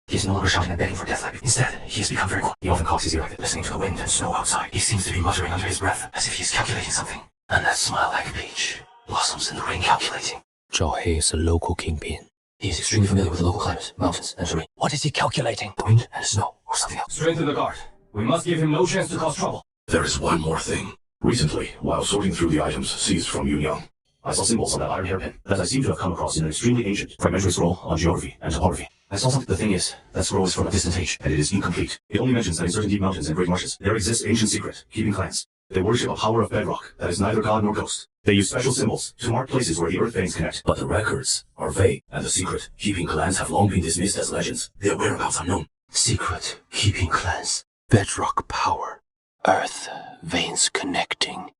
S4: He is no longer shouting and begging for death like before. Instead, he has become very quiet. He often cocks his ear like this, listening to the wind and snow outside. He seems to be muttering under his breath, as if he is calculating something. And that smile like a peach blossoms in the rain calculating.
S1: Zhao He is a local kingpin.
S4: He is extremely familiar with the local climate, mountains, and terrain.
S1: What is he calculating?
S4: The wind and the snow, or something else.
S3: Strengthen the guard. We must give him no chance to cause trouble.
S7: There is one more thing. Recently, while sorting through the items seized from Yunyang, I saw symbols on that iron hairpin that I seem to have come across in an extremely ancient fragmentary scroll on geography and topography. I saw something. The thing is, that scroll is from a distant age, and it is incomplete. It only mentions that in certain deep mountains and great marshes, there exists ancient secret, keeping clans. They worship a power of bedrock that is neither god nor ghost. They use special symbols to mark places where the earth veins connect. But the records are vague, and the secret, keeping clans have long been dismissed as legends. Their whereabouts unknown.
S1: Secret, keeping clans, bedrock power, earth veins connecting.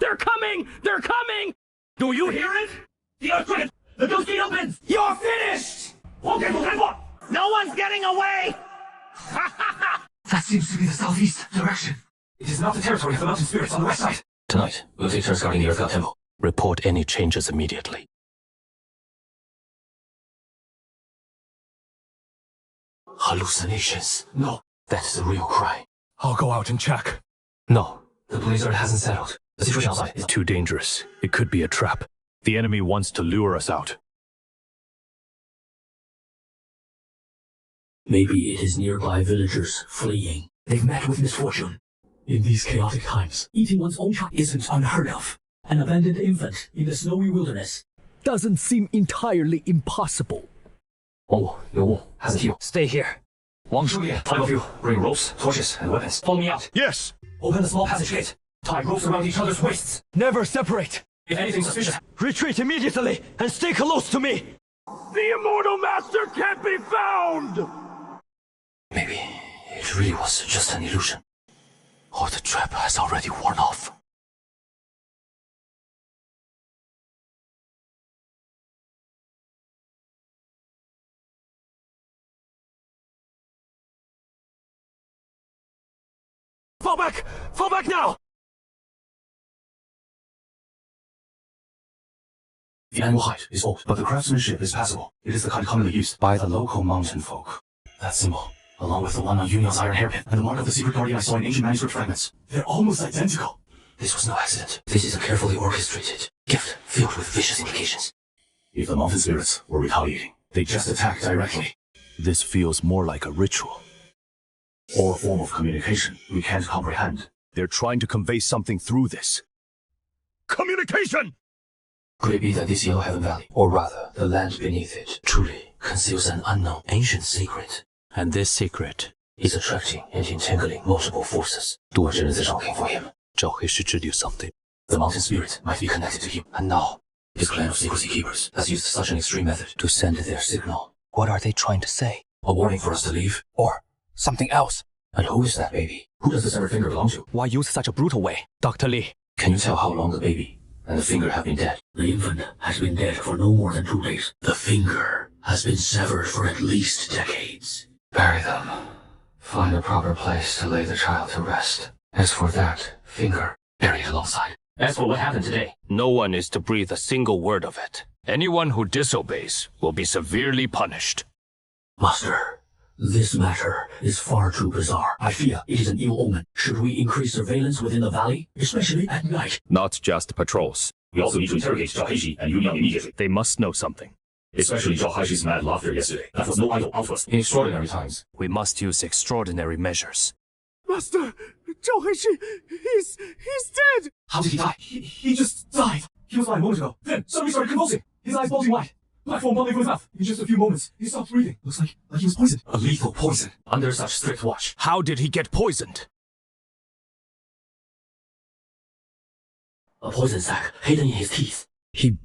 S19: They're coming! They're coming! Do you hear it? The earthquake! The ghost gate opens! You're finished! No one's getting away!
S12: That seems to be the southeast direction. It is not the territory of the mountain spirits on the west side.
S4: Tonight, we'll take turns guarding the Earth God Temple.
S1: Report any changes immediately.
S4: Hallucinations. No, that is a real cry.
S13: I'll go out and check.
S1: No.
S4: The blizzard hasn't settled. The situation outside is
S13: too dangerous. It could be a trap. The enemy wants to lure us out.
S14: Maybe it is nearby villagers fleeing. They've met with misfortune. In these chaotic times, eating one's own child isn't unheard of. An abandoned infant in the snowy wilderness
S15: doesn't seem entirely impossible.
S4: Oh, Wu hasn't healed.
S15: Stay here.
S4: Wang Shulian, 5 of you, bring ropes, torches, and weapons. Follow me out.
S13: Yes.
S4: Open the small passage gate. Tie ropes around each other's waists.
S15: Never separate.
S4: If anything suspicious,
S15: retreat immediately and stay close to me.
S19: The immortal master can't be found!
S1: Maybe it really was just an illusion. Or the trap has already worn off.
S19: Fall back! Fall back now!
S7: The animal hide is old, but the craftsmanship is passable. It is the kind commonly used by the local mountain folk. That symbol, along with the one on Yunya's iron hairpin, and the mark of the secret guardian I saw in ancient manuscript fragments. They're almost identical.
S4: This was no accident. This is a carefully orchestrated gift filled with vicious implications.
S7: If the mountain spirits were retaliating, they just attacked directly.
S13: This feels more like a ritual.
S7: Or a form of communication we can't comprehend.
S13: They're trying to convey something through this. Communication!
S4: Could it be that this Yellow Heaven Valley, or rather, the land beneath it, truly conceals an unknown ancient secret?
S1: And this secret
S4: is attracting and entangling multiple forces. 多少人在找 for him.
S1: 找黑石之 do something.
S4: The mountain spirit might be connected to him, and now his clan of secrecy keepers has used such an extreme method to send their signal.
S1: What are they trying to say?
S4: A warning for us to leave,
S1: or something else?
S4: And who is that baby? Who does the severed finger belong to?
S1: Why use such a brutal way, Dr. Lee?
S4: Can you tell how long the baby and the finger have been dead?
S14: The infant has been dead for no more than 2 days.
S4: The finger has been severed for at least decades. Bury them. Find a proper place to lay the child to rest. As for that finger, bury it alongside. As for what happened today,
S10: no one is to breathe a single word of it. Anyone who disobeys will be severely punished.
S14: Master, this matter is far too bizarre. I fear it is an ill omen. Should we increase surveillance within the valley, especially at night?
S13: Not just patrols.
S12: We also need to interrogate Zhao Heishi and Yu Yang immediately.
S13: They must know something.
S12: Especially Zhao Heishi's mad laughter yesterday. That was no idle outburst.
S4: In extraordinary times,
S10: we must use extraordinary measures.
S12: Master, Zhao Heishi, he's dead!
S4: How did he die?
S12: He just died. He was fine a moment ago. Then suddenly started convulsing. His eyes bulging wide. Black foam bubbling from his mouth. In just a few moments, he stopped breathing. Looks like he was poisoned.
S4: A lethal poison. Under such strict watch.
S10: How did he get poisoned?
S14: A poison sac hidden in his teeth. He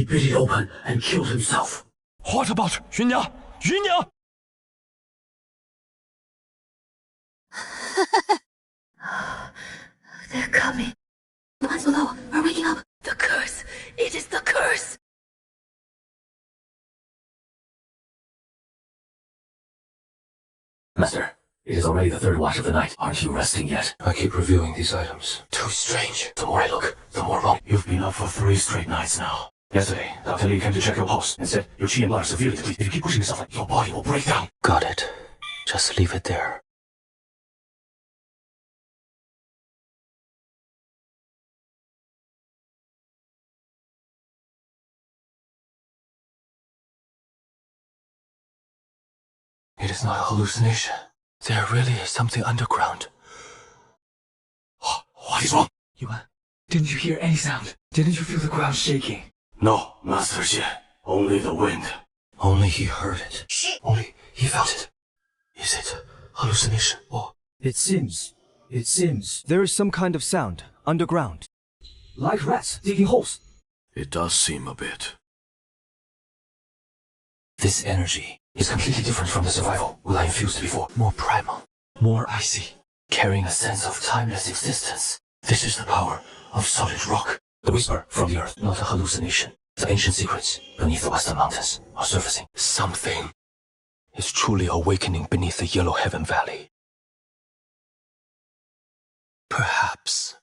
S14: bit it open and killed himself.
S10: What about Yunya? Yunya!
S18: They're coming. The ones below are waking up. The curse. It is the curse.
S4: Master, it is already the 3rd watch of the night. Aren't you resting yet? I keep reviewing these items. Too strange. The more I look, the more wrong.
S7: You've been up for 3 straight nights now. Yesterday, Dr. Lee came to check your pulse and said your chi and blood are severely depleted. If you keep pushing yourself like your body will break down.
S1: Got it. Just leave it there.
S4: It is not a hallucination.
S1: There really is something underground.
S7: What is wrong?
S14: Yuan, didn't you hear any sound? Didn't you feel the ground shaking?
S7: No, Master Xie. Only the wind.
S1: Only he heard it. Only he felt it. Is it hallucination or...
S8: It seems there is some kind of sound underground.
S14: Like rats digging holes.
S13: It does seem a bit.
S4: This energy is completely different from the survival will I infused before.
S1: More primal, more icy,
S4: carrying a sense of timeless existence. This is the power of solid rock. The whisper from the earth, not a hallucination. The ancient secrets beneath the western mountains are surfacing.
S1: Something is truly awakening beneath the Yellow Heaven Valley. Perhaps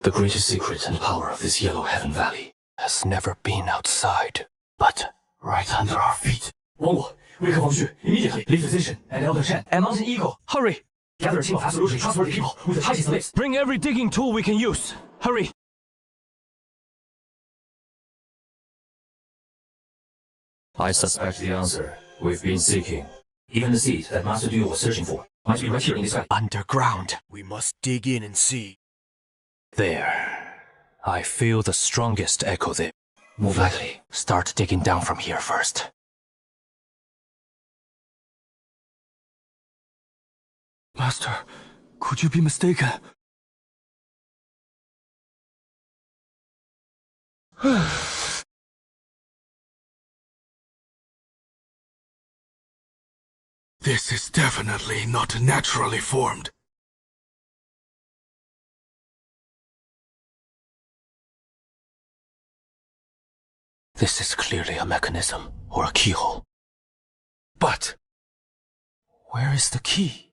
S4: the greatest secret and power of this Yellow Heaven Valley
S1: has never been outside, but
S4: right under our feet.
S14: Wangwu, wake up Wang Xu immediately. Leave the physician and Elder Chen and Mountain Eagle.
S10: Hurry!
S14: Gather a team of absolutely trustworthy people with the tightest lips.
S10: Bring every digging tool we can use. Hurry!
S4: I suspect the answer we've been seeking. Even the seed that Master Duo was searching for might be right here in this valley.
S1: Underground.
S13: We must dig in and see.
S1: There. I feel the strongest echo there.
S4: Move lightly.
S1: Start digging down from here first.
S8: Master, could you be mistaken?
S9: This is definitely not naturally formed.
S1: This is clearly a mechanism or a keyhole. But where is the key?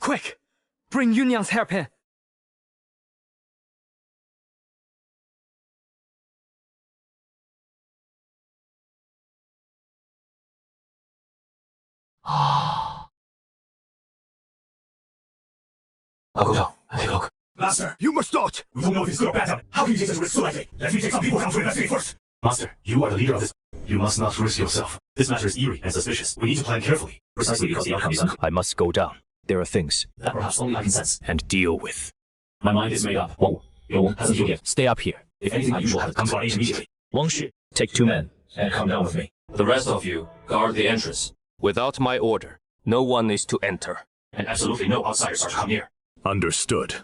S15: Quick! Bring Yunyang's hairpin!
S1: Ah,
S4: I'll go down and take a look.
S12: Master, you must not! We don't know if it's good or bad. How can you take such a risk so lightly? Let me take some people down to investigate first.
S7: Master, you are the leader of this. You must not risk yourself. This matter is eerie and suspicious. We need to plan carefully. Precisely because the outcome is unclear.
S13: I must go down. There are things
S4: that perhaps only I can sense
S13: and deal with.
S4: My mind is made up. Wang Wu hasn't healed yet.
S13: Stay up here.
S4: If anything unusual happens, come to our aid immediately.
S13: Wang Shi, take 2 men
S4: and come down with me. The rest of you, guard the entrance.
S10: Without my order, no one is to enter.
S4: And absolutely no outsiders are to come near.
S13: Understood.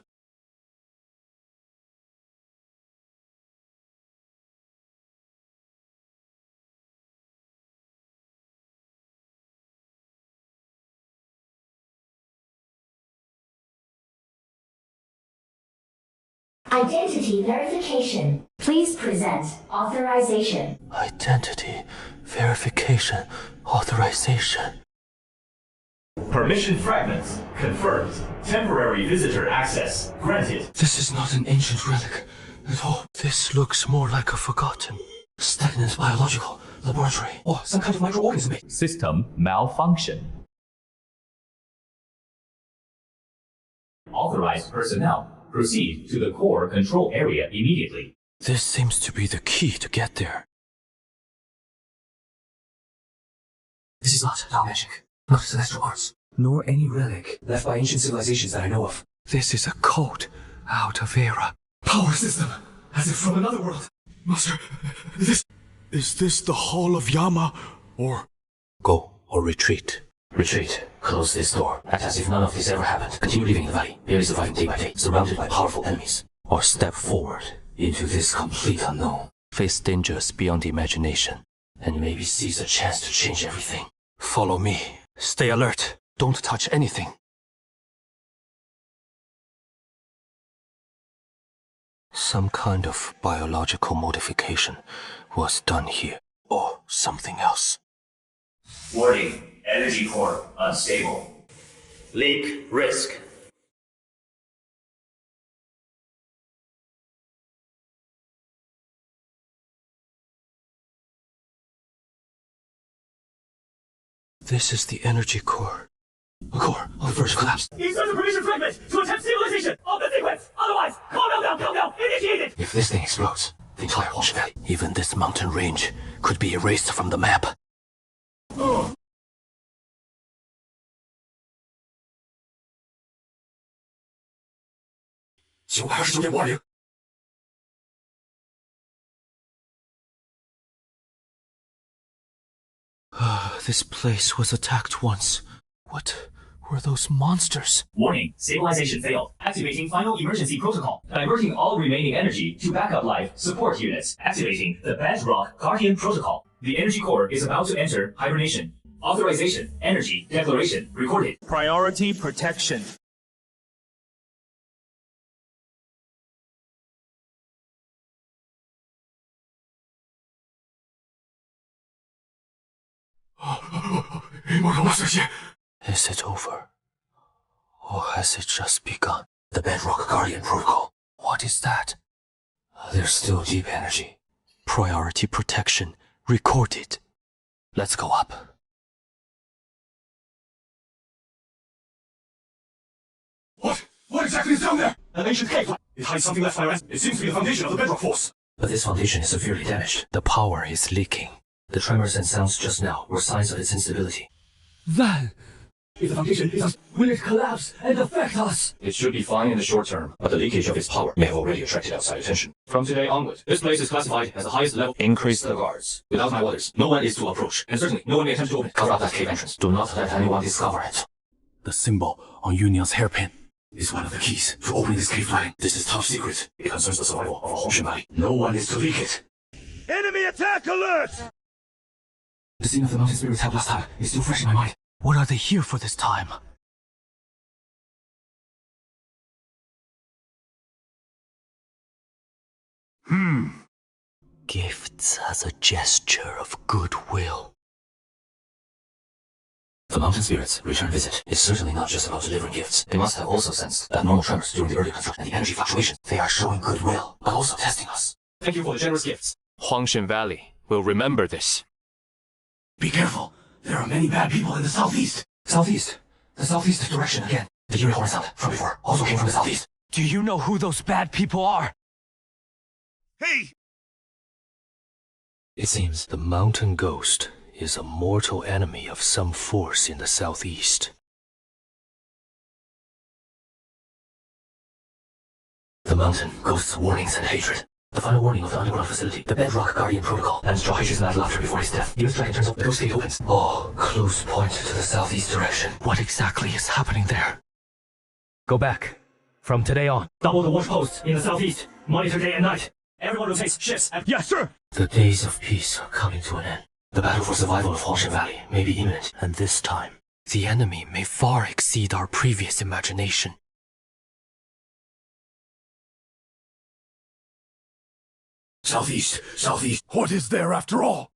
S20: Identity verification. Please present authorization.
S1: Identity verification authorization.
S12: Permission fragments confirmed. Temporary visitor access granted.
S1: This is not an ancient relic at all. This looks more like a forgotten, stagnant biological laboratory or some kind of microorganism.
S21: System malfunction. Authorized personnel, proceed to the core control area immediately.
S1: This seems to be the key to get there.
S4: This is not Tao magic, not celestial arts, nor any relic left by ancient civilizations that I know of.
S1: This is a code out of era.
S12: Power system, as if from another world. Master, is this the Hall of Yama, or...
S1: Go or retreat.
S4: Retreat. Close this door. Act as if none of this ever happened. Continue living in the valley, barely surviving day by day, surrounded by powerful enemies.
S1: Or step forward
S4: into this complete unknown.
S1: Face dangers beyond imagination.
S4: And maybe seize a chance to change everything.
S1: Follow me. Stay alert. Don't touch anything. Some kind of biological modification was done here. Or something else.
S21: Warning. Energy core unstable. Leak risk.
S1: This is the energy core.
S4: A core on the verge of collapse.
S12: Insert the permission fragment to attempt stabilization of the sequence. Otherwise, calm down, initiate it.
S4: If this thing explodes, the entire Huangshan Valley,
S1: even this mountain range, could be erased from the map. This place was attacked once. What were those monsters?
S21: Warning, stabilization failed. Activating final emergency protocol. Diverting all remaining energy to backup life support units. Activating the Bedrock Guardian protocol. The energy core is about to enter hibernation. Authorization, energy, declaration, recorded.
S3: Priority protection.
S1: Immortal Master Xie. Is it over? Or has it just begun?
S4: The Bedrock Guardian protocol.
S1: What is that?
S4: There's still deep energy.
S1: Priority protection recorded. Let's go up.
S12: What exactly is down there? An ancient cave. It hides something left by rest. It seems to be the foundation of the Bedrock Force.
S4: But this foundation is severely damaged.
S1: The power is leaking.
S4: The tremors and sounds just now were signs of its instability.
S15: Then, if the foundation is will it collapse and affect us?
S4: It should be fine in the short term, but the leakage of its power may have already attracted outside attention. From today onward, this place is classified as the highest level.
S1: Increase
S4: the guards. Without my orders, no one is to approach, and certainly no one may attempt to open it. Cover up that cave entrance. Do not let anyone discover it.
S7: The symbol on Yunyan's hairpin
S4: is one of the keys to opening this cave dwelling. This is top secret. It concerns the survival of a Huangshan Valley. No one is to leak it.
S19: Enemy attack alert!
S4: The scene of the mountain spirits had last time is still fresh in my mind.
S1: What are they here for this time? Gifts as a gesture of goodwill.
S4: The mountain spirits' return visit is certainly not just about delivering gifts. They must have also sensed that normal tremors during the early construction and the energy fluctuations. They are showing goodwill, but also testing us. Thank you for the generous gifts.
S10: Huangshan Valley will remember this.
S12: Be careful. There are many bad people in the southeast.
S4: Southeast? The southeast direction again. The eerie horn sound from before also came from the southeast.
S10: Do you know who those bad people are?
S13: Hey!
S1: It seems the mountain ghost is a mortal enemy of some force in the southeast.
S4: The mountain ghost's warnings and hatred. The final warning of the underground facility, the bedrock guardian protocol, and Strahishi's mad laughter before his death. The dragon turns up, the ghost gate opens. All clues point to the southeast direction.
S10: What exactly is happening there?
S16: Go back. From today on.
S14: Double the watch posts in the southeast. Monitor day and night. Everyone rotates shifts and—
S13: Yes, sir!
S4: The days of peace are coming to an end. The battle for survival of Huangshan Valley may be imminent.
S1: And this time, the enemy may far exceed our previous imagination.
S7: Southeast, southeast.
S13: What is there after all?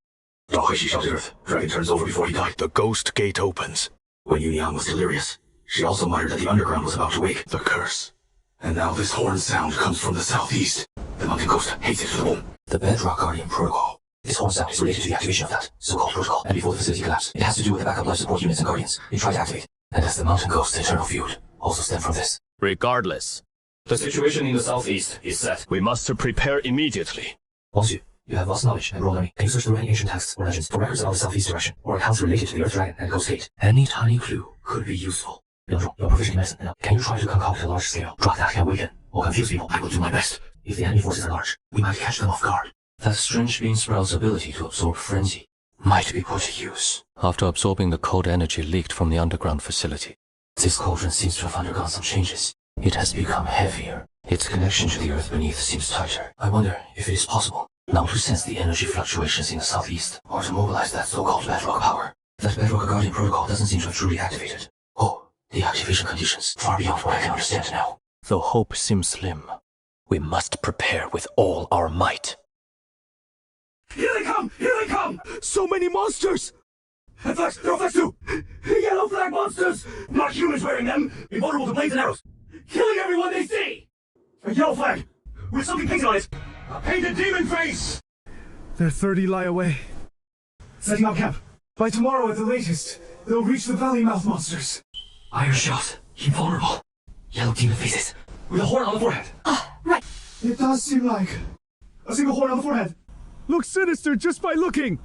S7: Strahishi shouted earth. Dragon turns over before he died.
S13: The ghost gate opens.
S7: When Yunian was delirious, she also muttered that the underground was about to wake. The curse. And now this horn sound comes from the southeast. The mountain ghost hates it to the bone.
S4: The bedrock guardian protocol. This horn sound is related to the activation of that so-called protocol, and before the facility collapsed, it has to do with the backup life support units and guardians it tried to activate. And as the mountain ghost's internal feud also stemmed from this.
S13: Regardless,
S21: the situation in the southeast is set.
S13: We must prepare immediately.
S4: Wangxu, you have vast knowledge and broad learning. Can you search through any ancient texts or legends for records about the southeast direction, or accounts related to the Earth Dragon and Ghost Gate? Any tiny clue could be useful. Liang Zhong, you're proficient in medicine now. Can you try to concoct a large scale drug that can weaken or confuse people?
S7: I will do my best.
S4: If the enemy forces are large, we might catch them off guard. That strange bean sprout's ability to absorb frenzy might be put to use.
S1: After absorbing the cold energy leaked from the underground facility,
S4: this cauldron seems to have undergone some changes. It has become heavier. Its connection to the earth beneath seems tighter. I wonder if it is possible now to sense the energy fluctuations in the southeast, or to mobilize that so-called bedrock power. That bedrock guardian protocol doesn't seem to have truly activated. Oh, the activation conditions far beyond what I can understand now.
S1: Though hope seems slim, we must prepare with all our might.
S19: Here they come! Here they come!
S13: So many monsters!
S19: And flags! There are flags too! Yellow flag monsters! Not humans wearing them! Invulnerable to blades and arrows! Killing everyone they see! A yellow flag! With something painted on it! A painted demon face!
S12: They're 30 lie away. Setting up camp. By tomorrow at the latest, they'll reach the valley mouth monsters.
S4: Iron shells. Invulnerable. Yellow demon faces. With a horn on the forehead.
S18: Right.
S12: It does seem like a single horn on the forehead. Looks sinister just by looking.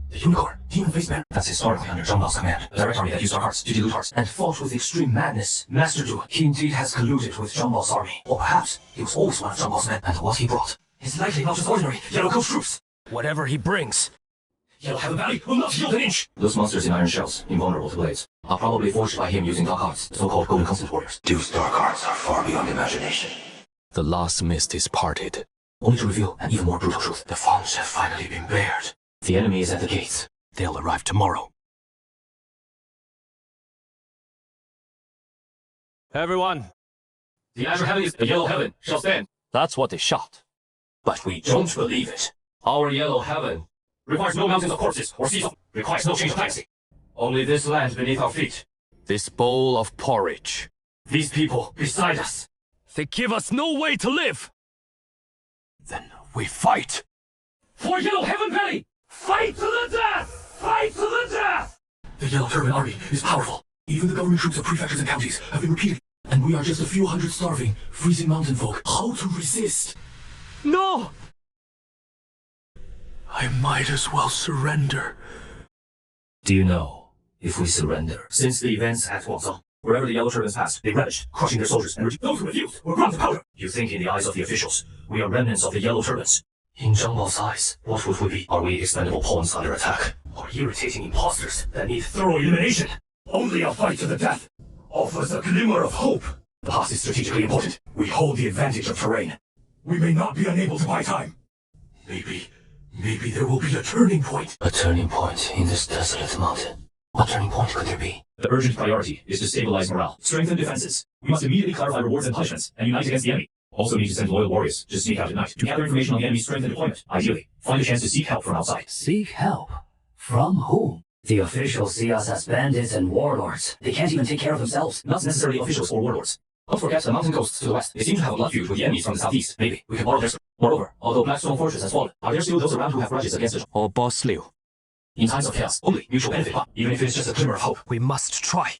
S4: The unicorn, demon face man. That's historically under Zhang Bao's command. A direct army that used our hearts to dilute hearts and fought with extreme madness. Master Du, he indeed has colluded with Zhang Bao's army. Or perhaps he was always one of Zhang Bao's men, and what he brought is likely not just ordinary Yellow Ghost troops.
S10: Whatever he brings.
S19: Yellow Heaven Valley will not yield an inch!
S4: Those monsters in iron shells, invulnerable to blades, are probably forged by him using dark arts, so-called golden constant warriors. Du's dark arts are far beyond imagination.
S1: The last mist is parted.
S4: Only to reveal an even more brutal truth. The fonts have finally been bared. The enemy is at the gates.
S1: They'll arrive tomorrow.
S10: Everyone.
S21: The azure heaven is the yellow heaven shall stand.
S10: That's what they shot.
S4: But we don't believe it.
S21: Our yellow heaven requires no mountains of corpses or seas of, requires no change of dynasty. Only this land beneath our feet.
S10: This bowl of porridge.
S21: These people beside us.
S10: They give us no way to live.
S13: Then we fight.
S19: For Yellow Heaven Valley! Fight to the death! Fight to the death!
S7: The Yellow Turban army is powerful. Even the government troops of prefectures and counties have been repeated. And we are just a few hundred starving, freezing mountain folk. How to resist?
S10: No!
S13: I might as well surrender.
S4: Do you know, if we surrender, since the events at Huangsang, wherever the Yellow Turbans passed, they ravaged, crushing their soldiers and those who refused were ground to powder. You think in the eyes of the officials, we are remnants of the Yellow Turbans. In Zhang Bao's eyes, what would we be? Are we expendable pawns under attack? Or irritating imposters that need thorough elimination?
S19: Only a fight to the death offers a glimmer of hope.
S7: The pass is strategically important. We hold the advantage of terrain.
S19: We may not be unable to buy time.
S7: Maybe there will be a turning point.
S4: A turning point in this desolate mountain. What turning point could there be?
S21: The urgent priority is to stabilize morale, strengthen defenses. We must immediately clarify rewards and punishments, and unite against the enemy. Also need to send loyal warriors to sneak out at night to gather information on the enemy's strength and deployment. Ideally, find a chance to seek help from outside.
S14: Seek help? From whom? The officials see us as bandits and warlords. They can't even take care of themselves.
S21: Not necessarily officials or warlords. Don't forget the mountain ghosts to the west. They seem to have a blood feud with the enemies from the southeast. Maybe we can borrow their strength. Moreover, although Blackstone Fortress has fallen, are there still those around who have grudges against the
S10: or Boss Liu?
S21: In times of chaos, only mutual benefit, even if it is just a glimmer of hope.
S10: We must try.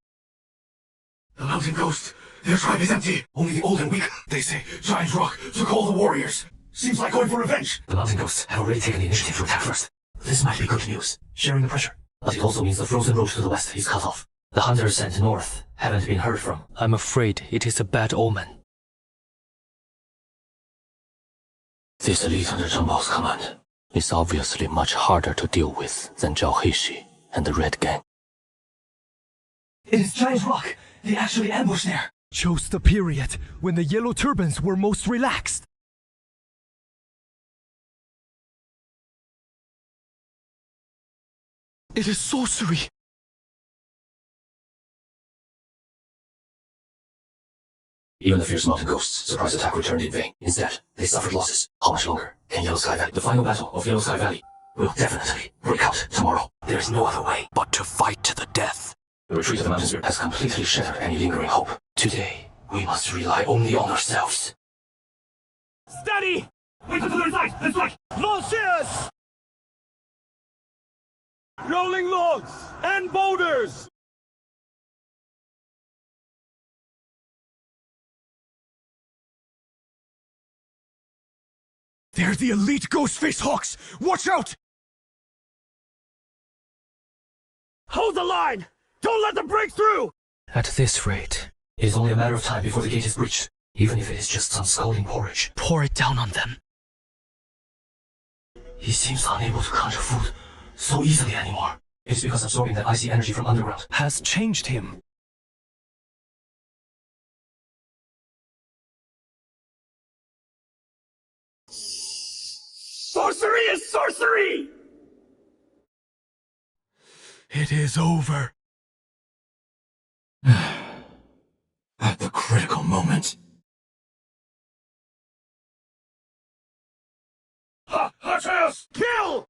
S7: The mountain ghost. Their tribe is empty. Only the old and weak. They say Giant Rock took all the warriors. Seems like going for revenge.
S4: The mountain ghosts have already taken the initiative to attack first. This might be good news, sharing the pressure. But it also means the frozen road to the west is cut off. The hunters sent north haven't been heard from.
S1: I'm afraid it is a bad omen. This elite under Zhang Bao's command is obviously much harder to deal with than Zhao Heishi and the Red Gang.
S12: It is Giant Rock. They actually ambushed there.
S6: Chose the period when the Yellow Turbans were most relaxed. It is sorcery.
S4: Even the fierce mountain ghosts' surprise attack returned in vain. Instead, they suffered losses. How much longer can Yellow Sky Valley? The final battle of Yellow Sky Valley will definitely break out tomorrow. There is no other way but to fight to the death. The retreat of the mountain spirit has completely shattered any lingering hope. Today, we must rely only on ourselves.
S3: Steady! Wait until they're inside! Then strike! Launches! Rolling logs and boulders!
S6: They're the elite Ghostface Hawks! Watch out!
S3: Hold the line! Don't let them break through!
S4: At this rate, it is only a matter of time before the gate is breached. Even if it is just some scalding porridge.
S6: Pour it down on them.
S4: He seems unable to conjure food so easily anymore. It's because absorbing that icy energy from underground
S6: has changed him.
S3: Sorcery is sorcery!
S6: It is over.
S7: At the critical moment.
S3: Hunters! Kill!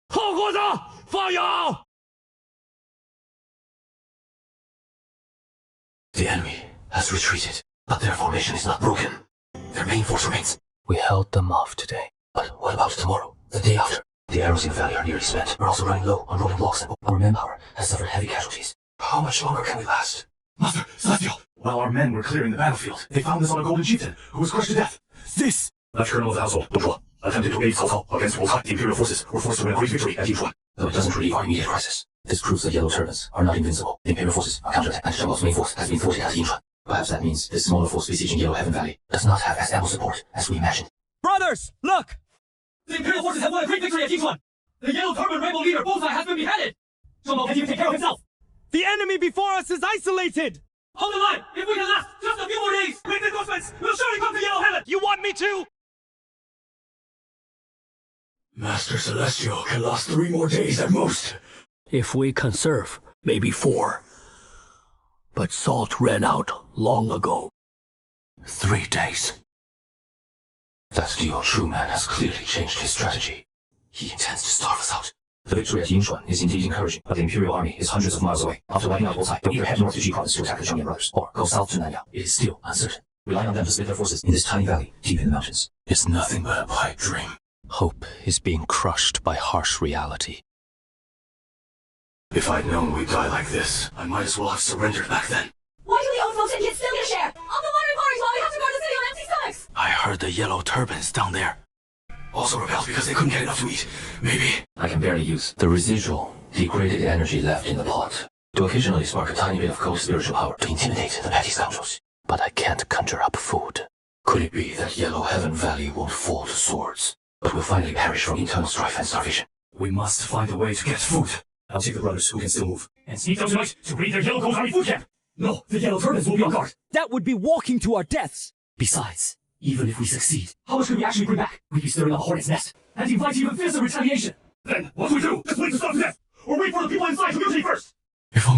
S3: 后果者放羊!
S4: The enemy has retreated, but their formation is not broken. Their main force remains.
S1: We held them off today.
S4: But what about tomorrow? The day after? The arrows in the valley are nearly spent. We're also running low on rolling blocks, and our manpower has suffered heavy casualties. How much longer can we last?
S7: Master, Celestial! While our men were clearing the battlefield, they found us on a golden chieftain who was crushed to death.
S6: This!
S7: Lieutenant Colonel of the household, Dong Zhuo, attempted to aid Cao Cao against Wolf's. The Imperial forces were forced to win a great victory at Yichuan.
S4: Though it doesn't relieve our immediate crisis. This proves the Yellow Turbans are not invincible. The Imperial forces are counterattacked, and Zhang Bao's main force has been thwarted at Yichuan. Perhaps that means this smaller force besieging Yellow Heaven Valley does not have as ample support as we imagined.
S15: Brothers, look!
S12: The Imperial forces have won a great victory at Yichuan. The Yellow Turban rebel leader, Bullseye, has been beheaded. Zhang Bao can't even take care of himself.
S15: The enemy before us is isolated!
S12: Hold the line! If we can last just a few more days, with reinforcements, we'll surely come to Yellow Heaven!
S15: You want me to?
S7: Master Celestial can last 3 more days at most.
S1: If we conserve, maybe 4. But salt ran out long ago.
S4: 3 days. That Liu true man has clearly changed his strategy. He intends to starve us out. The victory at Yinshuan is indeed encouraging, but the Imperial army is hundreds of miles away. After wiping out Wolf's, they'll either head north to Ji province to attack the Zhangyan brothers, or go south to Nanyang. It is still uncertain. Relying on them to split their forces in this tiny valley, deep in the mountains, is nothing but a pipe dream.
S1: Hope is being crushed by harsh reality.
S7: If I'd known we'd die like this, I might as well have surrendered back then.
S18: Why do the old folks and kids still get a share of the modern parties while we have to guard the city on empty stomachs?
S7: I heard the Yellow Turbans down there also rebelled because they couldn't get enough to eat. Maybe.
S4: I can barely use the residual, degraded energy left in the pot to occasionally spark a tiny bit of cold spiritual power to intimidate the petty scoundrels.
S1: But I can't conjure up food.
S4: Could it be that Yellow Heaven Valley won't fall to swords, but will finally perish from internal strife and starvation?
S7: We must find a way to get food. I'll take the brothers who can still move.
S3: And sneak down tonight to raid their Yellow Coast Army food camp!
S12: No, the Yellow Turbans will be on guard.
S15: That would be walking to our deaths.
S12: Besides, even if we succeed, how much could we actually bring back? We'd be stirring up a hornet's nest, and invite even fiercer retaliation.
S3: Then, what do we do? Just wait to starve to death! Or wait for the people inside to mutiny first!
S7: If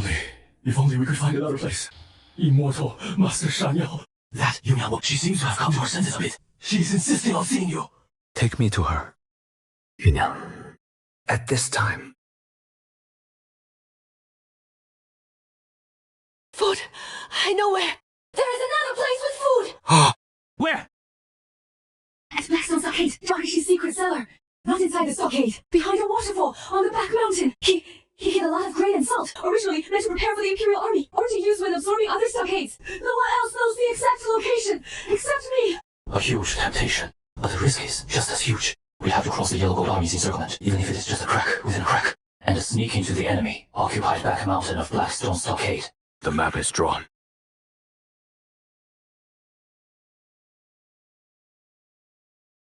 S7: only we could find another place. Immortal Master Shan Yao. That Yunyanbo, she seems to have come to her senses a bit. She's insisting on seeing you.
S1: Take me to her.
S7: Yunyang, at this time.
S18: Food! I know where! There is another place with food!
S15: Where?
S18: At Blackstone Stockade, Jockey's secret cellar. Not inside the stockade. Behind a waterfall on the back mountain. He hid a lot of grain and salt, or originally meant to prepare for the Imperial Army, or to use when absorbing other stockades. No one else knows the exact location, except me.
S4: A huge temptation, but the risk is just as huge. We have to cross the Yellow Gold Army's encirclement, even if it is just a crack within a crack, and sneak into the enemy, occupied back mountain of Blackstone Stockade.
S10: The map is drawn.